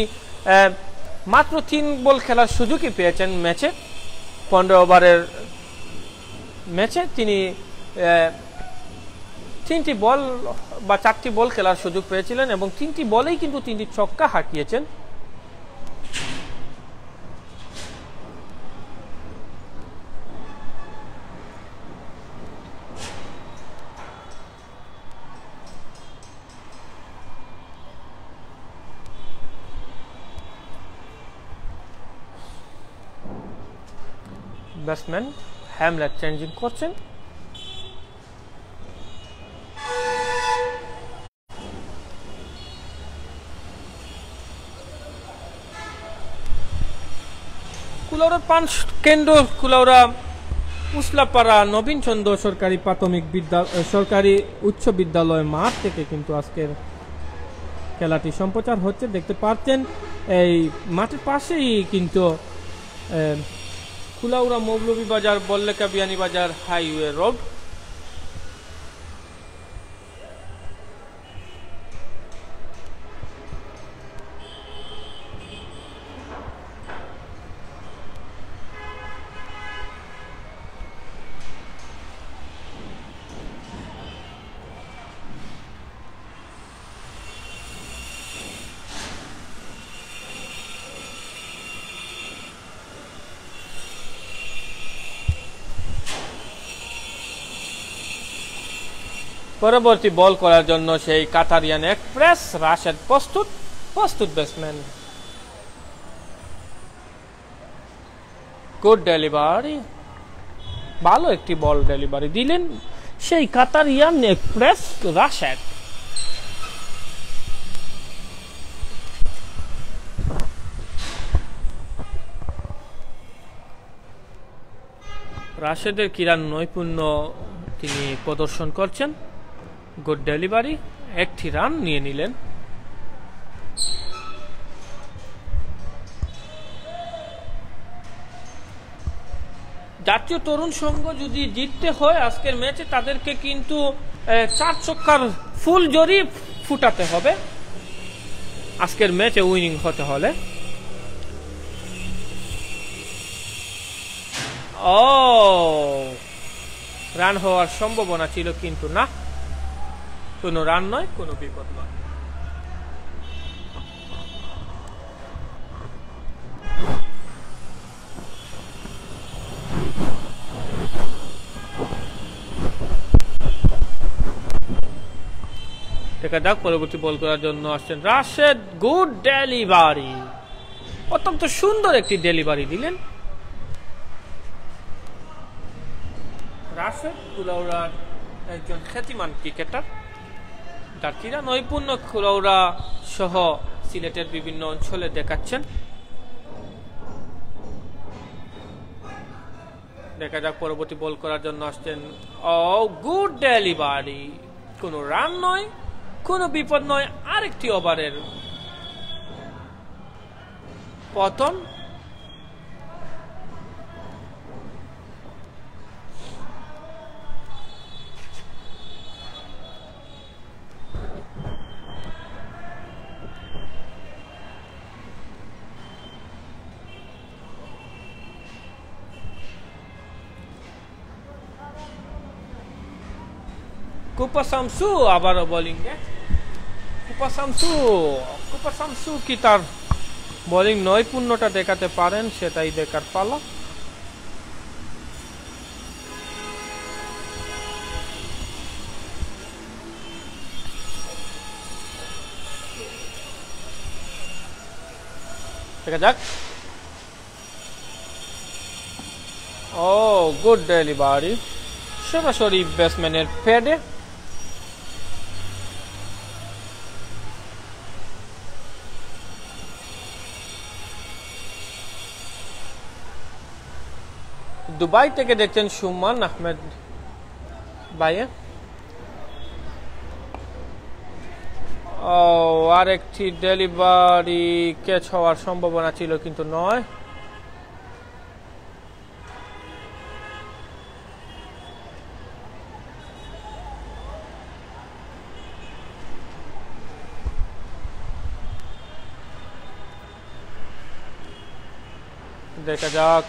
S1: মাত্র 3 বল খেলার সুযোগই পেয়েছেন ম্যাচে। 15 ওভারের ম্যাচে তিনি 3টি বল বা 4টি বল খেলার সুযোগ পেয়েছিলেন এবং 3টি বলেই কিন্তু 3টি ছক্কা হাঁকিয়েছেন। ব্যাটসম্যান হ্যামলেট চেঞ্জিং করছেন। কুলাউড়া 5 কেন্দ্র, কুলাউড়া উসলাপাড়া নবীন চন্দ্র সরকারি উচ্চ বিদ্যালয় মাঠ থেকে কিন্তু আজকের খেলাটি সম্প্রচার হচ্ছে, দেখতে পাচ্ছেন। এই মাঠের পাশেই কিন্তু কুলাউড়া মৌলভীবাজার বল্লেকা বিয়ানীবাজার হাইওয়ে রোড। পরবর্তী বল করার জন্য সেই কাতারিয়ান এক্সপ্রেস রাশেদ প্রস্তুত ব্যাটসম্যান। গুড ডেলিভারি, ভালো একটি বল ডেলিভারি দিলেন সেই কাতারিয়ান এক্সপ্রেস রাশেদ। রাশেদের ক্রীড়া নৈপুণ্য তিনি প্রদর্শন করছেন। গুড ডেলিভারি, একটি রান নিয়ে নিলেন। জাতীয় তরুণ সংঘ যদি জিততে হয় আজকের ম্যাচে, তাদেরকে কিন্তু 4 ছক্কার ফুল জরি ফুটাতে হবে আজকের ম্যাচে উইনিং হতে হলে। ও, রান হওয়ার সম্ভাবনা ছিল কিন্তু না, কোনো রান নয়, কোনো বিপদ নয়। দেখা যাক, পরবর্তী বল করার জন্য আসছেন রাশেদ। গুড ডেলিভারি, অত্যন্ত সুন্দর একটি ডেলিভারি দিলেন। রাশেদ কুলাউড়ার একজন খ্যাতিমান ক্রিকেটার, যার ক্রীড়া নৈপুণ্য কুলাউড়া সহ সিলেটের বিভিন্ন অঞ্চলে দেখাচ্ছেন। দেখা যাক পরবর্তী বল করার জন্য আসছেন। ও গুড ডেলিভারি, কোনো রান নয়, কোনো বিপদ নয়, আরেকটি ওভারের পতন। কুপা শামসু আবারও বোলিংয়ে। কুপা শামসু কি তার বোলিং নৈপুণ্যটা দেখাতে পারেন, সেটাই দেখার পালা। দেখা যাক। ও গুড ডেলিভারি, সরাসরি ব্যাটসম্যানের প্যাডে। দুবাই থেকে দেখছেন সুমান আহমেদ ভাইয়ে। আরেকটি ডেলিভারি ক্যাচ হওয়ার সম্ভাবনা ছিল, কিন্তু নয়। দেখা যাক।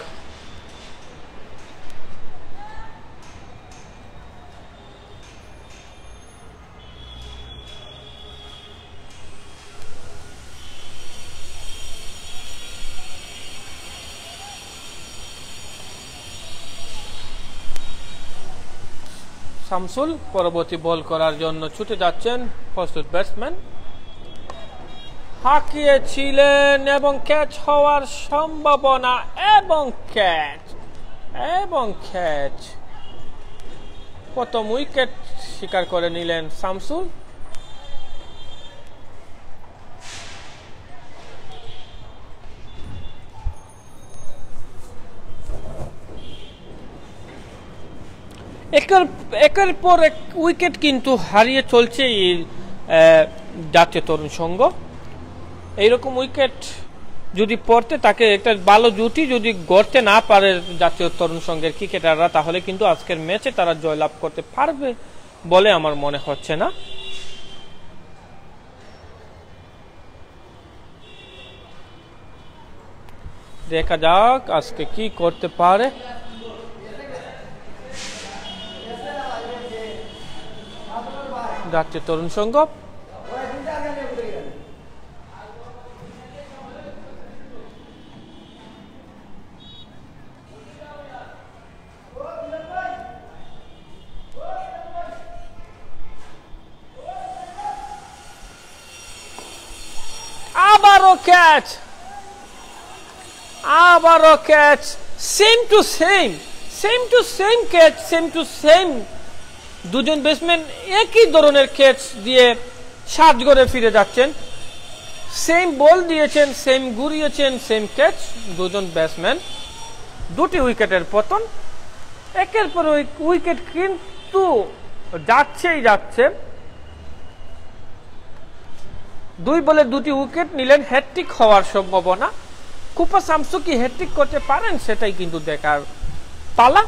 S1: শামসুল পরবর্তী বল করার জন্য ছুটে যাচ্ছেন। প্রস্তুত ব্যাটসম্যান হাঁকিয়েছিলেন এবং ক্যাচ হওয়ার সম্ভাবনা, এবং ক্যাচ। প্রথম উইকেট শিকার করে নিলেন শামসুল। একের পর এক উইকেট কিন্তু হারিয়ে চলছে এই জাতীয় তরুণ সংঘ। এইরকম উইকেট যদি পড়তে তাকে একটা ভালো জুটি যদি গড়তে না পারে জাতীয় তরুণ সংঘের ক্রিকেটাররা, তাহলে কিন্তু আজকের ম্যাচে তারা জয়লাভ করতে পারবে বলে আমার মনে হচ্ছে না। দেখা যাক আজকে কি করতে পারে। জাতীয় তরুণ সংঘ আবারও catch, same to same catch, same to same. দুজন ব্যাটসম্যান একই ধরনের ক্যাচ দিয়ে সাজঘরে ফিরে যাচ্ছেন। সেম বল দিয়েছেন, সেম ঘুরিয়েছেন, সেম ক্যাচ। দুজন ব্যাটসম্যান, দুটি উইকেটের পতন। একের পর উইকেট কিন্তু যাচ্ছে। 2 বলে 2টি উইকেট নিলেন, হ্যাট্রিক হওয়ার সম্ভাবনা। কুপা শামসু কি হ্যাট্রিক করতে পারেন, সেটাই কিন্তু দেখার পালা।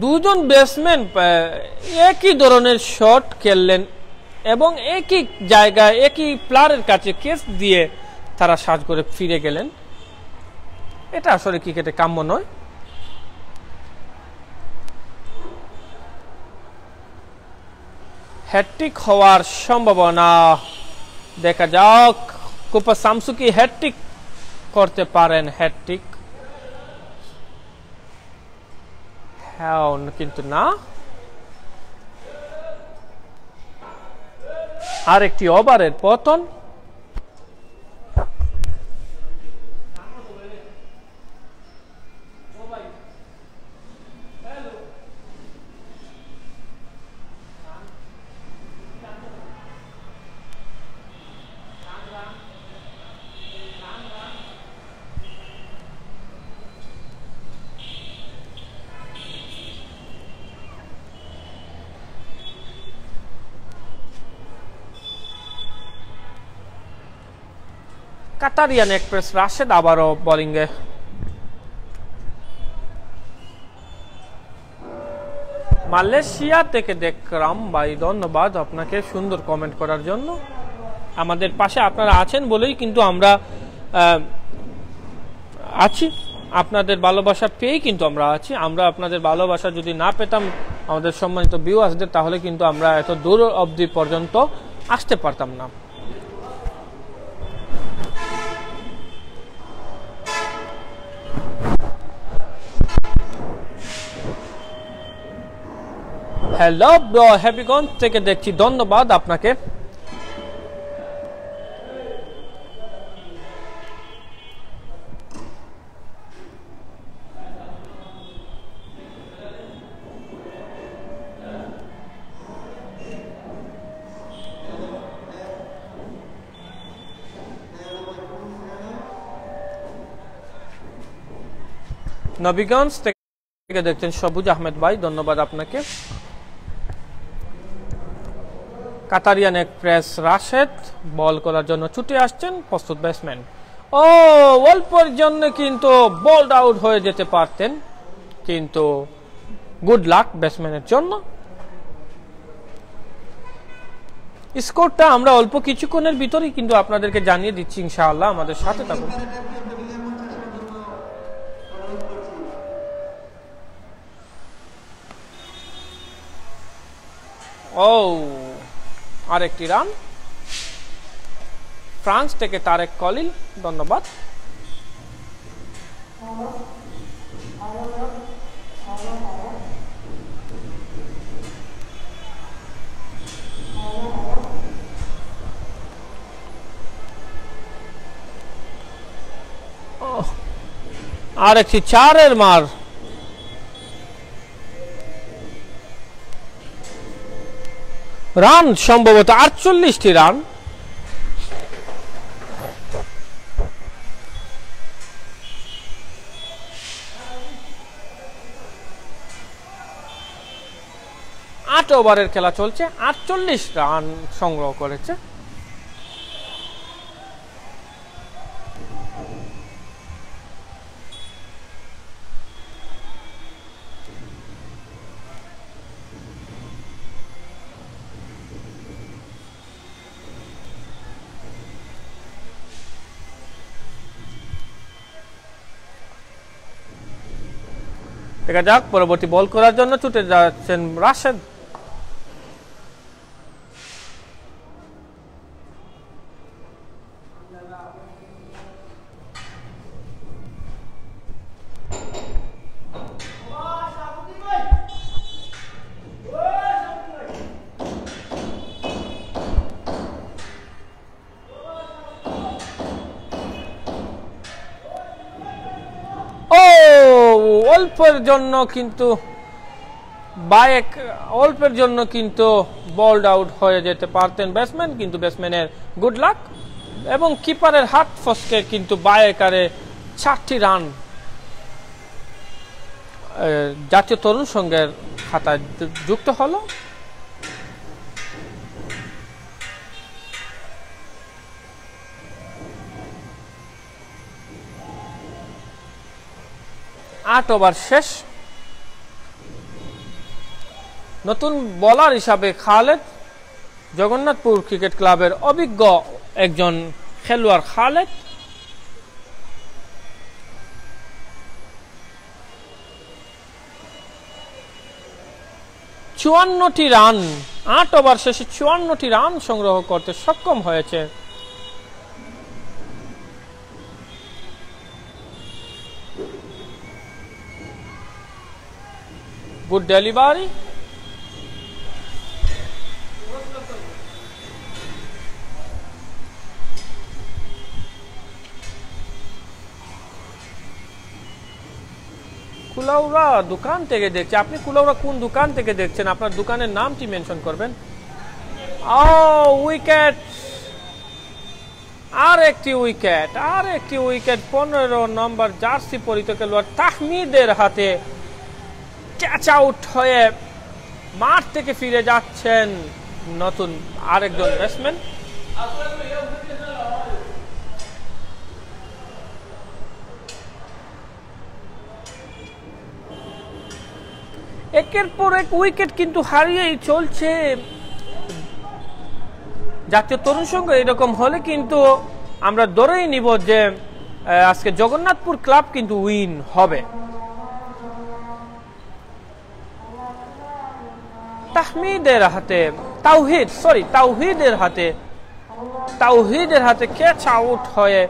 S1: দুজন ব্যাটসম্যান একই ধরনের শট খেললেন এবং একই জায়গায় একই প্লেয়ারের কাছে ক্যাচ দিয়ে তারা সাজ করে ফিরে গেলেন। এটা আসলে ক্রিকেটে কাম্য নয়। হ্যাট্রিক হওয়ার সম্ভাবনা। দেখা যাক কুপা শামসু কি হ্যাট্রিক করতে পারেন। হ্যাট্রিক কিন্তু না। আর একটি ওভারের পতন। কাতারিয়ান এক্সপ্রেস রাশেদ আবারও বোলিংয়ে। মালয়েশিয়া থেকে দেখলাম ভাই, ধন্যবাদ আপনাকে সুন্দর কমেন্ট করার জন্য। আমাদের পাশে আপনারা আছেন বলেই কিন্তু আমরা আছি, আপনাদের ভালোবাসা পেয়েই কিন্তু আমরা আছি। আমরা আপনাদের ভালোবাসা যদি না পেতাম আমাদের সম্মানিত ভিউয়ার্সদের, তাহলে কিন্তু আমরা এত দূর অবধি পর্যন্ত আসতে পারতাম না। হ্যালো ব্রো, হ্যাপিগঞ্জ থেকে দেখছি, ধন্যবাদ আপনাকে। নবীগঞ্জ থেকে দেখছেন সবুজ আহমেদ ভাই, ধন্যবাদ আপনাকে। কাতারিয়ান এক্সপ্রেস রাশেদ বল করার জন্য ছুটে আসছেন, প্রস্তুত ব্যাটসম্যান। ও অল্পের জন্য কিন্তু বোল্ড আউট হয়ে যেতে পারতেন, কিন্তু গুড লাক ব্যাটসম্যানের জন্য। স্কোরটা আমরা অল্প কিছুক্ষণের ভিতরেই কিন্তু আপনাদেরকে জানিয়ে দিচ্ছি, ইনশাআল্লাহ আমাদের সাথে থাকুন। ও আরেকটি রান ফ্রান্স থেকে তারেক কলিল, ধন্যবাদ। আরেকটি চারের মার। রান সম্ভবত 48টি রান। আট ওভারের খেলা চলছে, 48 রান সংগ্রহ করেছে। দেখা যাক, পরবর্তী বল করার জন্য ছুটে যাচ্ছেন রাশেদ। অল্পের জন্য কিন্তু বলড আউট হয়ে যেতে পারতেন ব্যাটসম্যান, কিন্তু ব্যাটসম্যানের গুড লাক এবং কিপারের হাত ফসকে কিন্তু বায়েকারে 4টি রান জাতীয় তরুণ সংঘের খাতায় যুক্ত হলো। আট ওভার শেষ। নতুন বোলার হিসাবে খালেদ, জগন্নাথপুর ক্রিকেট ক্লাবের অভিজ্ঞ একজন খেলোয়াড় খালেদ। চুয়ান্নটি রান, 8 ওভার শেষে 54টি রান সংগ্রহ করতে সক্ষম হয়েছে। Good delivery. কুলাউড়া দোকান থেকে দেখছি। আপনি কুলাউড়া কোন দোকান থেকে দেখছেন? আপনার দোকানের নামটি মেনশন করবেন। ও উইকেট, আর একটি উইকেট 15 নম্বর জার্সি পরিত খেলোয়াড় তাহমিদের হাতে ক্যাচ আউট হয়ে মাঠ থেকে ফিরে যাচ্ছেন নতুন আরেকজন ব্যাটসম্যান। একের পর এক উইকেট কিন্তু হারিয়েই চলছে জাতীয় তরুণ সংঘ। এরকম হলে কিন্তু আমরা ধরেই নিব যে আজকে জগন্নাথপুর ক্লাব কিন্তু উইন হবে। তাওহিদের হাতে ক্যাচ আউট হয়ে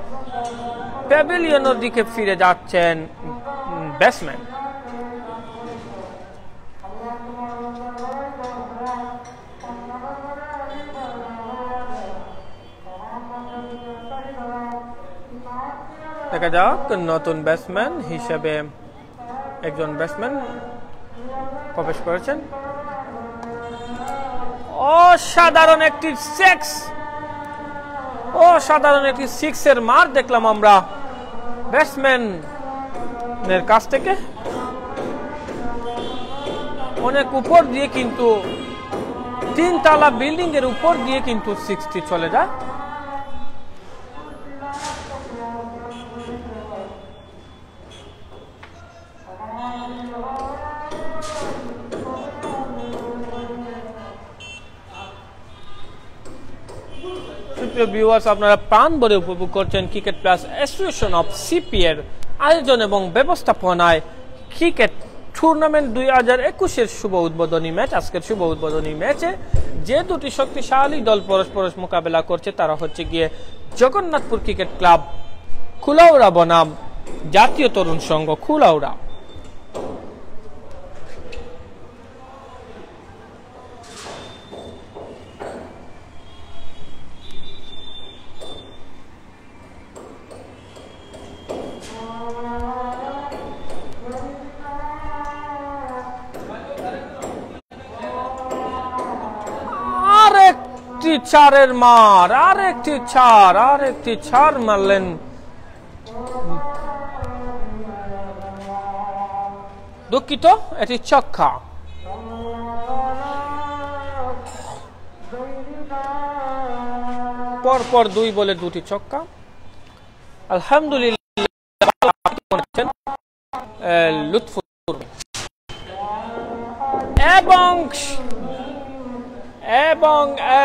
S1: প্যাভিলিয়নের দিকে ফিরে যাচ্ছেন ব্যাটসম্যান। দেখা যাক নতুন ব্যাটসম্যান হিসেবে একজন ব্যাটসম্যান প্রবেশ করেছেন। অসাধারণ একটি সিক্সের মার দেখলাম আমরা ব্যাটসম্যানের কাছ থেকে। অনেক উপর দিয়ে কিন্তু 3 তলা বিল্ডিং এর উপর দিয়ে কিন্তু 60 চলে যায়। ভিউয়ার্স, আপনারা প্রাণ ভরে উপভোগ করছেন cricket plus association of CP এর আয়োজন এবং ব্যবস্থাপনায় ক্রিকেট টুর্নামেন্ট 2021-এর শুভ উদ্বোধনী ম্যাচ। আজকের শুভ উদ্বোধনী ম্যাচে যে দুটি শক্তিশালী দল পরস্পর মোকাবেলা করছে তারা হচ্ছে গিয়ে জগন্নাথপুর ক্রিকেট ক্লাব কুলাউড়া বনাম জাতীয় তরুণ সংঘ কুলাউড়া। চারের মার, আরেকটি চার মারলেন দুঃখিত, এটি ছক্কা। পরপর 2 বলে 2টি ছক্কা। আলহামদুলিল্লাহ লুৎফুর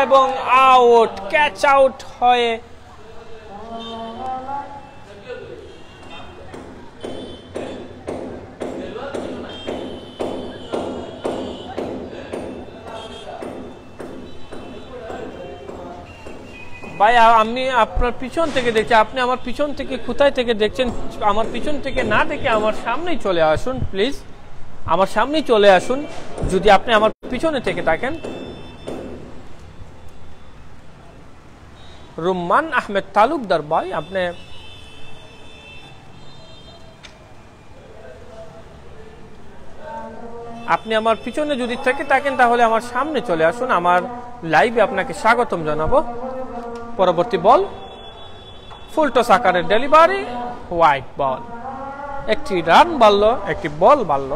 S1: এবং আউট, ক্যাচ আউট হয়ে ভাই আমি আপনার পিছন থেকে দেখছি, আপনি আমার পিছন থেকে কোথায় থেকে দেখছেন? আমার পিছন থেকে না দেখে আমার সামনেই চলে আসুন প্লিজ, আমার সামনেই চলে আসুন যদি আপনি আমার পিছনে থেকে থাকেন। রুম্মান আহমেদ তালুকদার ভাই, আপনি আমার পিছনে যদি থেকে থাকেন তাহলে আমার সামনে চলে আসুন, আমার লাইভে আপনাকে স্বাগতম জানাবো। পরবর্তী বল ফুল টস আকারের ডেলিভারি, হোয়াইট বল। একটি রান বাড়ল, একটি বল বাড়ল।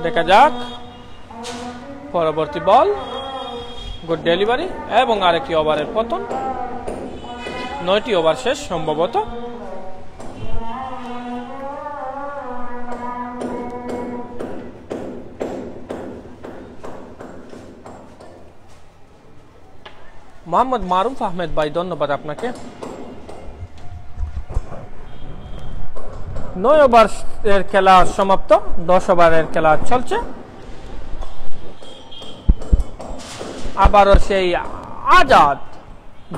S1: দেখা যাক পরবর্তী বল, গুড ডেলিভারি এবং আরেকটি ওভারের পতন। 9টি ওভার শেষ সম্ভবত। মোহাম্মদ মারুফ আহমেদ ভাই, ধন্যবাদ আপনাকে। 9 ওভারের খেলা সমাপ্ত, 10 ওভারের খেলা চলছে। আবারও সেই আজাদ,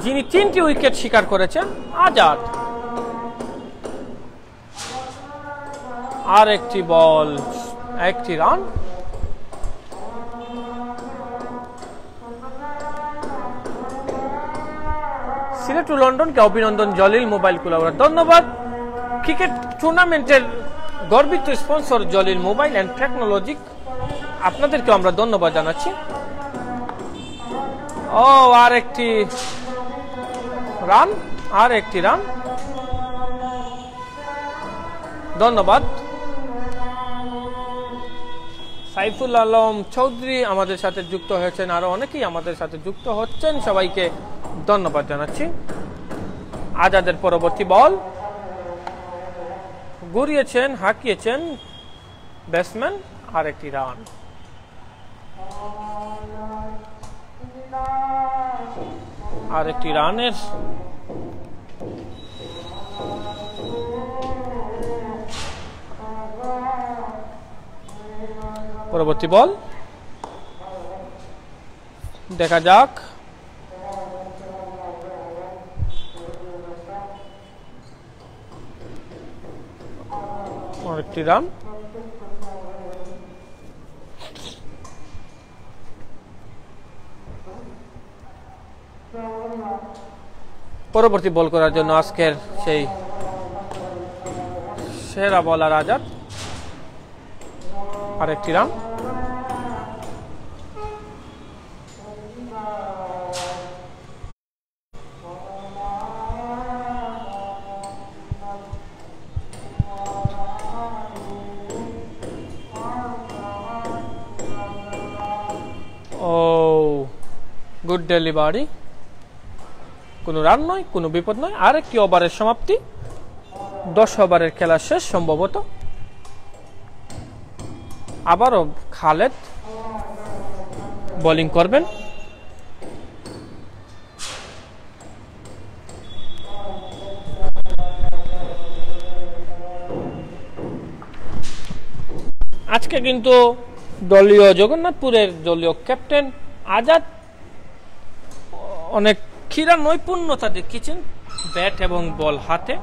S1: যিনি 3টি উইকেট শিকার করেছেন, আজাদ। আর একটি বল, একটি রান। টু লন্ডনকে অভিনন্দন জলিল মোবাইল কুলাউড়া ধন্যবাদ। ক্রিকেট টুর্নামেন্টের গর্বিত sponsor Jalil mobile and technology, আপনাদেরকে আমরা ধন্যবাদ জানাচ্ছি। ও আর একটি রান, ধন্যবাদ। সাইফুল আলম চৌধুরী আমাদের সাথে যুক্ত হয়েছেন, আরো অনেকেই আমাদের সাথে যুক্ত হচ্ছেন, সবাইকে ধন্যবাদ জানাচ্ছি। আজাদের পরবর্তী বল ঘুরিয়েছেন, হাঁকিয়েছেন ব্যাটসম্যান, আর একটি রান। আর একটি রানের পরবর্তী বল দেখা যাক। আরেকটি রান। পরবর্তী বল করার জন্য আজকের সেই সেরা বলার আজাদ, আরেকটি রান। ও গুড ডেলিভারি, কোনো রান নয়, কোনো বিপদ নয়। আরেকটি ওভারের সমাপ্তি, 10 ওভারের খেলা শেষ সম্ভবত। আবারও খালেদ বোলিং করবেন। আজকে কিন্তু দলীয় জগন্নাথপুরের দলীয় ক্যাপ্টেন আজাদ অনেক ক্রীড়া নৈপুণ্যতা দেখিয়েছেন ব্যাট এবং বল হাতে।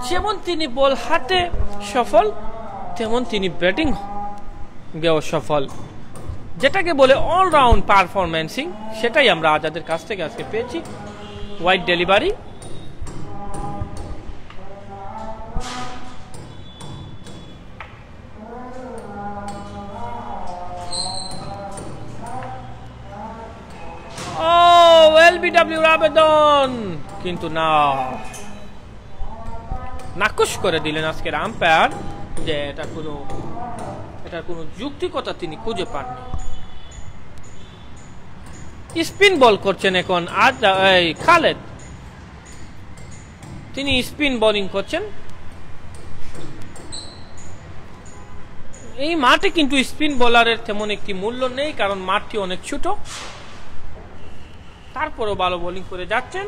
S1: যেমন তিনি বল হাতে সফল, তেমন তিনি ব্যাটিং গেও সফল, যেটাকে বলে অলরাউন্ড পারফরম্যান্সিং, সেটাই আমরা আজাদের কাছ থেকে আজকে পেয়েছি। ওয়াইড ডেলিভারি, এলবিডব্লিউর আবেদন, কিন্তু না, নাকচ করে দিলেন আজকের আম্পায়ার যে এটার কোনো যুক্তিকতা তিনি খুঁজে পাননি। স্পিন বল করছেন এখন খালেদ, তিনি স্পিন বোলিং করছেন। এই মাঠে কিন্তু স্পিন বোলারের তেমন একটি মূল্য নেই, কারণ মাঠটি অনেক ছোট। তারপরও ভালো বোলিং করে যাচ্ছেন।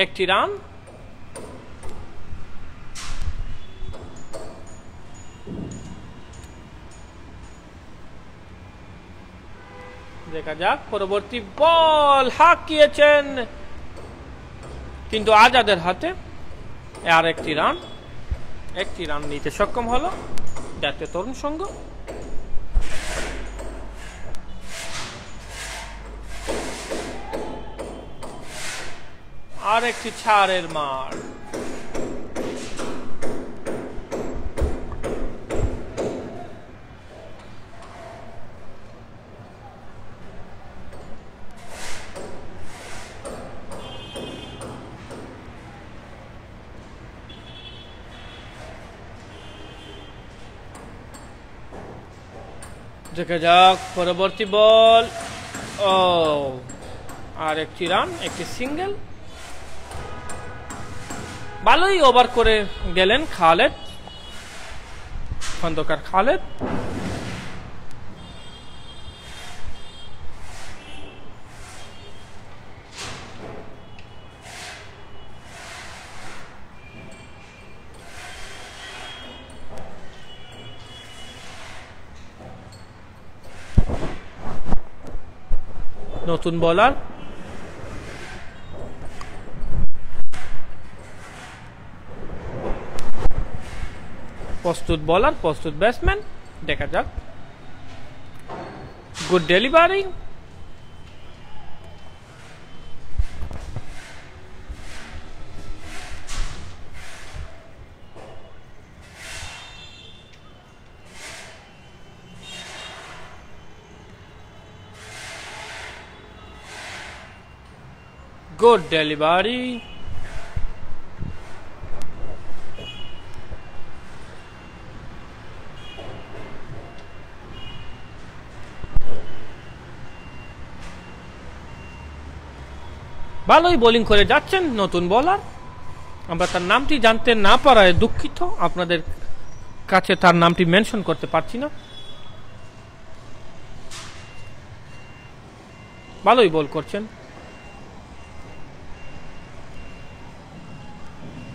S1: একটি রান। দেখা যাক পরবর্তী বল, হাঁকিয়েছেন কিন্তু আজাদের হাতে। আর একটি রান নিতে সক্ষম হলো জাতীয় তরুণ সংঘ। আর একটি ছাড়ের মার। দেখা যাক পরবর্তী বল। ও আর একটি রান, একটি সিঙ্গেল। ভালোই ওভার করে গেলেন খালেদ, খন্দকার খালেদ। নতুন বোলার, প্রস্তুত বোলার, প্রস্তুত ব্যাটসম্যান। দেখা যাক Good delivery. Good delivery. ভালোই বোলিং করে যাচ্ছেন নতুন বোলার। আমরা তার নামটি জানতে না পারায় দুঃখিত, আপনাদের কাছে তার নামটি মেনশন করতে পারছি না। ভালোই বল করছেন।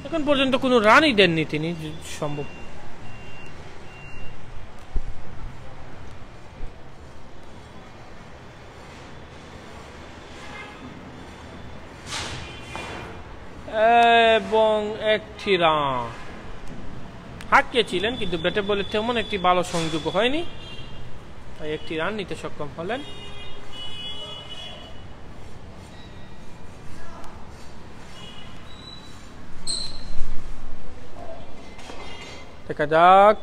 S1: এখন পর্যন্ত কোনো রানই দেননি তিনি সম্ভব। এবং একটি রান হাঁকিয়েছিলেন, কিন্তু ব্যাটে বলে তেমন একটি ভালো সংযোগ হয়নি, তাই একটি রান নিতে সক্ষম হলেন। দেখা যাক,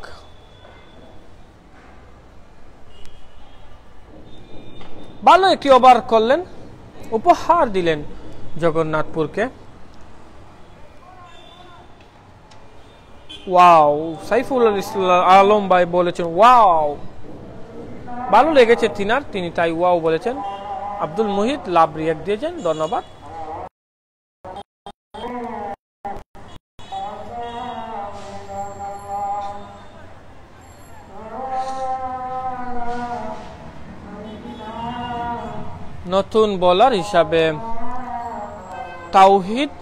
S1: ভালো একটি ওভার করলেন, উপহার দিলেন জগন্নাথপুরকে। ওয়াও, সাইফুল আলম ভাই বলেছেন ওয়াও, ভালো লেগেছে তিনার, তিনি তাই ওয়াও বলেছেন। আব্দুল মুহিত লাভ রিয়াক্ট দিয়েছেন, ধন্যবাদ। নতুন বোলার হিসাবে তাওহিদ,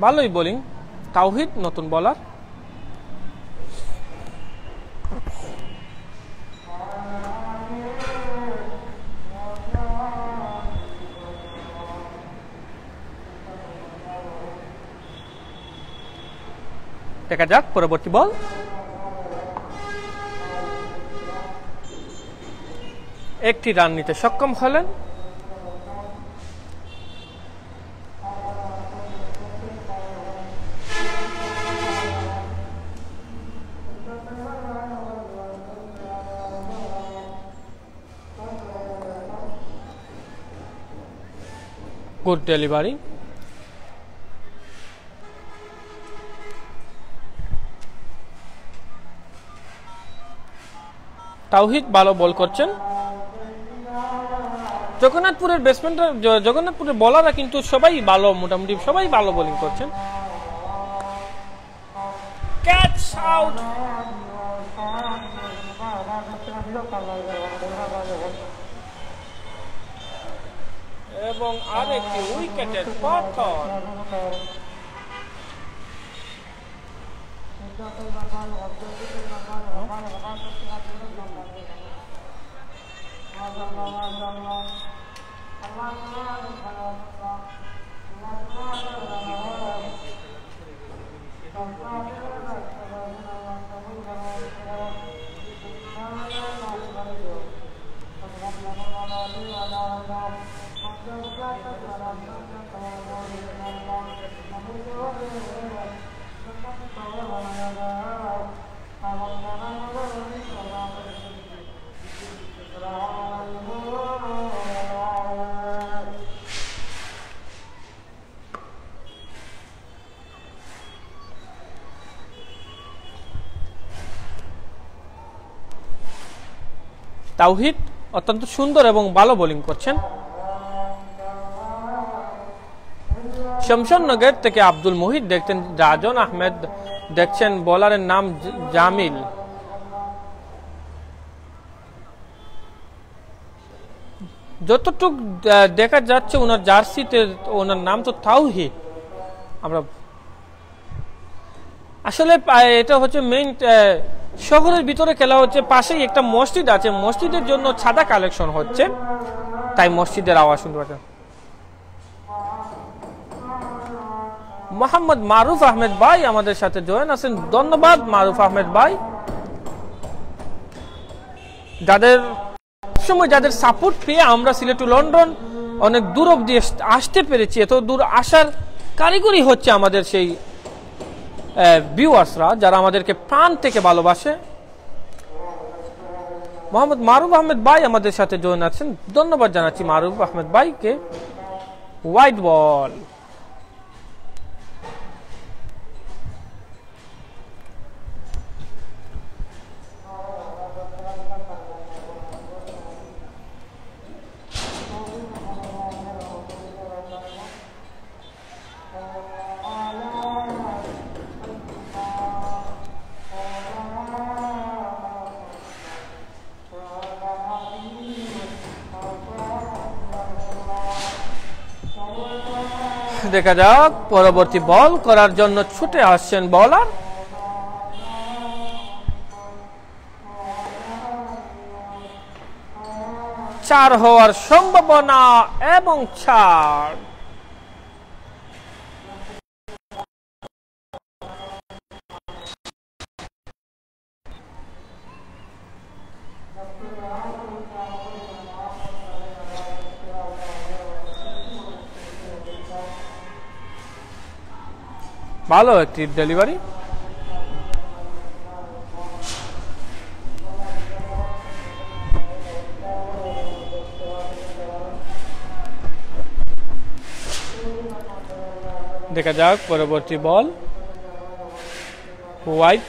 S1: ভালোই বোলিং তাওহিদ, নতুন বোলার। দেখা যাক পরবর্তী বল। একটি রান নিতে সক্ষম হলেন। Good delivery. তাওহিদ ভালো বল করছেন। জগন্নাথপুরের ব্যাটসম্যানরা, জগন্নাথপুরের বোলাররা কিন্তু সবাই ভালো, মোটামুটি সবাই ভালো বোলিং করছেন। Catch out. এবং আরেকটি উইকেটের পতন। তাওহিদ অত্যন্ত সুন্দর এবং ভালো বোলিং করছেন। শমশাননগর থেকে আব্দুল মুহিত দেখছেন, রাজন আহমেদ দেখছেন, বোলারের নাম জামিল। যতটুক দেখা যাচ্ছে ওনার জার্সিতে ওনার নাম তো তাওহিদ। আমরা আসলে এটা হচ্ছে মেইন, শহরের ভিতরে খেলা হচ্ছে, পাশেই একটা মসজিদ আছে, মসজিদের জন্য ছাদা কালেকশন হচ্ছে, তাই মসজিদের আওয়াজ শুনতে পাচ্ছেন। মোহাম্মদ মারুফ আহমেদ ভাই আমাদের সাথে জয়েন আছেন, ধন্যবাদ মারুফ আহমেদ ভাই। যাদের সময় যাদের সাপোর্ট পেয়ে আমরা সিলেট টু লন্ডন অনেক দূর অব্দি আসতে পেরেছি। এত দূর আসার কারিগরি হচ্ছে আমাদের সেই ভিউয়ার্সরা, যারা আমাদেরকে প্রাণ থেকে ভালোবাসে। মোহাম্মদ মারুফ আহমেদ ভাই আমাদের সাথে জয়েন আছেন, ধন্যবাদ জানাচ্ছি মারুফ আহমেদ ভাইকে। হোয়াইট বল, দেখা যাক পরবর্তী বল করার জন্য ছুটে আসছেন বলার। চার হওয়ার সম্ভাবনা এবং 4। ভালো একটি ডেলিভারি। দেখা যাক পরবর্তী বল, হোয়াইট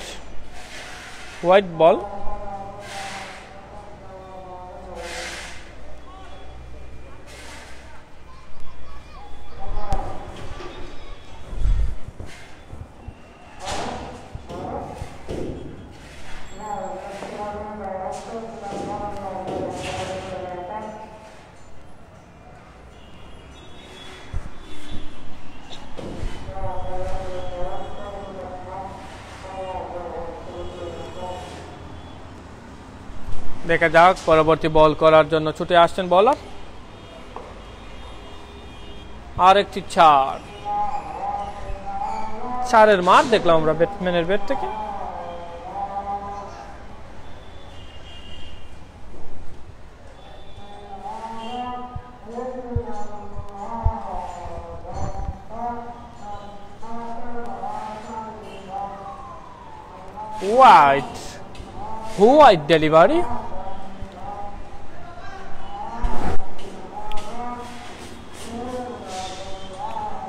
S1: বল। দেখা যাক পরবর্তী বল করার জন্য ছুটে আসছেন বলার। আর একটি 4-এর মার দেখলাম আমরা ব্যাটসম্যানের ব্যাট থেকে। White delivery.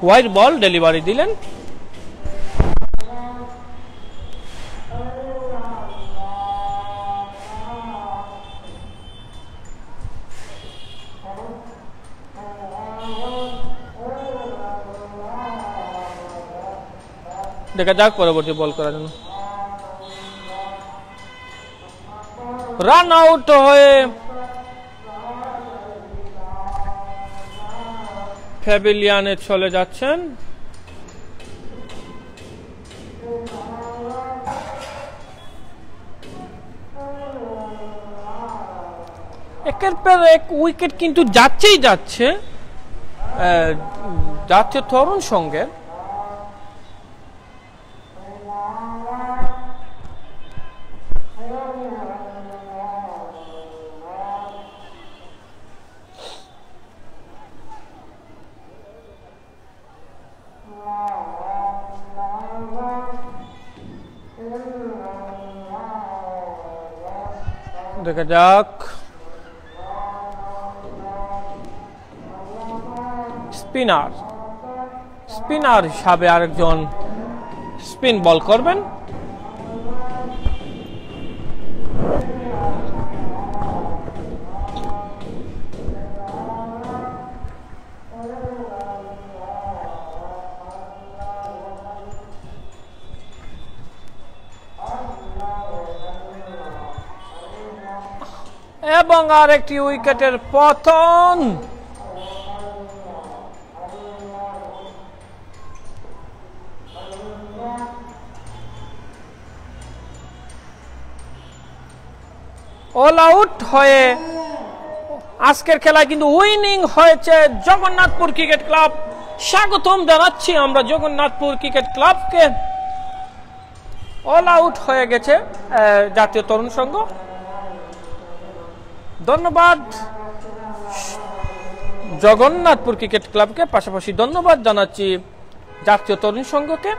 S1: White ball delivery দিলেন। দেখা যাক পরবর্তী বল করার জন্য। রান আউট হয়ে প্যাভিলিয়নে চলে যাচ্ছেন। একের পর এক উইকেট কিন্তু যাচ্ছে তরুণ সঙ্গে। দেখা যাক স্পিনার হিসাবে আরেকজন স্পিন বল করবেন। এবং আর একটি উইকেটের পতন। অল আউট হয়ে আজকের খেলায় কিন্তু উইনিং হয়েছে জগন্নাথপুর ক্রিকেট ক্লাব। স্বাগতম জানাচ্ছি আমরা জগন্নাথপুর ক্রিকেট ক্লাবকে। অল আউট হয়ে গেছে জাতীয় তরুণ সংঘ। ধন্যবাদ জগন্নাথপুর ক্রিকেট ক্লাবকে, পাশাপাশি ধন্যবাদ জানাচ্ছি জাতীয় তরুণ সংঘকে।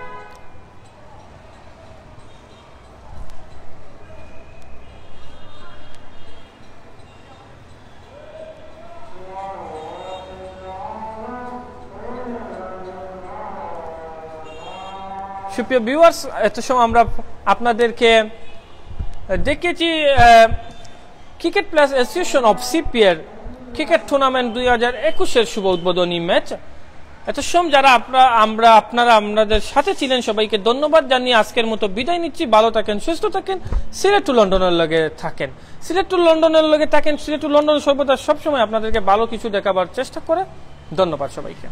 S1: সুপ্রিয় ভিউয়ার্স, এত সময় আমরা আপনাদেরকে দেখেছি ক্রিকেট প্লেয়ার্স অ্যাসোসিয়েশন অফ সিপিএর ক্রিকেট টুর্নামেন্ট 2021-এর শুভ উদ্বোধনী ম্যাচ। এত সময় যারা আপনারা আমাদের সাথে ছিলেন সবাইকে ধন্যবাদ জানিয়ে আজকের মতো বিদায় নিচ্ছি। ভালো থাকেন, সুস্থ থাকেন, সিলেট টু লন্ডনের লগে থাকেন, সিলেট টু লন্ডনের লগে থাকেন। সিলেট টু লন্ডন সর্বদা সবসময় আপনাদেরকে ভালো কিছু দেখাবার চেষ্টা করে। ধন্যবাদ সবাইকে।